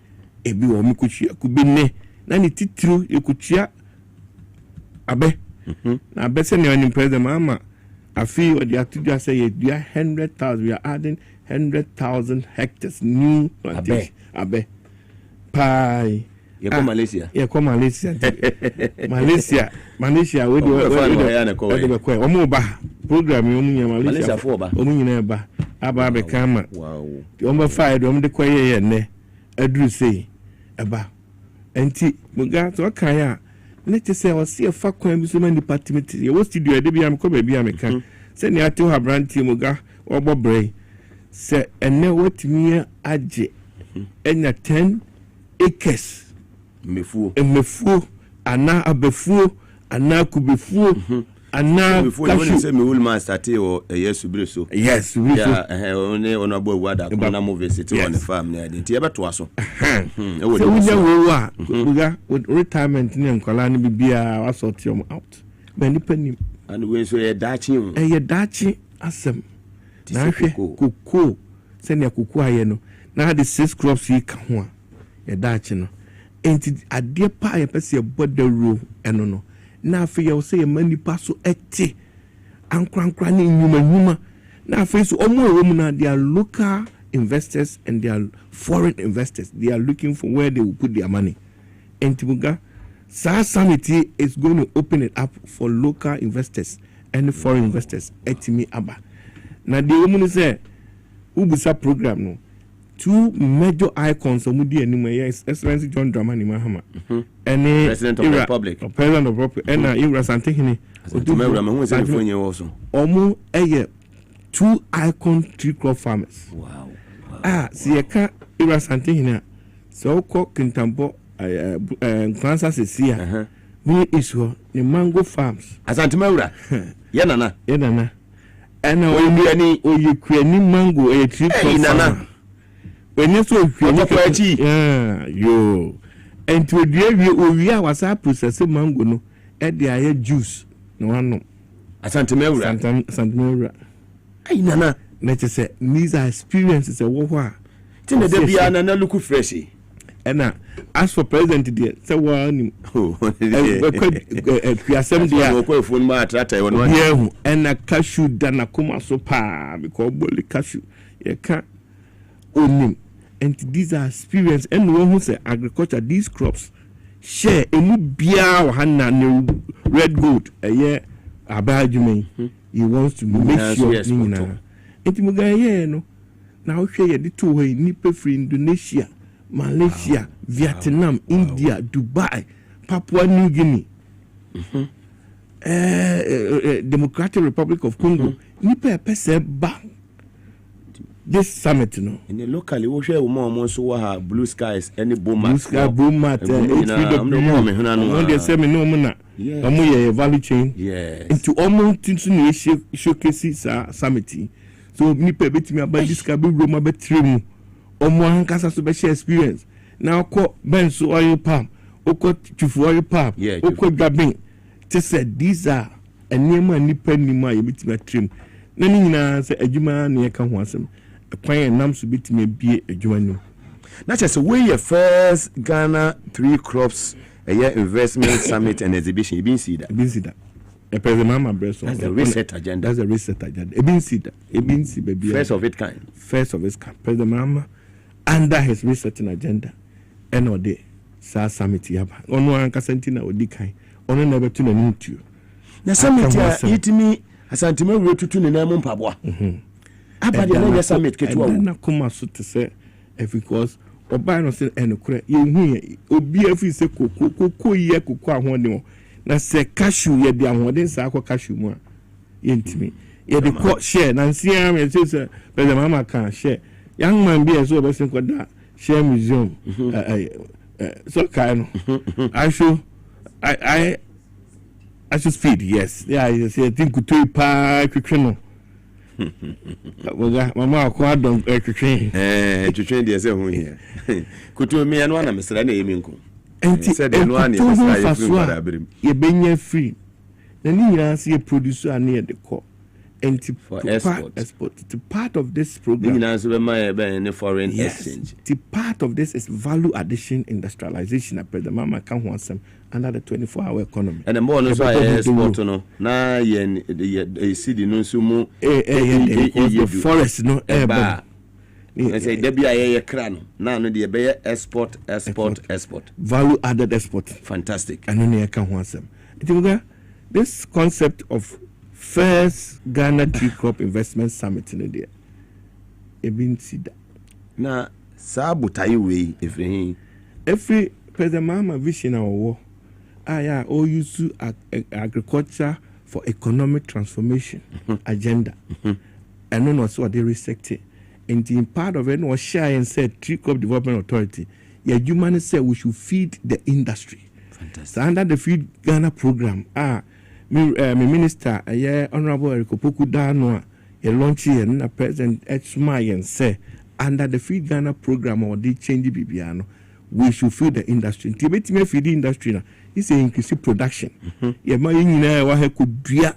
ebi wo me kotua kubi ne na ni titiro ye kotua abe na abe se ne oni president mama afi odi atudua say ye dua 100,000 we are adding 100,000 hectares new plantation abe pai ye ko Malaysia Malaysia we do omo ba program yo munya Malaysia for ba omo nyina ba aba be kama wow omo fired omo de koye ne aduru sei eba enti muga to kan ya let say o see fa kwan bi so man department ye wo studio de bia me ko ba bia me kan se ne ate ha branti muga obo brei se ene wotimi age enya 10 acres mefuo ana abefuo ana kubefuo And now before you say me will master or yes so. Yes, we only on about what I can visit on the farm near the Tiabat was so. We got with retirement in Colani be a sort out. Many penny and we say a Dachi, a Dachi asem. Now, cuckoo, send your cuckoo, no. Now the 6 crops he come, a Dachino. Ain't it a dear pie, a person about the rule, and no. Now for you say a money passo ete, and cranny human. Now face all more women they are local investors and they are foreign investors. They are looking for where they will put their money. And Tibuga, SAR Summit is going to open it up for local investors and foreign investors. Etimi Abba. Now the woman say, Ubusa program no. 2 major icons of Mudi anyway, Excellency John Dramani Mahama. And President of the Republic. President of the Republic. And Ira Santini. Omu eye 2 icon tree crop farmers. Wow. Sieka Ira Santini. So called Kintambo Kansas is here. We issue the mango farms. Asantimura. Yanana. And any Ukrainian mango a tree crop farmer. When you so yo, and to we was a processing mango no, at the air juice no one no. Santamura. Ay nana, let us say these are experiences a war. Tina de Biana na look freshy. And as for president dear, so one and a cashew dana kuma so pa because bully cashew you can't own. And these are experience and one who say agriculture, these crops share a new beer or red gold a year about you he wants to make sure and Mugabe no now share the 2 way nipple free Indonesia, Malaysia, Vietnam, India, Dubai, Papua New Guinea, Democratic Republic of Congo, nipple pese bang. This summit, you know. In the locally, we share more so have blue skies, any boom, blue sky boom mat, when they say me no mana, value chain, into almost showcases summit. So, me pay bit me about this cabin room about 3 almost casa special experience. Now, call Benzo oil palm, Oko Chufu oil palm, Oko Gabin. Just said these are a name and nipper nima, a bit me trim. Nani say a juma near Kanwasam. A client name to be be a journal. Not just way your first Ghana 3 crops a year investment summit and exhibition. You been see that? A president breast. That's the reset agenda. That's a reset agenda. You been see that? You been see baby. First of its kind. First of its kind. President Mama under his resetting agenda. And all day, SAR summit yaba. Ono ankasentina odikai. Ono never tune a new to. The summit eat me. Asantime we tutu ne na mu mpabwa. Abade na yes summit ketu awu. Na kuma so to say because oba no say enokure ye hu obi afi se koko ye koko ahode na se cashew ye de ahode sa akọ cashew mu a ye ntimi ye de ko share na nsia me say be mama kan share young man be so be say ko da share museum so kind I should feed, yes. Yeah, I think could do pa quickly. Mama, quite don't quickly. To train the other here. Could do me and one of Mr. Minko. And he said, you're being free. Then you see a producer near the core. And for export. The part of this program, foreign exchange. The part of this is value addition industrialization. I the mama can want some under the 24-hour economy. And the more no export no. Na ye see the no sumo the forest no eba. I say there be a crown. Now no the be export. Value added export. Fantastic. And no can want some. This concept of first Ghana Tree Crop Investment Summit in India. Ebin Sida. Na sabutai way every President Mama vision our war. All use agriculture for economic transformation agenda. And no so they restricted. And in part of it was share and said Tree Crop Development Authority. Yeah, humanity said we should feed the industry. Fantastic. So under the Feed Ghana program, me minister honorable Erikopoku Dano launch here na president Etsuma say under the Feed Ghana program or the change bibiano we should feed the industry. Tibet feed the industry na is increase production. Yeah, my nyina wa he kodua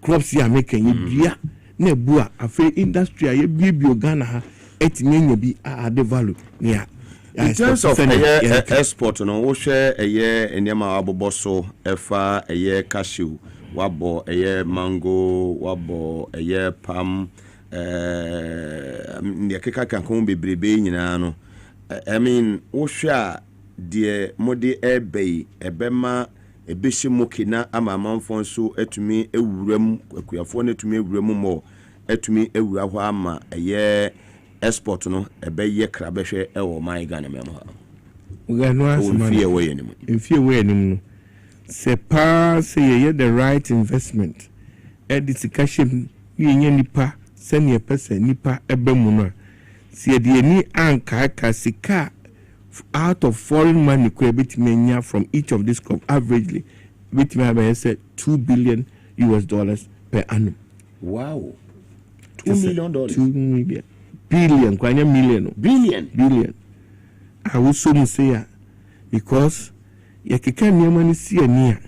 crops ya making dua na bua afi industry ye bio Ghana ha etinye bi add value yeah. In terms of export no wo hwe enema abobo so efa cashew wabo mango wabo palm ne keka kan ko bebrebe nyina no I mean wo hwe a de mode ebema ebehye na ama manfo so etumi ewuram akuyafo na etumi ewuram mo etumi ewura ho ama export no ebeye krabehwe ewo man Ghana memo ha ugano asema we no c'est pas c'est the right investment edication yenye nipa senior person nipa ebemu no sie de ni anka kasika out of foreign money could between from each of this crop averagely between I said $2 billion per annum. Wow. $2 million. $2 million. Billion, kwanya million. Billion. I will so say because yakika nyama ni si nia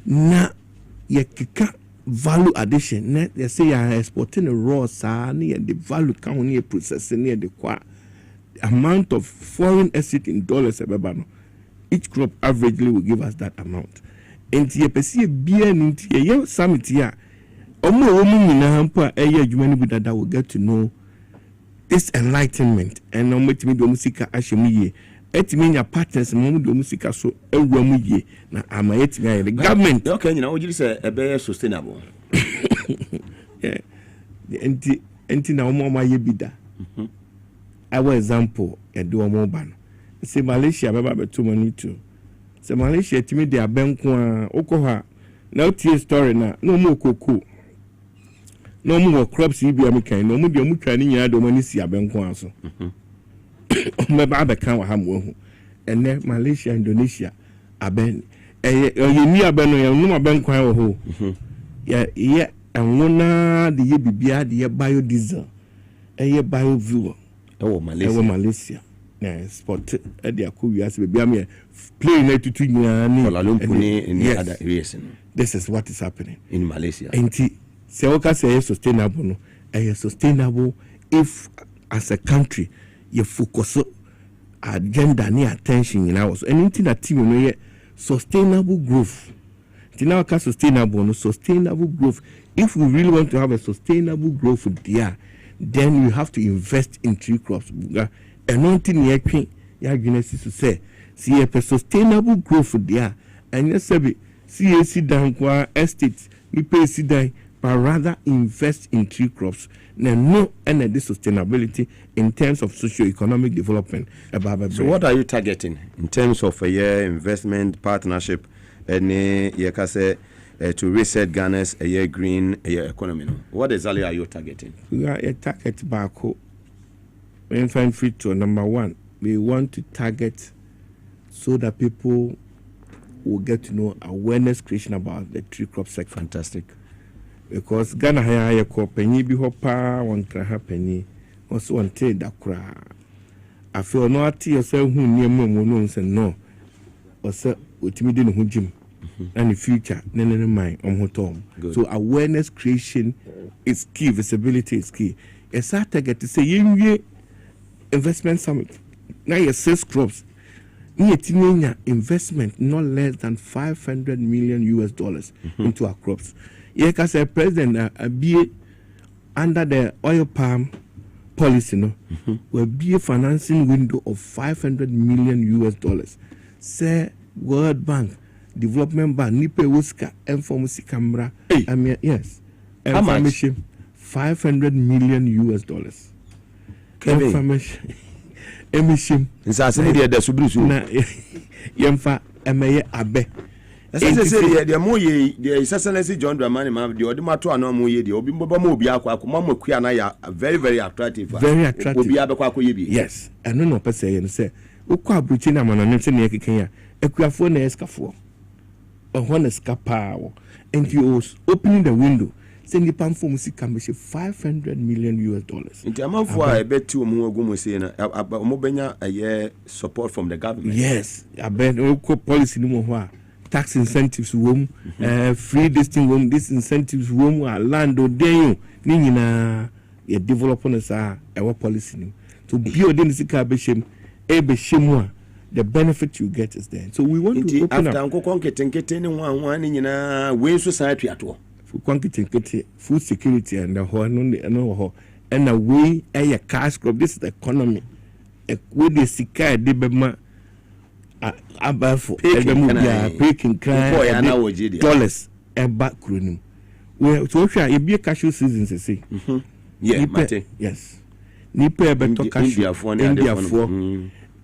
na yakika value addition na they say you are exporting a raw sa ni the value can only processing near the kwa amount of foreign asset in dollars ebeba no each crop averagely will give us that amount enti ye pese bia nti ye summit ya omo nyina hampa eye adwuma ni budada will get to know this enlightenment and no metimi do musika ahwemu ye etimi nya partners mo do musika so ewuamu ye na ama etimi the government okay nyina wo giri say ebe sustainable yeah enti na omo ye bida our example do omo ba no say Malaysia baba beto money too say Malaysia etimi de abenko a okoha na tie story na no mo koko no more crops you be American no more mu twa ni nya do mani si abenko aso me ba be kan wa ha mo hu ene Malaysia Indonesia aben ye ni aben no ye no abenko ha ho ye enwona de ye bibia de ye biodiesel biofuel Malaysia na sport e de akowia se bibia me play na tutu nya ni other areas. This is what is happening in Malaysia. Se oka say sustainable no sustainable if as a country you focus agenda ni attention in ours anything that team no sustainable growth now ka sustainable no sustainable growth if we really want to have a sustainable growth there then we have to invest in tree crops and nothing here twen ya gwenesi to say see a sustainable growth there and yes be CAC dan kwa estate we pay CDI but rather invest in tree crops no and the sustainability in terms of socio-economic development. So what are you targeting in terms of investment partnership and to reset Ghana's green economy? No? What exactly are you targeting? We are a target back. Number one, we want to target so that people will get to know awareness creation about the tree crop sector. Fantastic. Because Ghana haya ko penyi bi hopa won kra ha penyi also won te da kra afi no ati yourself hu niam mu no nse no ose otimi de no hu jim and the future nene mind hotom. So awareness creation is key, visibility is key. It's a target to say yenwie investment summit now your sales crops investment not less than $500 million into our crops. Yes, as president, be under the oil palm policy, no, will be a financing window of $500 million. Say World Bank, Development Bank, Nipe Wuska, Information Camera. I mean, yes, how much? $500 million. Information. Emission. Inside the subrusu. Na yemfa emeye abe. Say the more the Excellency John Dramani ma the odimato ano mo ye the obi bobo mo obi akwa akwa mo akua na ya very very attractive. Very attractive. Obi abekwa akwa ye bi. Yes. Eno no pese ye say ukwa abruchi na manane se ne keken ya akuafo na eskafo. honest kapao, and he was opening the window. Send the pan for music can be $500 million. In terms of I bet you more Mobenya a year support from the government. Yes, I bet policy no more. Tax incentives wom, free this thing wom, this incentives wom, land or day nina a developers are our policy. To build in the Sikabeshim, Ebeshimwa. The benefit you get is there. So we want to open up. After society at all. Food security and the whole and a way a cash crop. This is the economy. With the Sika Debema above picking dollars and back cronim. Well, so it be a cashew season, to say. Yes. Nipe beto cashew India for.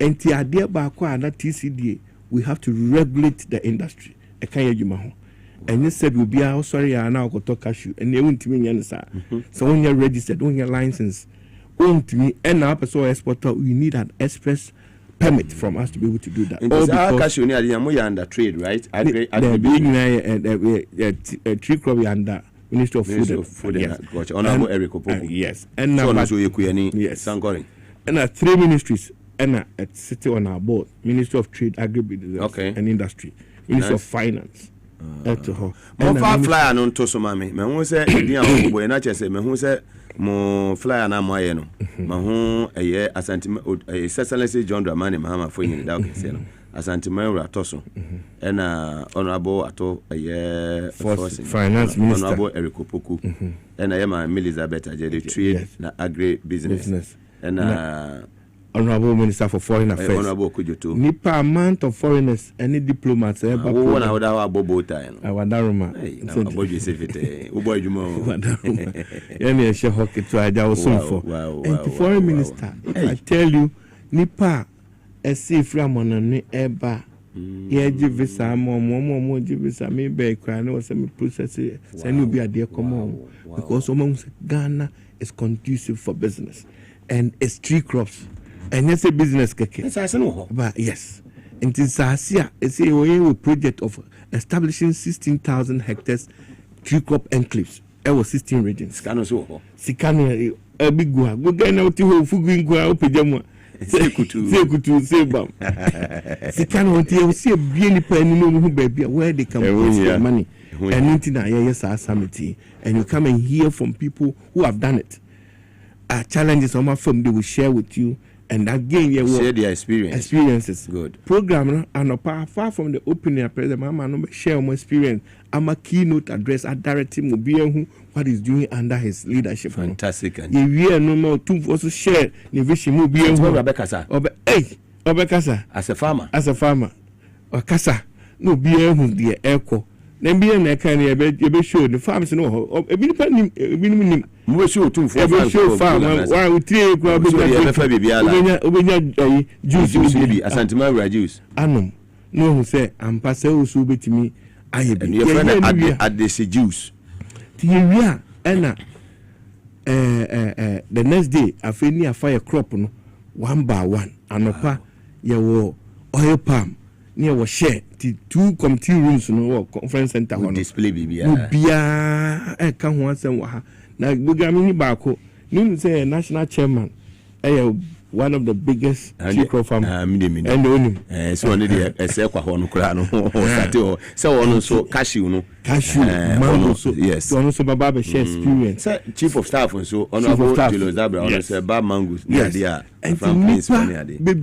And the idea about that TCDA, we have to regulate the industry. And you said we'll be sorry, I now go to cashew, and they won't mean answer. So when you're registered, when you're licensed, won't me and our person exporter, we need an express permit from us to be able to do that. All because cashew near the under trade, right? Tree crop under Ministry of Food and Honorable Eric Opoku. Yes, and now yes, and 3 ministries. And at city on our board, Ministry of Trade, Agribusiness and Industry, Ministry of Finance. Flyer non to so mami. Me hu say edian obo na che say me hu say mo flyer na mo aye no. Me hu eye asantime Excellency John Dramani Mahama fo yin da okay say no. Asantime ura to so. And honorable ato eye Finance Minister Honorable Eric Opoku. And I am Elizabeth Ajedi Trade na Agri Business. And Honorable Minister for Foreign Affairs. Honorable Kujutu. Nipa amount of foreigners, any diplomats. Who want to have a bobo time? Awadaruma. Aboju safety. Uboy jumo. Yemi eshe hockey to aja osumfo. And the foreign minister, I tell you, Nipa esi framona ni eba. Yeji visa mo visa me be kra no se me process say no be ade come on because Ghana is conducive for business and it's tree crops. And yes, a business keke. But yes, and in Sasia, it's a project of establishing 16,000 hectares tree crop enclaves. There were 16 regions. Sikano, a big one. We're going out to Fuguingua, Pijama. Sekutu, Sebam. Sikano, you see a beauty penny baby where they can waste their money. And into the IAS summit, and you come and hear from people who have done it. Challenges on my firm they will share with you. And again, you share their experiences. Good program, and far from the opening, President Mama share my experience. I'm a keynote address. I direct him what he's doing under his leadership. Fantastic. You hear no more to also share the vision. Obekasa. As a farmer. Okasa. No be the echo. Then be an echo. You show the farms no. We show too for farm. Why we three grab juice baby asantima juice. Anum. No who say am pass also bet me. I have your friend at this juice. Tia ena the next day afeni afire crop no one by one. Anopa ye wo oil palm near was share the 2 committee rooms no conference center one display baby. Bia e kan ho asem wa ha. Na Mugabe Maase, you say national chairman, one of the biggest chico farm and only so on the so cashew mango yes so baba share experience chief of staff so honorable Julius Dabra on say bad mangoes there from place money be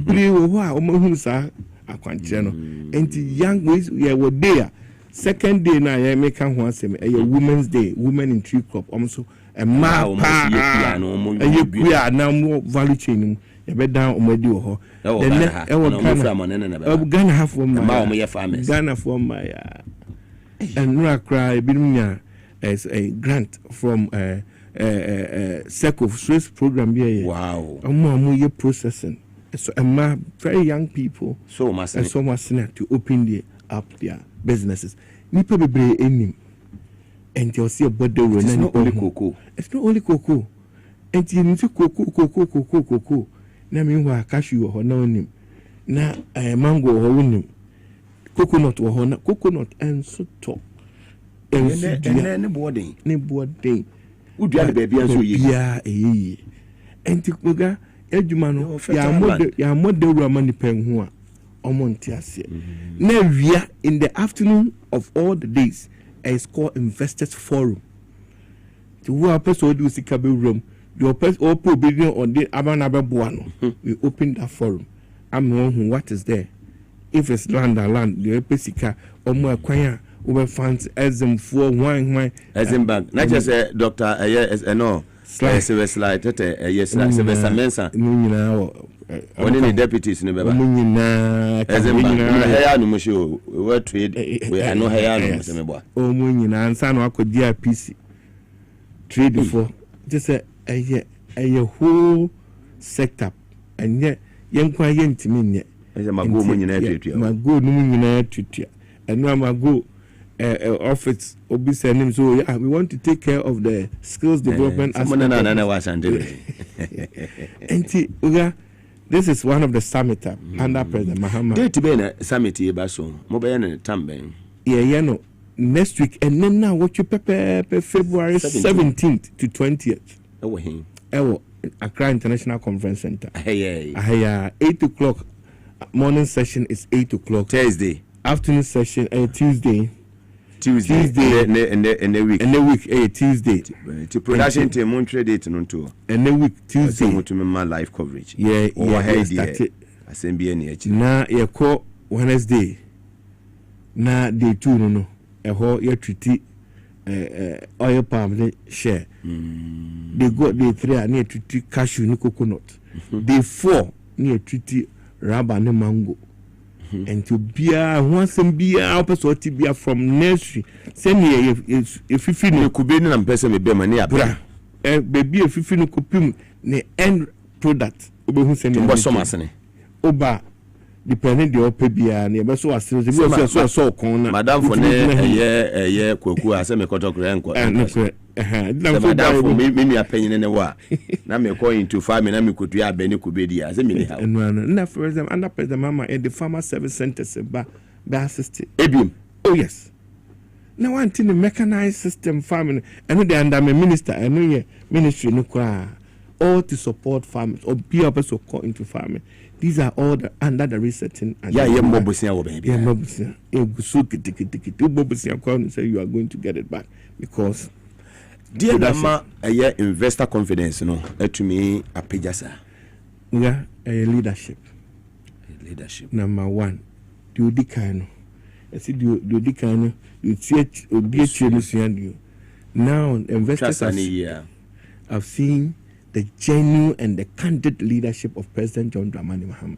akwanche no enti young ways we were there second day na ya make kan ho asem women's day women in tree crop also a ma ya na mo value chain you be down omadi ho Ghana half for my Ghana for my and no cry binya as a grant from Circle Swiss program here. Wow. Ye processing. So very young people so much to open up their businesses. Nipa bebre enim. And you see a body it's not only cocoa. It's not only cocoa. And you need cocoa. Na meanwhile cashew or no nim. Na mango or winim. coconut wɔ hɔ na coconut nso tɔ ne boɔden wodua ne baabi nso yie biara ɛyɛ yie ɛnti koga adwuma no yɛammɔ dawuro ama nipa ho a ɔmo nte aseɛ na awia in the afternoon of all the days is called investors forum nti wo a pɛ sɛ ɔde wo sika bɛwura mu deɛ ɔpɛ obi ne ɔde aba no abɛboa no we open that forum ama ɔhu what is there if it's land deɛ ɔpɛ sika ɔmo akwan a wobɛfa ɛzemfoɔ hwan ɛzem bank na kyerɛ sɛ dr ɛyɛ slide tɛtɛ ɛyɛ sɛ mensa mu nyinaa ɔne ne deputies no bɛba mu nyinaa ɛzem bank ɛyɛ anom hyɛ o wɔ trade wɔ ano ɛyɛ anom sɛ meboa ɔmo nyinaa nsa na wakɔ DRPC trade for kyerɛ sɛ ɛyɛ whole sector ɛnyɛ yɛnkwa yɛntimi nyɛ ɛsɛ mago mu nyinaa tuatua mago no mu nyinaa tuatua ɛno amago office obi say name so yeah, we want to take care of the skills development aspect. And this is one of the summit under President Mahama. Date be na summit e ba so mo be na tamben. Yeah, no. Next week and then now what you February 17th to 20th. Ewo Accra International Conference Center. 8 o'clock morning session is 8 o'clock. Thursday. Afternoon session Tuesday in the week Tuesday to production team on trade date no to and the week Tuesday to my live coverage started assembly na ye call Wednesday na day 2 no e ho ye treaty oil palm share they got day 3 na treaty cashew ni coconut day 4 na treaty rubber ni mango and to be once and be a person be from nursery send me if you feel could be an person with them baby if you feel copy the end product who send you so much oba depending the ope bia na be so asiro so kon na madam for na kwaku ase me kotokre enko madam for me apanyin ne wa na me call into farm na me kotua abeni kubedi ase me ha na for example under President Mama at the farmer service centers ba assist ebim oh yes now one thing the mechanized system farming and they under my minister and no ministry no kwa all to support farmers or be a person call into farming. These are all under the resetting. Yeah, baby. Say you are going to get it back because dear Mama, a investor confidence, no, to me a pejasa. Yeah, a leadership. Number 1, do the kind. I said, do the kind. You see it, now investors have seen the genuine and the candid leadership of President John Dramani Mahama.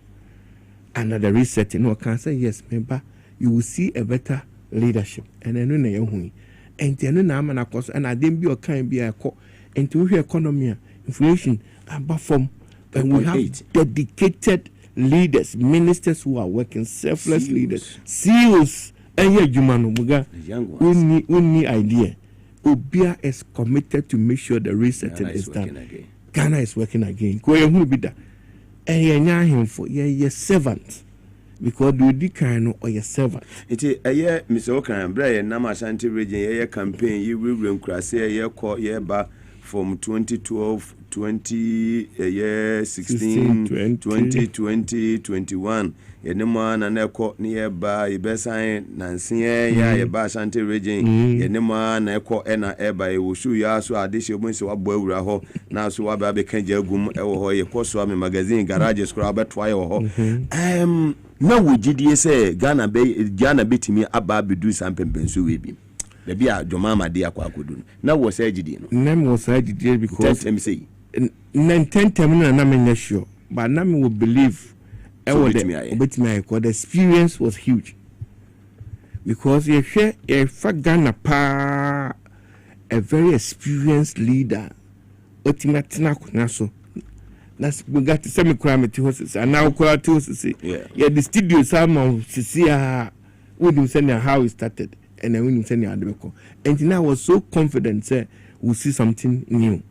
Under the reset, I can say yes, member, you will see a better leadership. And then when you and then of course, and I didn't be a kind be a co and to economy, inflation, and from and we have dedicated leaders, ministers who are working, selfless leaders, CEOs, and yeah, Jumano, we need idea. Obia is committed to make sure the resetting is done. Ghana is working again. Ko ye hu bi da. Ye nya himfo ye servant because do di kan no or your servant. Iti Mr. Okan bra ye Nam Ashanti region ye campaign ye wewrem krase ye call ye ba from 2012 2016 2020 21 ye ne ma na na ekọ ne ye ba ye besan nanse ye ba Ashanti region ye ne ma na ekọ na eba ye wosu ya so ade she obun se wabo awura ho na so wa ba be kan jagum e wo ho ye koso am magazine garage scroll abeto ye wo ho na wogidie se Ghana betimi aba bedu sampempenso we bi da bia Jomama de akwakodu na wo sa gidie no nem wo sa gidie because na menya sure but na me will believe the experience was huge because you Ghana pa a very experienced leader otimatina kunaso that's we got to semi climate horses and now quality horses yeah the studio some see when you send how it started and then when you send your and now I was so confident say we'll see something new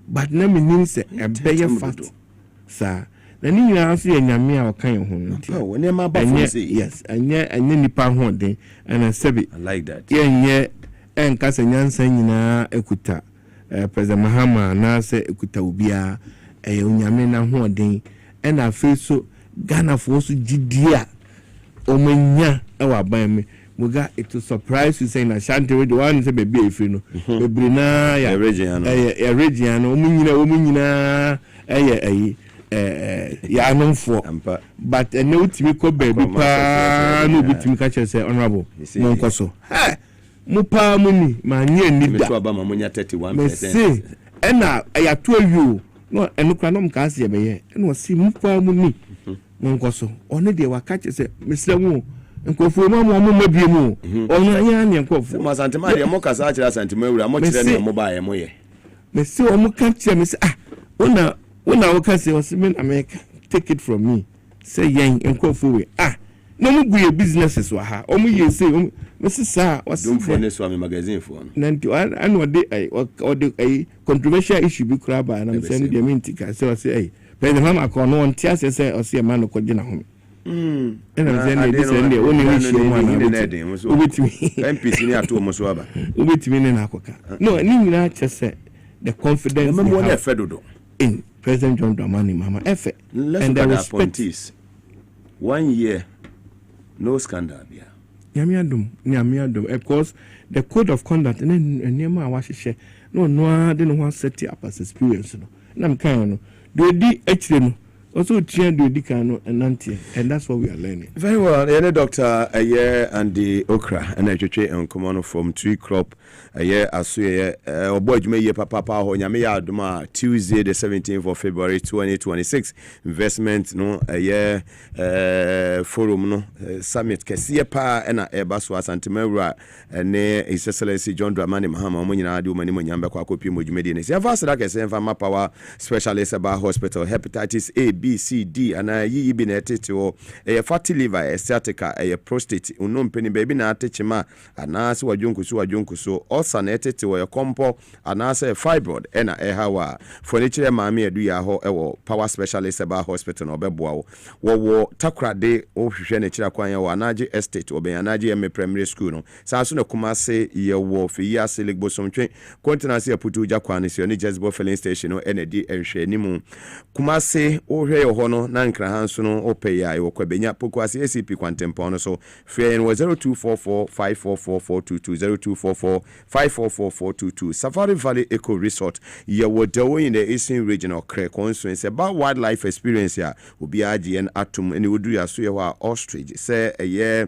but now me means a better fast sir na ni nyina so nyame a okan ho nti oh ne ma ba fo say yes anye nipa ho den and sebi I like that yenye enka se nyansa nyina ekuta president Mahama na se ekuta obia onyame na ho den na afi so Ghana for so gidia omanya e wa ban me muga it to surprise you saying Ashanti we the one say baby efiri no bebre na ya region no omunyina ya anonfo but no utimi ko baby pa no bitimi ka chere say honorable monkoso mupa muni ma nye nida me to ma munya 31% me say na ya to awu no enukra no mka ase yebeye no si mupa muni monkoso one de wa ka chere say mesramu nkofo mo mabie mu ono ya ne nkofo mo santima de mo kasa akira santima wura mo kire ne mo ba ye mo ye me say o mo ka chere me say una wo ka say o say me America take it from me say yen nkofo we no mo gu ye businesses wa ha o mo ye say me say sa o say don't for ne so am magazine for no nanti an o de controversial issue bi kura ba na me say no de mintika say o say president Mama ko no on tia say o say man ko gina ho and I'm saying the only issue MPs ni ato mo so aba ubetimi ne nakoka no ni nyina chese the confidence in President John Dramani Mahama and the respect 1 year no scandal bia nyamiadum because the code of conduct and niema awahye no de no set up as experience no na mkan no do di akire no also train do dikano and that's what we are learning. Very well. Yeah, Dr. And the okra and I on command from tree crop Tuesday the 17th of February 2026 investment no forum no summit kesiye pa na ebaso asantemawura ne His Excellency John Dramani Mahama omonyina ade omani monyamba kwa kopi modwumedi ne se avasa da kese mfa power specialist about hospital hepatitis A B C D and yi bi na etete o fatty liver sciatica prostate unompeni baby na atechima anase wadwonkuso ulcer na etete o kompo anase fibroid na hawa furniture maami adu ya ho ewo power specialist about hospital no beboa wo takrade o hwehwe na kira kwan ya wo anaje estate oben anaje me primary school no sanso na kumase ye wo fi ya selig bosomtwe continency aputu jakwan se oni jezbo filling station no enedi enhwe nimu kumase o hwe yo no na nkra hanso no ope ya wo kwabenya pokwase ACP kwantempo no so fe no 0244544422 0244544422 Safari Valley Eco Resort ye wo dawo in the Eastern Regional Cre constituency about wildlife experience ya obi agn atom eni wodu ya so ye wa ostrich say ye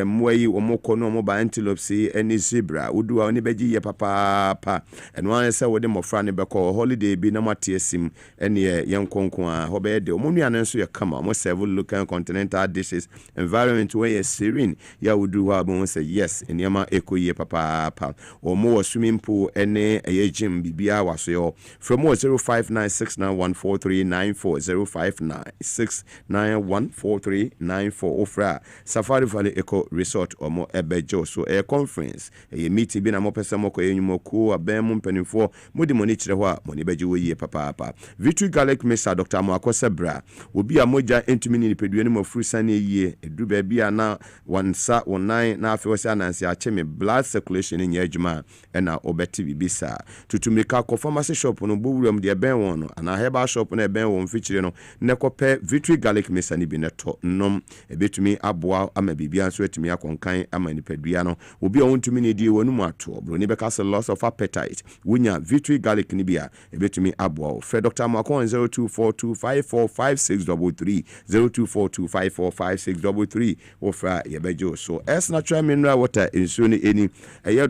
moyi omoko no mo ba antelopes eni zebra wodu a oni beji ye papa and one say wo de mofra ne beko holiday bi na matiesim eni ye nkonkon a ho be de omonu anenso ye kama mo several local continental dishes environment where ye serene ya wodu wa bon say yes eniama eco ye papa omo swimming pool ene ye gym bibia waso yo from 0596914394 0596914394 ofra Safari Valley Eco Resort omo ebejo so a conference ye meeting bi na mo pese mo ko enyumoku abem mpanimfo modi moni kire ho a moni beje wo ye papa Victory Garlic Mr. Dr. Mwakosebra obi a moja entumi ni pedua ni mafuru sane yie edu ba bia na wansa wonan na afi wose anansi acheme blood circulation ni adwuma na obeti bibisa tutumika ko pharmacy shop no bowuram de ben won no ana herbal shop na ben won fichire no ne kope Victory Garlic Mesa ni bi neto nom ebetumi aboa ama bibia so etumi akonkan ama ni pedua no obi a wontumi ni die wonu mu ato bro ni beka loss of appetite wunya Victory Garlic ni bia ebetumi aboa fe Dr. Mwakon 0242545633 0242545633 ofra yebejo so as natural mineral water insuni eni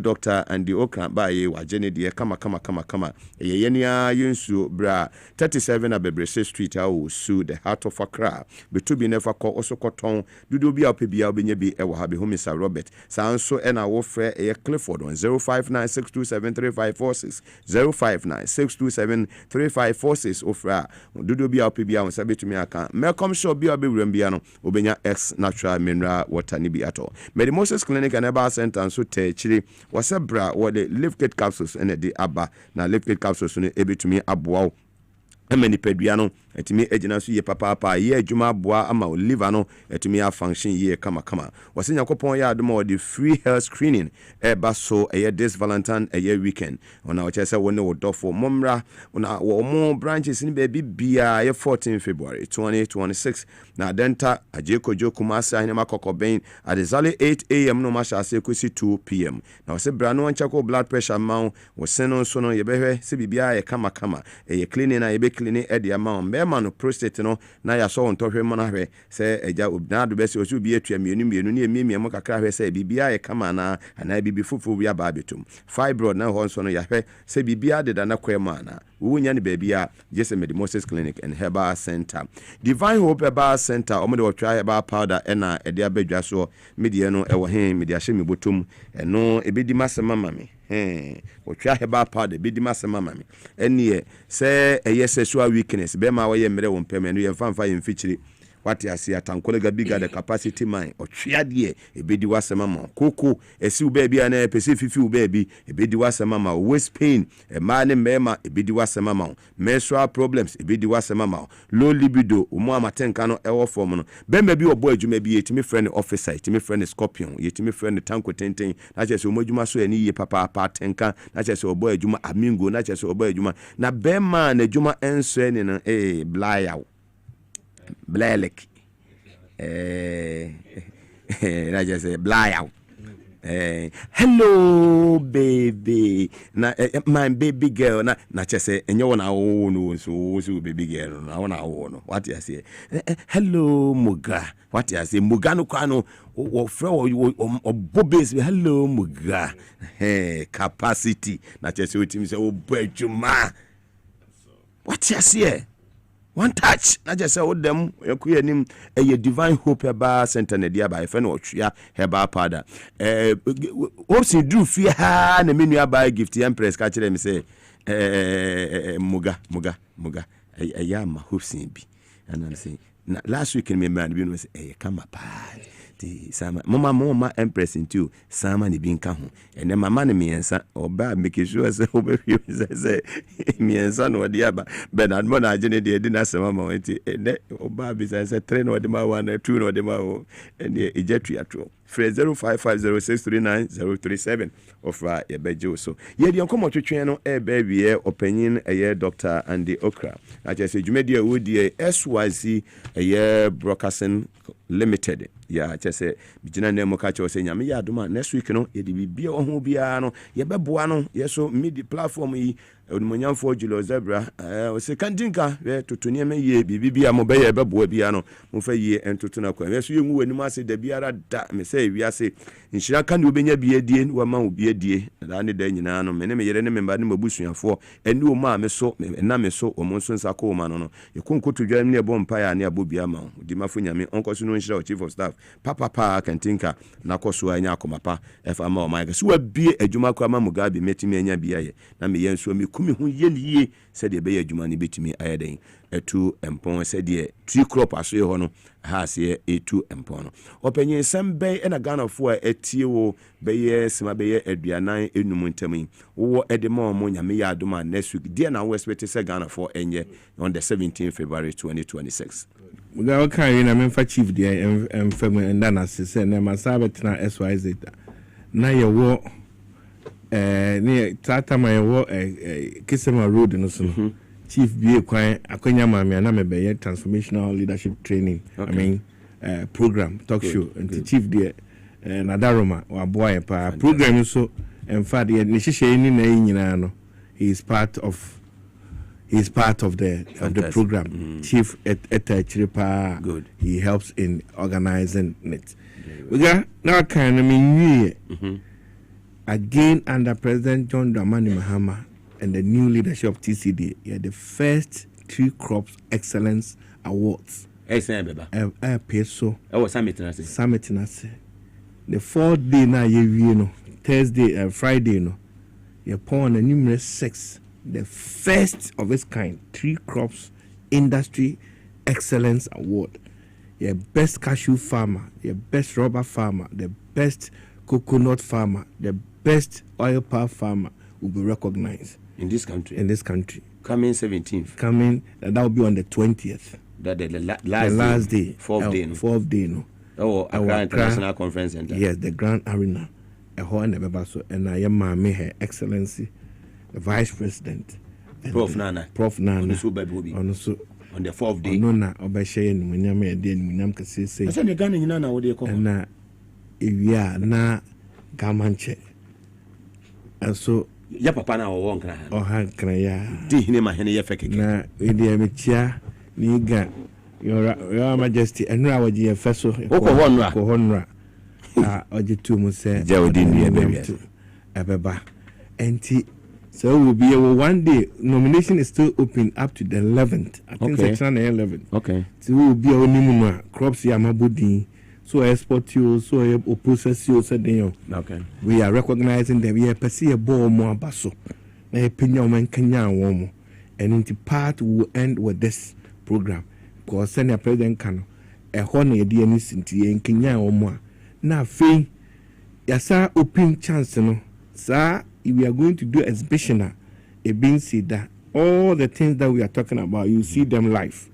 Dr. and the okra ba ye wagene de kama yenia yensu bra 37 Abebrese Street awo su the heart of Accra betubi never call also koton dudu bia opebia obenye bi ewo ha be ho Mr. Robert sanso na wo frɛ Clifford on 0596273546 0596273546 ofra dudu bia opebia on sabetumi aka Malcolm Show bia be wura bia no obenya X natural mineral water ni bi ato Medimosis Clinic and Herbal Center so te chiri wasebra wo the lift capsules and the aba na lift capsules no ebetumi aboa Many peduano, et me aginasu ye papa, ye juma bois ama liver et me a function ye kama. Was in your coupon yard more the free health screening, basso a year this Valentine a year weekend. On our chest, when no door for Mumra, on our more branches in baby Bia 14 February 2026. Now denta a Jeko Jokumasa in a Makoko Bain at exactly 8 a.m. no masha sequisi 2 p.m. Now say Brano and Chaco blood pressure mount was sent on sono yebe, Sibia a kama a cleaning a cleaning at the amount. Bearman prostate no na ya so on top monahwe say eja obna do bese osu bi atua mienu emi mo kakra hwe say bibia e kama na ana bibi fufu bia ba betum fibroid na ho so no ya hwe say bibia de da na kwema na wunya ne babia Jesse Moses Clinic and Herbal Center Divine Hope Herbal Center omo de otwa herbal powder na e de abadwa so media no e wo hen media hye me botum eno ebedi masema mame otwa herbal powder ebedi masema mame ene say eye sexual weakness be ma wo ye mere wo mpem eno ye fanfa ye mfichiri wati asi atankolega bigger the capacity mind otwa de ebedi wasema ma koko esi ubebi ana epese fifi ubebi ebedi wasema ma waist pain e ma ne mema ebedi wasema ma menstrual problems ebedi wasema ma low libido umu amatenka no ewo form no bemba bi obo adwuma bi yetimi friend officer yetimi friend scorpion yetimi friend tanko tenten na chese umu adwuma so ani ye papa tenka na chese obo adwuma amingo na chese obo adwuma na bema na adwuma enso ni no blaya Blelek I just say bly out. Hello baby na my baby girl na just say and you na no so baby girl na wanna no what you say hello muga what you say muga no kwa no o frɛ o bobes hello muga capacity na just say wetin say o badwuma what you say one touch na just say o dem yakuya nim a Divine Hope Herbal Center na dia ba friend otwea herbal powder opsi do fi ha na menu aba gift empress ka kire me say muga ayama hopsin bi and say last week me man bi no say come up sama mama empress into sama ni bi nka ho ene mama ne miensa oba make sure say oba fi say miensa no de aba Bernard mo na agene de na sama ma wenti ene oba bi say 3 no de ma 1 2 no de ma o ene ejetu atro free 0550639037 ofra ye bejo so ye de nkomo twetwen no e ba wie opanyin eye Dr. Andy Okra na che se dwumadi a wodi SYC eye Broadcasting Limited ya chese bigina na mo ka che se nyame ya adoma next week no ye de bibia ho bia no ye beboa no ye so media platform yi onimonyamfo Julo Zebra o se kandinka we totoni me ye bibia mo be ye beboa bia no mo fa ye entoto na kwa ye so ye nwu anim ase da biara da me se wi ase nhira ka ne obenya bia die wa ma obi adie da ne da nyina no me ne me yere ne memba ne mabusuafo eni o ma me so na me so o mo so nsako ma no ye konkoto dwa ne bo mpa ya ne abobia ma di mafo nyame onkoso no nhira o chief of staff papa kantinka na koso anya akomapa efa ma o ma so wa bie adwuma kwa ma Mugabe metimi anya bia ye na me yenso me kumi hu ye liye se de be ye adwuma ne betimi ayeden etu empon se de tree crop aso ye ho no ha se etu empon no opanyin sambe na Ghana fo a etie wo be ye sima be ye aduanan enum ntami wo edema mo nyame ya adoma next week dia na we expect se Ghana fo enye on the 17th February 2026 Muga okay na memfa chief dia emfam ndana se na masabet na SYZ na ye wo ne tata ma ye wo Kisema Road no so chief bie kwan akonya mame na mebe transformational leadership training I mean program talk show and chief there na daroma wa boy pa program so in fact ye ne hihye ni na nyina no he is part of the program chief etachiripa good he helps in organizing it we got now kind of mean again under President John Dramani Mahama and the new leadership of TCD, you are the first Tree Crops Excellence Awards. Peso. Summit Nase. The 4th day now, Thursday, Friday, you're pouring a numerous 6. The first of its kind, Tree Crops Industry Excellence Award. Your best cashew farmer, your best rubber farmer, the best coconut farmer, the best oil palm farmer will be recognized. In this country? In this country. Coming 17th. Coming, that will be on the 20th. That the last day. Fourth day. Fourth day, no. Oh, Accra International Conference Center. Yes, the Grand Arena. And I am Her Excellency, the Vice President. Prof Nana. On the 4th day. No, na obeshe ni munyam e de ni munyam kase say. Asa ne Ghana nyina na wo de ko. Na ewia na gamanche. And so ya papa na wo nkra ha. O ha nkra ya. Di hine ma hine ye fekeke. Na e de mechia ni ga your majesty enra waji e feso. Ko honra. Oje tu mu say. Jawdi ni e bebe. Ebeba. Enti so we'll be able one day. Nomination is still open up to the 11th. I think section 11. Okay. So we'll be able to crops yamabudi. So export you, so process you, said they. Okay. We are recognizing that we are perceive a ball more basso. Na opinion man Kenya womo. And into part will end with this program. Because Senior President Kano a honey DNA Sinti in Kenya or more. Now fee yasa open chance no. Sir, if we are going to do exhibition, it being said that all the things that we are talking about, you see them live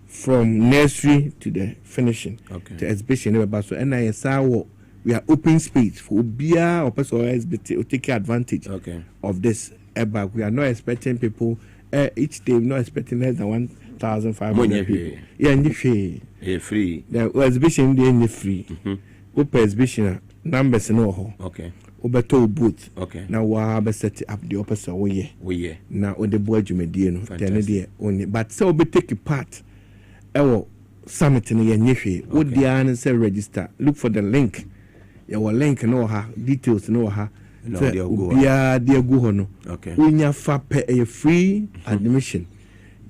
from nursery to the finishing. Okay. The exhibition. So NISR, we are open space for beer or person to take advantage of this. But we are not expecting people each day. We're not expecting less than 1,500 people. Yeah, free. The exhibition they free. Open exhibition numbers no. Okay. Obeto booth. Okay. Now we set up the opposite way. We now on the board you may no. Only but so we take part. Our summit in the Nishi. What the answer register? Look for the link. Your link no ha details no ha. No, dear go. Okay. When you pay a free admission,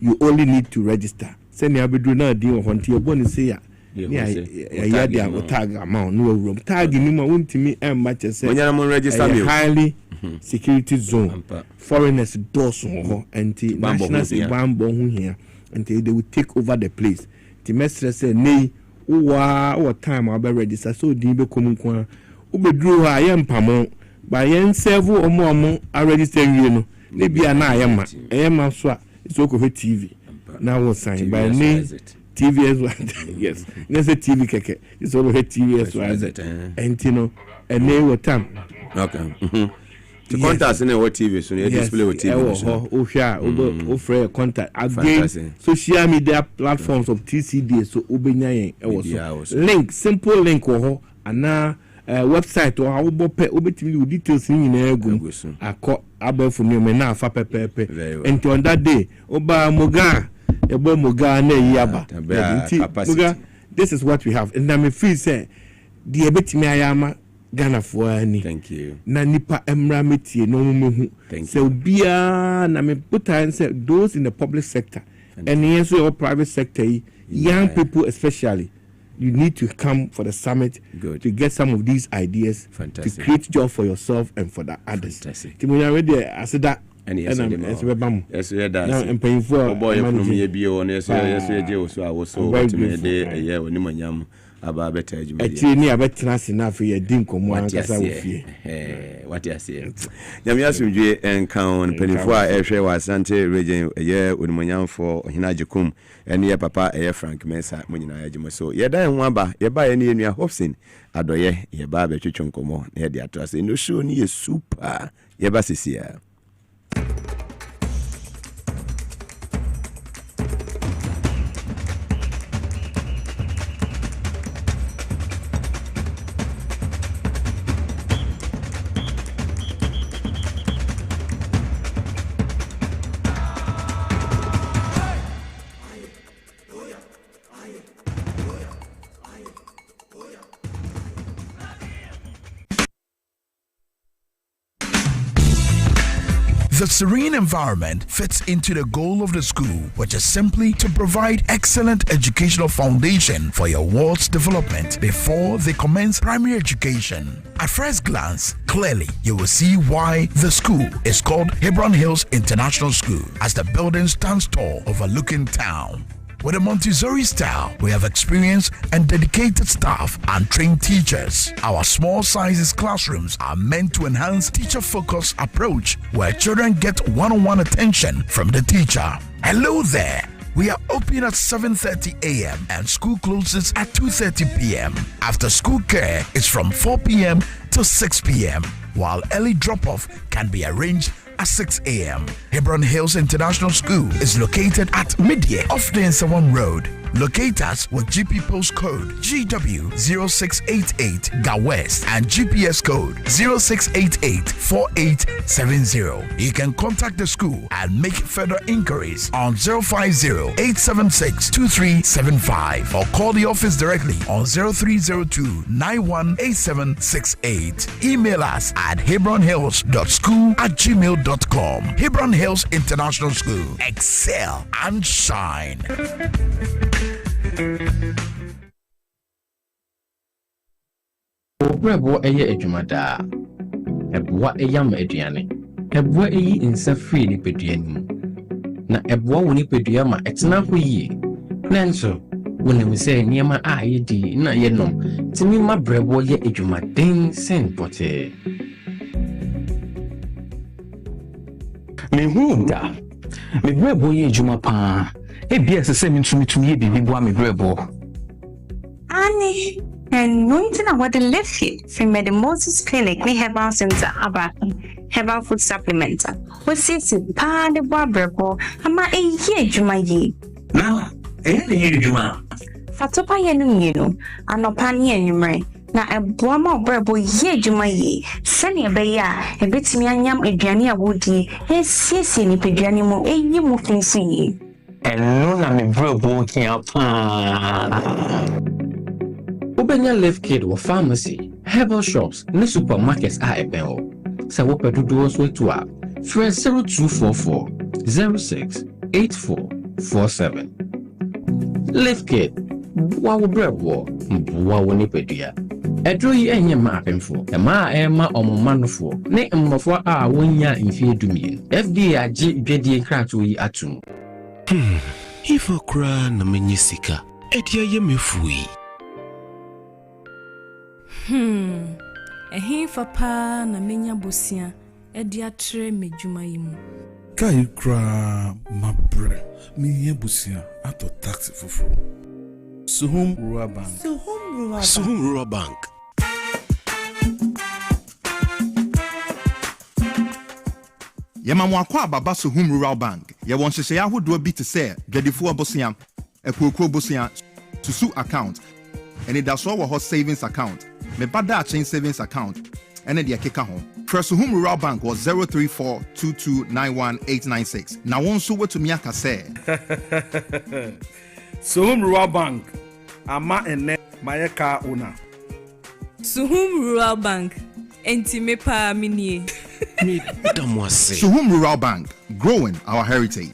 you only need to register. Send your bedroom deal until your bonus say. Tag amount no room tag ni ma wontimi match say when you register highly security zone foreigners doors ho anti national bambo hu here until they will take over the place the mestre say nei what time I be register so din be kom nko u be duru ha ye mpamo ba yen serve omo a register wie no na bia na ayema so a so ko TV na wo sign by name TVS yes. There's a TV keke. It's over here TVS and you know and they were time. Okay. The contact in what TV so you display with TV. Offer contact again. Social media platforms of TCD so ubenya also. Link simple link and now website or how obetimi details in egu akọ abafu me na fa pepepe and on that day oba moga ebo moga na yaba moga this is what we have and I feel say the ebetimi ayama Ghana for any thank you na nipa emra metie no muhu so bia na me put and say those in the public sector and yes or private sector young people especially you need to come for the summit to get some of these ideas to create job for yourself and for the others. Timoya ready I said that and yes that now and paying for boy from here be on yes so I was so what me dey yeah oni manyam aba better ejuma e ni abetra se na fe din komo an kasa wo fie what you say nyame asumdwe enka on penifo a ehwe wa Asante region ye oni manyam for Ohinajikum ene ye papa ye Frank Mensa munyina ya jimo so ye dan ho aba ye ba ye ne enua Hobson adoye ye ba be twetwe nkomo na ye de atrase no show ni ye super ye ba sisia. The serene environment fits into the goal of the school, which is simply to provide excellent educational foundation for your ward's development before they commence primary education. At first glance, clearly you will see why the school is called Hebron Hills International School, as the building stands tall overlooking town. With a Montessori style, we have experienced and dedicated staff and trained teachers. Our small sizes classrooms are meant to enhance teacher-focused approach where children get one-on-one attention from the teacher. Hello there. We are open at 7:30 a.m. and school closes at 2:30 p.m. After school care is from 4 p.m. to 6 p.m., while early drop-off can be arranged at 6 a.m. Hebron Hills International School is located at Midye off the Nsawam Road. Locate us with GP postcode GW0688 Ga West and GPS code 06884870. You can contact the school and make further inquiries on 050-876-2375 or call the office directly on 0302-918768. Email us at hebronhills.school@gmail.com. Hebron Hills International School. Excel and shine. Obrebo eye adwumada eboa eyam aduane eboa eyi nsa free ni peduanim na eboa woni pedua ma etena ho yie nanso wonim se niema a yedi na yenom timi ma brebo ye adwumaden sen pote me hunda me brebo ye adwuma pa ebia se me ntumi ye bibi boa me brebo ani and nothing about the left here from the Moses Clinic we have our center about herbal food supplement we see pa de boa brebo ama ye adwuma ye na ye adwuma fatopa ye no nyino anopa ne anwumre na eboa ma brebo ye adwuma ye sene be ya ebetimi anyam aduane a wodi esiesie ni peduane mu eyi mu finsi ye eno na me brebo kia pa Ubenya Left Kid or pharmacy, herbal shops, ne supermarkets are ebeo. Sa wo pedu do so to a 0244 06 8447. Left Kid, wa wo brebo, wa wo ni pedua. Edro yi enye ma apemfo, e ma ema omomanofo, ne mmofo a wonya mfie dumie. FDA age dwedie krato yi atum. Ifo kra na menyisika, edia ye mefui. Ehin fapa na menya bosia edi atre medwuma yimu kai kra mabre menya bosia ato taxi fofo Suhum Rural Bank Suhum Rural Bank Yamamu akwa baba Suhum Rural Bank ye won hyehyɛ ahodo bi te sɛ dwadifo abosia ekuokuo bosia susu account and it does our savings account. Me bada chain savings account. And then the keka home. First Suhum Rural Bank was 034229186. Now one so what to miaka say. Suhum Rural Bank. Ama ene mayeka owner. Suhum Rural Bank. Enti me pa minie. Suhum Rural Bank. Growing our heritage.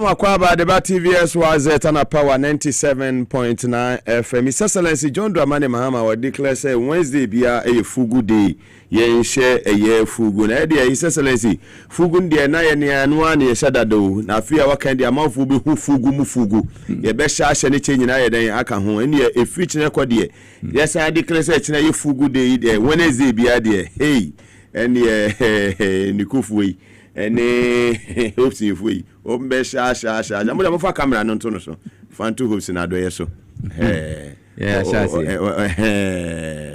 Makwaba deba TVS was Tana Power 97.9 FM. His Excellency John Dramani Mahama will declare say Wednesday be a fugu day. Ye share a year fugu. Na dia His Excellency fugu dia na ye ni anwa ni shada do. Na fear wakan dia amount fugu hu fugu mu fugu. Ye be sha ni change na ye den aka ho. Eni e fitch na kwa die. Yes I declare say china ye fugu day there Wednesday be a dia. Hey. Eni ni kufuwe. Ene hopes you free. Open be sha. I'm going to camera no to no so. Fan two hopes na do yeso. Yeah, sha.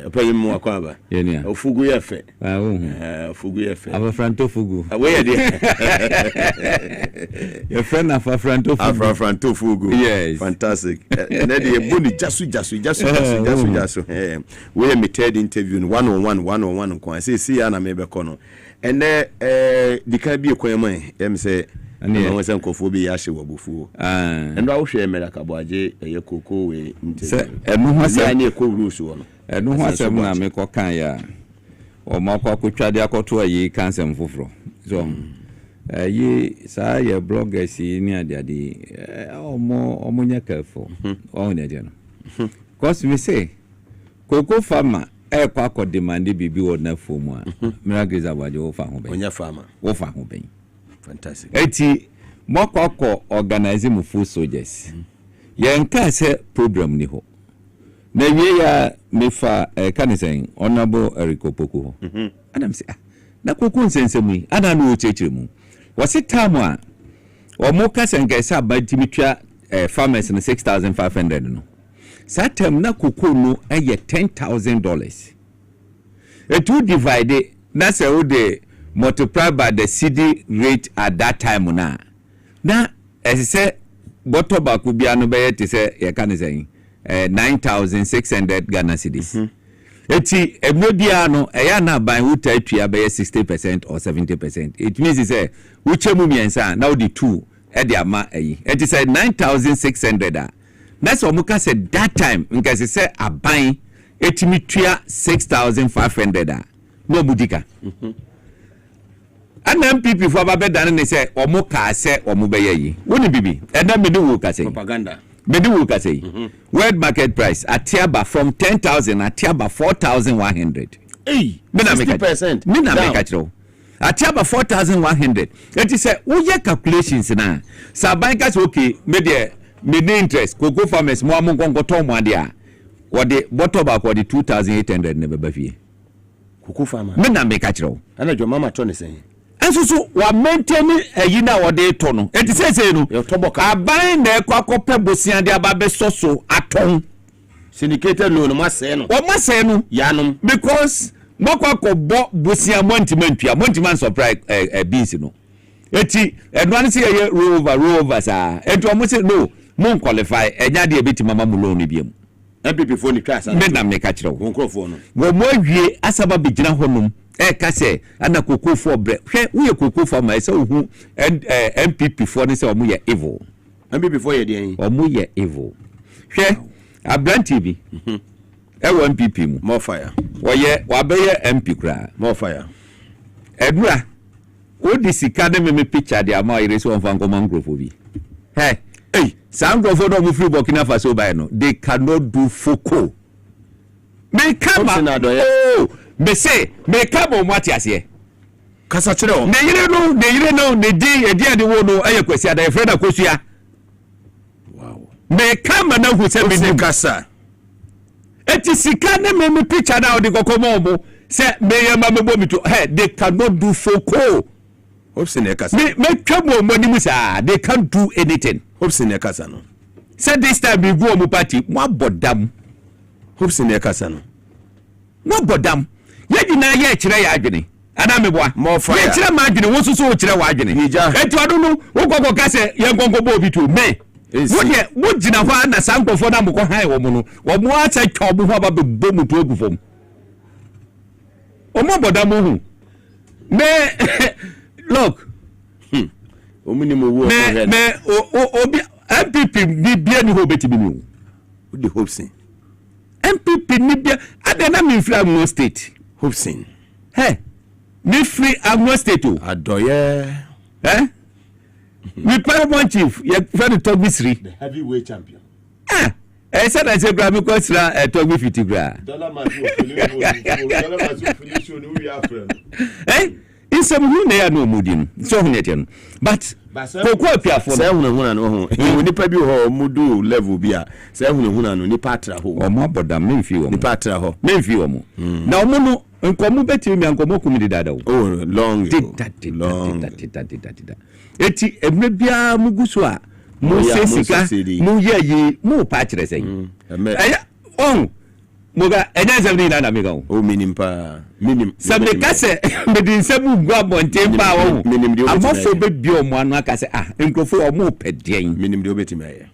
Pay mo akwaba. Yeah. Ofugu yefe. Fugu yefe. Aba franto fugu. Where dey? Your friend afa franto fugu. Afa franto fugu. Yes. Fantastic. And then the boni jasu. We me third interview 101 ko say ana me be kono. And the can be a quaman, say, and I was uncle be ashy wabufu. And I will share Medakabaje, a cocoa way, and no one's any cool rules one. And no one's a make or kaya or Mako could try the to a ye cancer fufro. So, ye, sir, your blogger see near daddy, or more careful, or Nadian. Cause we say, Cocoa farmer. Kwa demande bibi wona fomu a miracles abaje wo fa ho ben onya farmer wo fa ho ben fantastic eti mokoko organize mu full soldiers yenka se program ni ho na wie ya mefa kanisen honorable Eriko Poku ho adam se na koku nsensemu yi ana no chechire mu wose time a omo kasenga se abatimitwa farmers no 6500 no Satem na koko no eye $10,000. It will divide it. That's how they multiply by the CD rate at that time na. Na as I say, bottle back could be anobeye to say you can say 9,600 Ghana cedis. Eti ebodiano eya na ban who try to be 60% or 70%. It means say which mumiensa now the two e dey ama eyi. It is 9,600. That's what Muka said that time. Because he said a buying 6,500. No budika. And then people for Babet and they say, or Muka say, or Mubaye. Wouldn't it be? And then Medu say propaganda. Medu say world market price at Tiaba from 10,000 at Tiaba 4,100. Hey, 60%. Mina make a show. At Tiaba 4,100. It is a Uya calculations now. So bankers okay, maybe. Me interest cocoa farmers mo amon gongo to mo dia wo de bottle back wo de 2,800 ne beba fie cocoa farmer me na make a chiro ana jo mama to ne sen enso so wa maintain ayi na wo de to no enti say no aban na ekwakope bosia de aba be soso aton syndicated loan mo asɛ no wo mo asɛ no yanom because mo kwakɔ bo bosia montiman surprise beans no eti edwan se ye roll over sa etu omo se no mon qualify enya de ebeti mama mu loan biam MPP fo ni twa sa me na me ka kire wo nkrofo no wo mo awie asaba begina honum ka se ana kokofo bre hwe wo ye kokofo ma se ohu MPP fo ni se omo ye evil MPP fo ye de yin omo ye evil hwe abranti bi wo MPP mu more fire wo ye wa be ye MP kra more fire edura wo di sika de me picture de ama ire so onfa nkoma nkrofo bi hey some go for no free Burkina Faso by no they cannot do foco me come oh me say me come on what ase kasa kire o ne yire no ne di e di ade wo no aye kwasi ada e freda kosua wow me come na hu se me di kasa eti sika ne me picture na odi kokomo obo say me yamba me bo mi to hey they cannot do foco me twabo money musa they can't do anything hopsine kasa no said this time we go mu party mo abodam hopsine kasa no mo bodam ye gina ye kire ya adwene ana me boa mo fa ye kire ma adwene wo susu wo kire wa adwene eti odo no wo gogo kase ye gongo bo bi to me wo gina ho na sankofo na mko han wo mu no wo mo asa twobo ho ba be bo mu to agufom o mo bodam hu me look omunimo wo me obi MPP ni bia ni ho betimi ni o the hopsin MPP ni bia adena me free Agno state hopsin me free Agno state o adoye We Paramount Chief, you friend talk with three. The heavyweight champion. I said I say grab me because talk with 50 gra. Dollar man finish on we are friend. In some who near no mudin. So netian. But Pokwa pia for 700 no. We nipa bi ho mudu level bia 700 no nipa tra ho. O mo boda me fi wo. Nipa tra ho. Me fi wo mo. Na omo no nkomo beti mi ankomo kumidi dada wo. Oh long. Eti emre bia muguso a mo sesika mo ye mo pa kire sen. Moga enya zemni na mega wo. O minimpa. Minim. Sabe kase me din sebu gwa bonten pa wo. Amofo be bi o mo anu akase nkrofo o mo pedien. Minim de obetimi aye.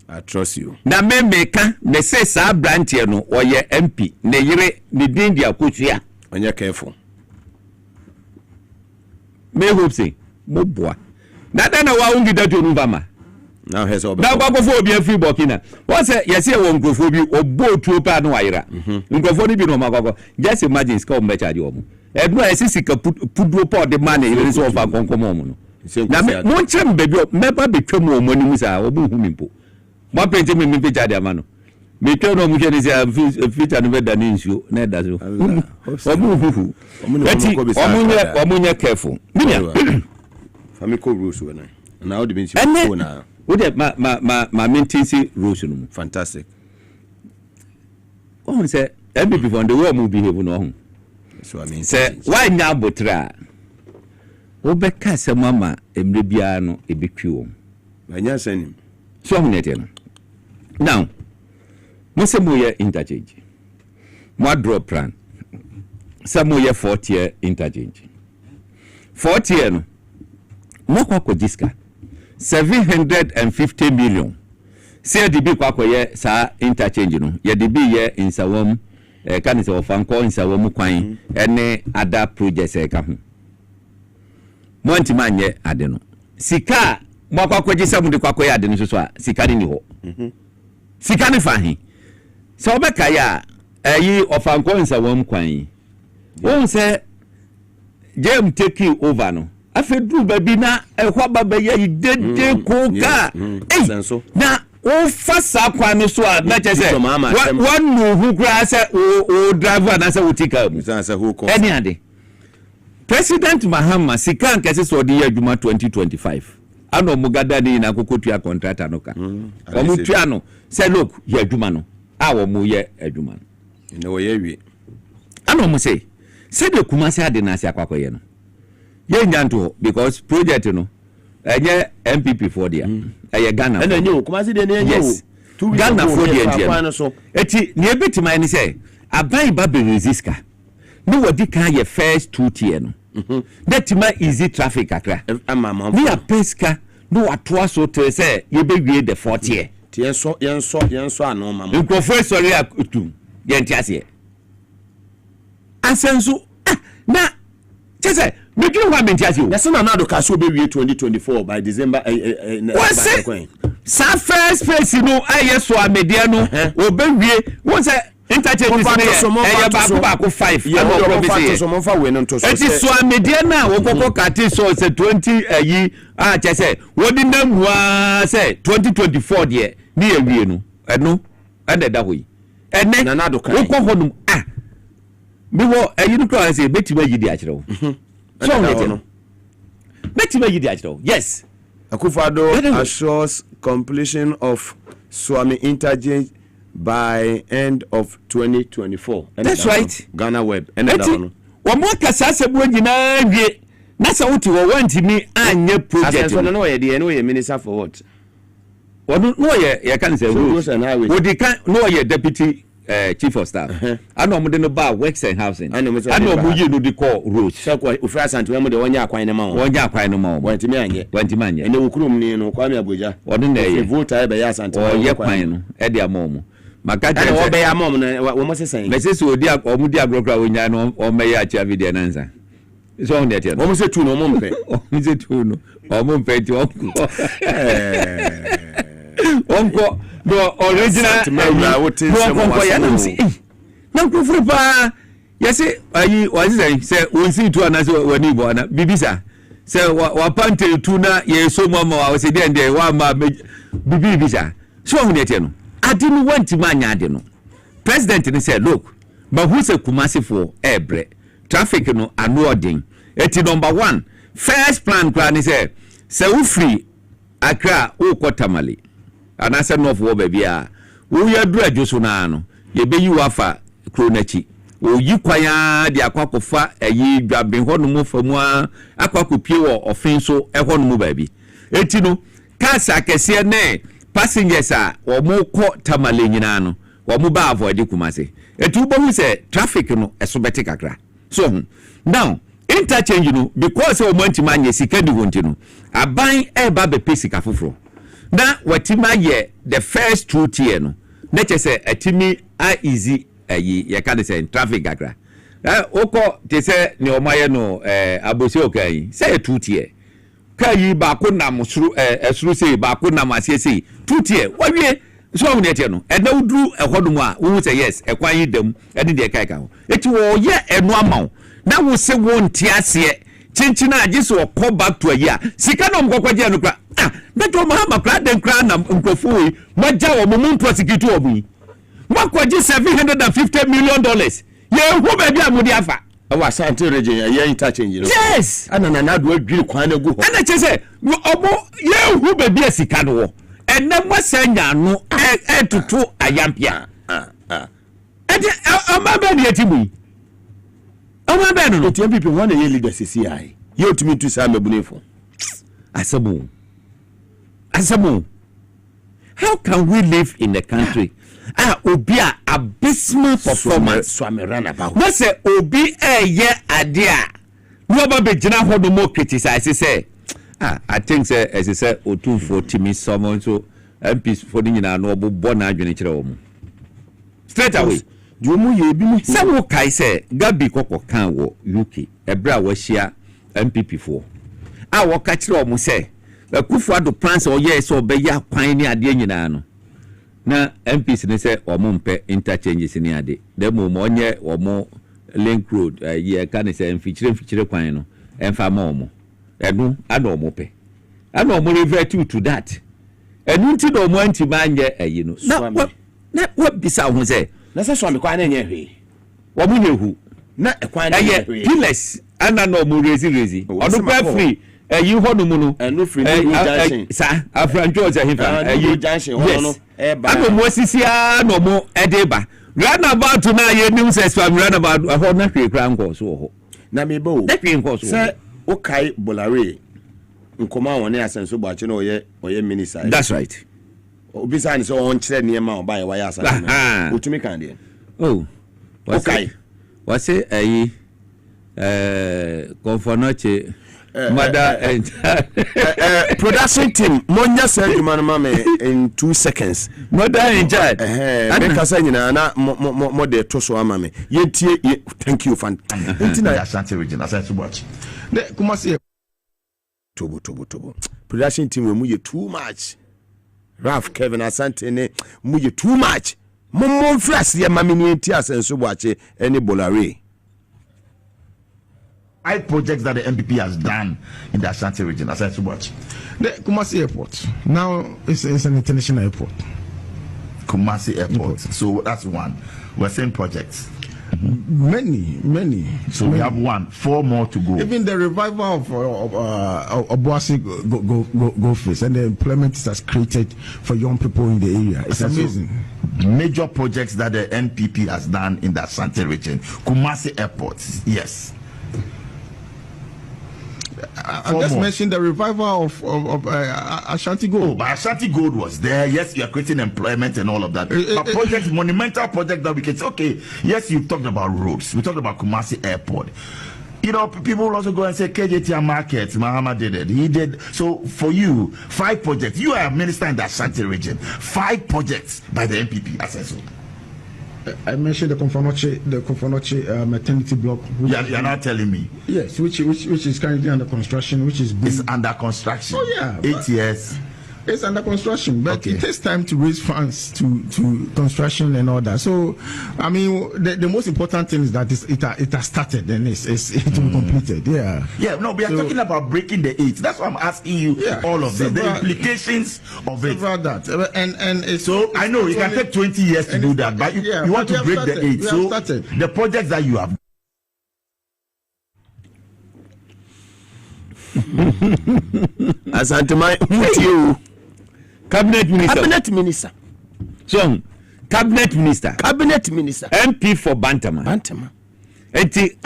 I trust you. Na me meka me say sa branch no oye MP ne yire ne din dia kotua. Onye careful. Me hope say mo boa. Na wa ungi datu nuvama. Now has all. Now gbagofo obi free Burkina. What say yes here won grofo bi obo tuo pa no wayira. Ngrofo ni bi no magogo. Just imagine ska o me charge omo. Edno esisi ka puduo pa de man e so ofa konkomo omo no. Na mo nkyem bebi me ba betwam omo ni musa obo hu mimpo. Mo pente me picture de amano. Me tell no mu je ni say feature no be da ni nsuo na da so. Obo hu. Omo nya careful. Minya. Famiko rules we na. Na o de bin si na. What my maintenance rules no. Fantastic. Oh say every from the way we behave no. So I mean say why nya botra. Obeka se mama emre bia no ebetwi wo. Anya sanim. So hunete no. Now, mo se mo ye interchange. Mo drop plan. Some mo ye 40 interchange. 40 no. Mo kwa jiska 750 million. Say the big kwa ye sa interchange no. Ye the big ye in sawom kan se ofanko in sawom kwan ene other projects e ka ho. Mo ntima nye ade no. Sika mo kwa jisa mu de kwa ye ade no so a sika ni ho. Sika ni fahi. So obeka ya yi ofanko in sawom kwan. Won say Game taking over no. Afedu baby na ehwa baba ye dede koka na o fasa kwa ni so a na chese one no who kra say o driver na say o tika mu say who call any ade President Mahama sika nkese so de adwuma 2025 ano mugada ni na kokotua contractor no ka o mu tua no say look ye adwuma no a wo mu ye adwuma no ne wo ye wi ano mu say de kumase ade na ase akwakoye no ye nyanto because project no enye MPP for there eye Ghana and enye kumase de ne enye Ghana for there eti ne ebetima ni say aban ba be resistka no wodi kan ye first 2 tier no detima easy traffic akra ni a peska no atoa so to say ye be wie the 4 tier yenso ano mama nko first sorry atum ye ntiase asenso na chese Making one mentality. That's not another castle be 2024 by December. What's it? Sa first face, you know, I so a mediano, or baby, what's that? Interchange back 5. It is so a mediana, or Coco Cati, so it's a 20 a year. Just say, what did them say 2024 year near Vieno? I know, and that way. And then another Coco. Me wo you know say beti we yidi akire wo so no beti we yidi akire wo yes Akufado assures completion of Swami interchange by end of 2024 that's right Ghana web and that one wo mo kasa asebo nyina wie na sa wuti wo wantimi anye project so no ye de no ye minister for what no ye can say wo di kan no ye deputy chief of staff ano mo de no ba works and housing ano mo yi no de call road sekwa ofi asante we mo de wonya akwan ne ma wo wantimi anye ene wokurum ni no kwa me aboja wode na ye voter e be ya asante o ye kwan no e de amom maka je wo be ya amom no wo mo sesen me se odi o di agrokra wonya no o me ya acha video nansa so on that wo mo se tu no mo mpe o mo se tu no o mo mpe ti o onko no original no ya nam si na profure pa ya se ayi o say say won si tu ana so wani bo ana bibisa say wa pante tu na ye so mama wa say dey wa ma bibi bisa so hu ne tie no ade no wanti ma anya ade no president ni say look but who say Kumasi for ebre traffic no anu odin eti number 1 first plan plan say we free Accra o Tamale anase north wo ba bia wo ya dura dwoso na no ye be yi wafa kronachi o yi kwaya de akwakofa eyi dwaben ho no mo famu akwakopie wo ofin so ho no mo ba bi eti no kasa kese ne passengers a wo mo ko Tamale nyina no wo mo ba avoid Kumasi eti wo bo say traffic no eso beti kakra so now interchange no because o mo ntima anye sika di wonti no aban eba be pesika foforo na watima ye the first 2 tier no na chese atimi a easy ye ka de say traffic kakra oko te say ne o maye no abosi okai say 2 tier kai ba ko nam suru esuru say ba ko nam asie say 2 tier wawie so wo ne tie no na udru ehodum a wo say yes ekwan yi dam ade de kai ka ho eti wo ye enu amaw na wo se wo ntiase chinchina ajiso okọ back to a year sika no mkokwaje no kra na to mahama kra den kra na nkrofu yi maja wo mo prosecute obi makwaje $750 million ye hu ba bia mudi afa awa Asante region ye interchange no yes ana na do adwiri kwan na gu ho ana chese obo ye hu ba bia sika no wo enne mwasanya no etutu ayampia ede amaba ni etimu Oma beno no tie people one ye leader CCI ye otimi tu sa mabunefo asemu how can we live in a country obi a abysmal performance swame run about what say obi ye ade a no ba be gina ho no mo criticize say I think say as you say otumfo timi someone so MPs for the nyina no obo na adwene kire wo mu straight away Jomu ye bi mu se wo kai se Gabi kokko kan wo UK ebra wa hia MPP fo a wo ka kire o mu se Akufo ado plans o ye so be ya kwan ni ade nyina no na MPs ne se o mu mpe interchanges ni ade dem mo onye o mu link road ye ka ne se mfichire kwan no emfa ma o mu enu ana o mu pe ana o mu revert to that enu nti do mo anti ma anye ayi no na what bisa ho se na se so amekwa na enye hwe wo mu nyehu na ekwan na enye hwe piles ana no mu rezi onu pa free yi ho no mu no enu free no junction sa afranjo ze hifa yi junction ho no e ba ano mo sisia no mo edeba run about na ye nim se spam run about ho na hwe kra nko so ho na me bo na hwe nko so se o kai bolare nkoma won ne asenso gbache na oye minister that's right obisa ni so on kire niema oba ye waya asase otumi kan de okay wase ayi konfonoche mother and production team monya say human mama in 2 seconds mother in charge make us nyina na mo de to so ama me yentie thank you fan intina Asante region asante watch de Kumasi tobo production team we mu ye too much Ralph Kevin Asante ne mu ye too much mom flash ye mama ni enti asenso boache any bolare 5 projects that the MPP has done in the Asante region as I watch. The Kumasi Airport. Now it's an international airport. Kumasi Airport. So that's one. We're saying projects. Many. So we have 4 more to go. Even the revival of Obuasi go face and the employment it has created for young people in the area. It's amazing. Major projects that the NPP has done in the Asante region. Kumasi Airport. Yes. I just mentioned the revival of Ashanti Gold. Oh, but Ashanti Gold was there. Yes, you are creating employment and all of that. But projects, monumental project that we can say, okay, yes, you talked about roads. We talked about Kumasi Airport. You know, people will also go and say KJT Market, Mahama did it. He did. So for you, 5 projects. You are a minister in the Ashanti region. 5 projects by the MPP. Assessor. I mentioned the Konfonoche maternity block. You're not telling me. Yes, which is currently under construction, which is it's under construction. Oh yeah, 8 years. It's under construction, but it takes time to raise funds to construction and all that. So, I mean, the most important thing is that it has started and it will be completed. Yeah. Yeah. No, we are talking about breaking the 8. That's why I'm asking you all of this, the implications of it. That and it's, so I know it can take 20 years to do that, but you want to break the 8. So the projects that you have. Asante you cabinet minister. So cabinet minister MP for Bantama enti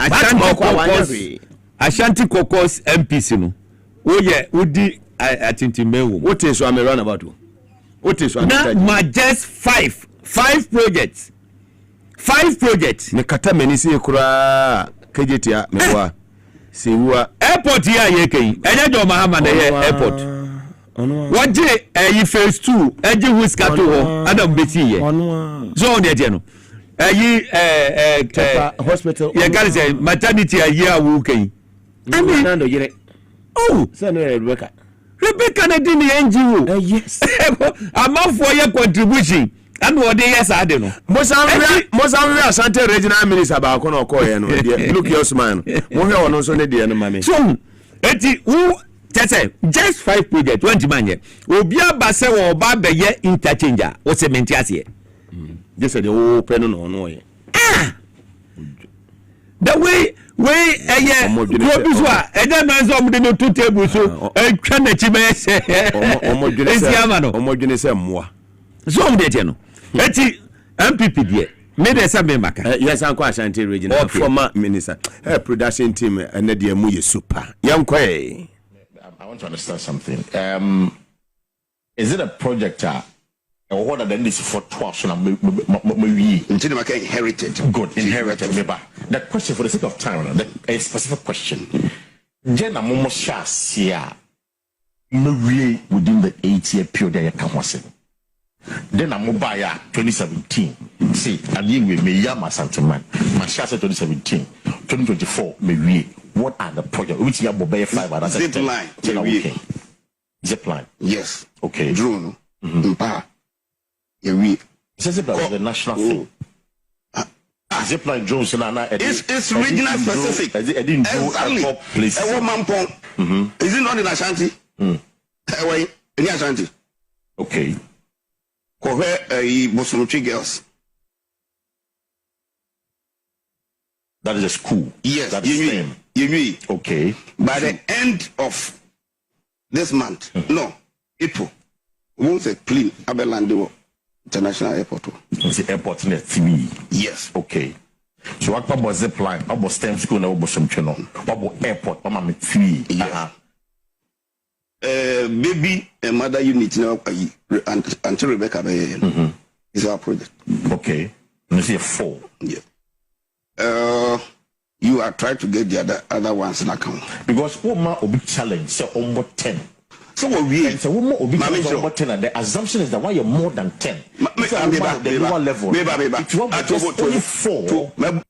Ashanti Kokos MPs no oye odi atintimewo what is so am run about what is so na just 5 projects ne kata menisi kura kejetia mewa siwa airport ya yeke enye do mahama na airport waje yi phase 2 eji whiskato ho adam beti ye so on de no yi hospital ye can say maternity ayi awu kan ami nando yire say no Rebecca na di ni NGO yes amafo ye contribution and what they yes ade no Mozambique Asante regional minister ba ko na okoye no look your smile mo hwe wono so ne de no mame so eti who just 5 projects 20 manye obi abase wo ba beye interchanger o cement ase just say the whole pen no ye the way Globiswa ede manzo omde no 2 tables so twa na chi be se omodwene se moa so omde tie no eti MPP die me de se me maka yes anko Ashanti regional former minister production team and the mu ye super yankwe. I want to understand something. Is it a project or what are the needs for 12 until they inherited? Good, inherited. The question, for the sake of time, a specific question. Jenna Momo Shasia within the 8-year period I can was then I'm Mobaya 2017. See, and you will me Yama Santaman, Mashasa 2017, 2024, maybe. What are the projects? Which you have 5 zip line. Okay. Zip line. Yes. Okay. Drone. Mpa. Yeah, zip line is the national thing. Zip line drones it's regional specific. Exactly. Is it not in Ashanti? In Ashanti. Okay. Bosonochi girls. That is a school. Yes. That is same. Okay. By the end of this month, no, April, we won't say clean Abelandewo International Airport. It's the airport near TV. Yes. Okay. So what about zip line? What about STEM school? What about some channel? What about airport? What about TV? Yeah. Baby and mother unit now until Rebecca is our project. Okay. Let me see a 4. Yeah. You are trying to get the other ones in account. Because woman will be challenged, so almost 10. So what we and so woman will be challenged almost 10, and the assumption is that why you're more than 10. The lower level. If you want just only 4.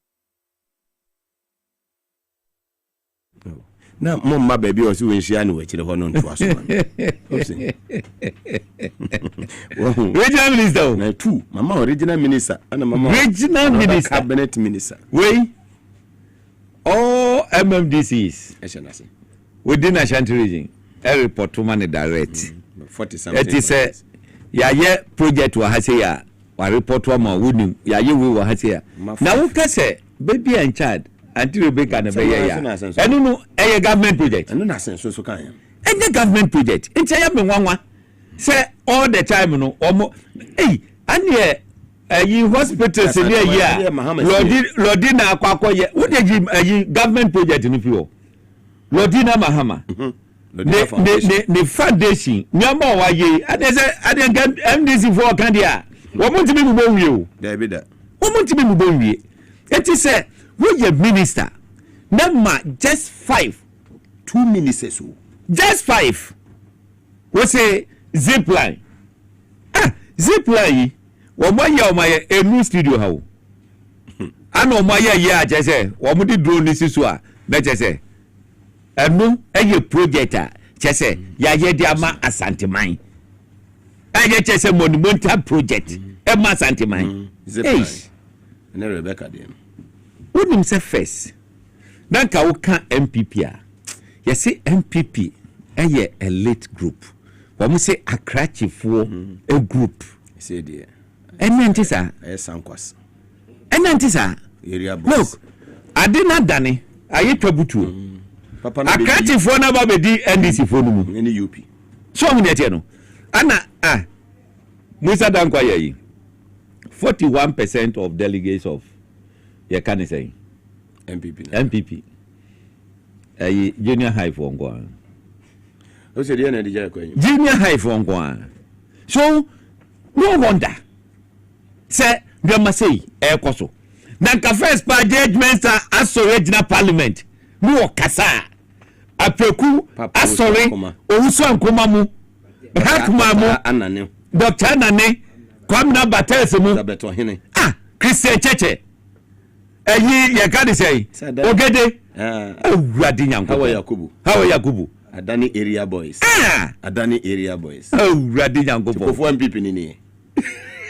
Na mama baby o si we share ni we chire ho no nto aso. Regional minister na 2 mama original minister and mama regional minister cabinet minister. We all MMDCs within Ashanti region a report to money direct 40 something. It is a ya project wa hase ya wa report wa ma wuni ya ye we wa hase ya na wo ka say baby and child until Rebecca na be ya enu no e government project enu na senso so kan ya any government project nti ya me nwanwa say all the time no omo ane hospitals near here Lodina akwakoye wo dey government project ni fi o Lodina Mahama the foundation nyamba wa ye ade MDC for kan dia wo mo ntimi bubo wie o da bi da wo mo ntimi bubo wie eti say wo ye minister na ma just 5 2 ministers just 5 wo say zip line zip line wo mo ye o ma ye enu studio ha o ana o ma ye a say wo mo di drone sisu a be say enu eye project a say ya ye di ama asanteman I just say monumental project. A mass anti-mine. Hey. And Rebecca then. What him say first? Then ka MPP. You see MPP a late group. When we say a cratchy for a group. Say dear. And Nantisa. Sankwas. And Nantisa. Look, I did not done. I hate Tabutu. Papa, I catch it for number the NDC for any UP. So many no. Anna Musa Dankwaye 41% of delegates of you can say MPP. Junior high for Ngwa. What's the junior high for Ngwa. So no wonder. Say we must say Koso. Nanka first pa judgments are as original parliament. Mu kasa. Apeku asori owusu ankoma mu. Hakuma mu anane. Dr. Anane kwamna batelse mu. Sabeto hene. Christian Cheche. Ye ka dey say. Ogede. Awurade nyanko. How Yakubu? Adani area boys. Adani area boys. Awurade nyanko. Kofo MPP ni.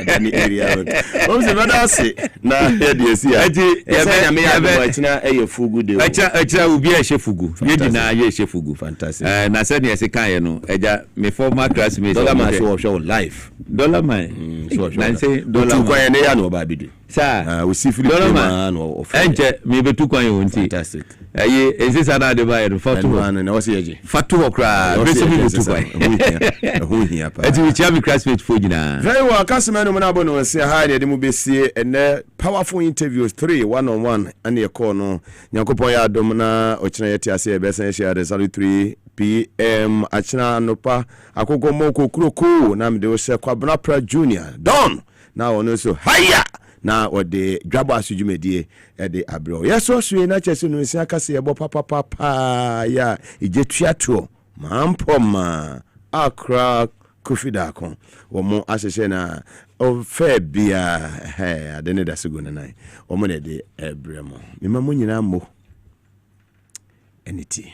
Adani area. O se bada se na here dey see ya. Ya me ya be china fugu de. Echa obi e shefugu. Ye di na ye shefugu. Fantastic. Na say ne se kan ye no. Eja me former classmate. Dollar man show live. Dollar man. Na say dollar man ne ya no ba bidu. Sir, we see Philip man of. Enche me be tu kwan ye wonti. Fantastic. Ese sada de ba ye fatu. Na wose yeje. Fatu okra. Be se me tu kwan. Who here pa. Eti we chiam classmate fo gina. Very well, customer no na bono say hi de mu be see and powerful interviews 3 1-on-1 and your call no. Nyankopon ya dom na ochina yeti ase e be san share the 3 PM achina nopa akogo moko kroko na me de o se Kwabena Pra Junior. Don. Now ono so haya. Na ode dwabo asujumedie e de abro yeso suye na chese no nsia kase yebo papa ya ijetuato mampoma akra kufidakon womo asese na o fe bia adene da sigo na nai womo ne de ebremo mema mo nyina mo eniti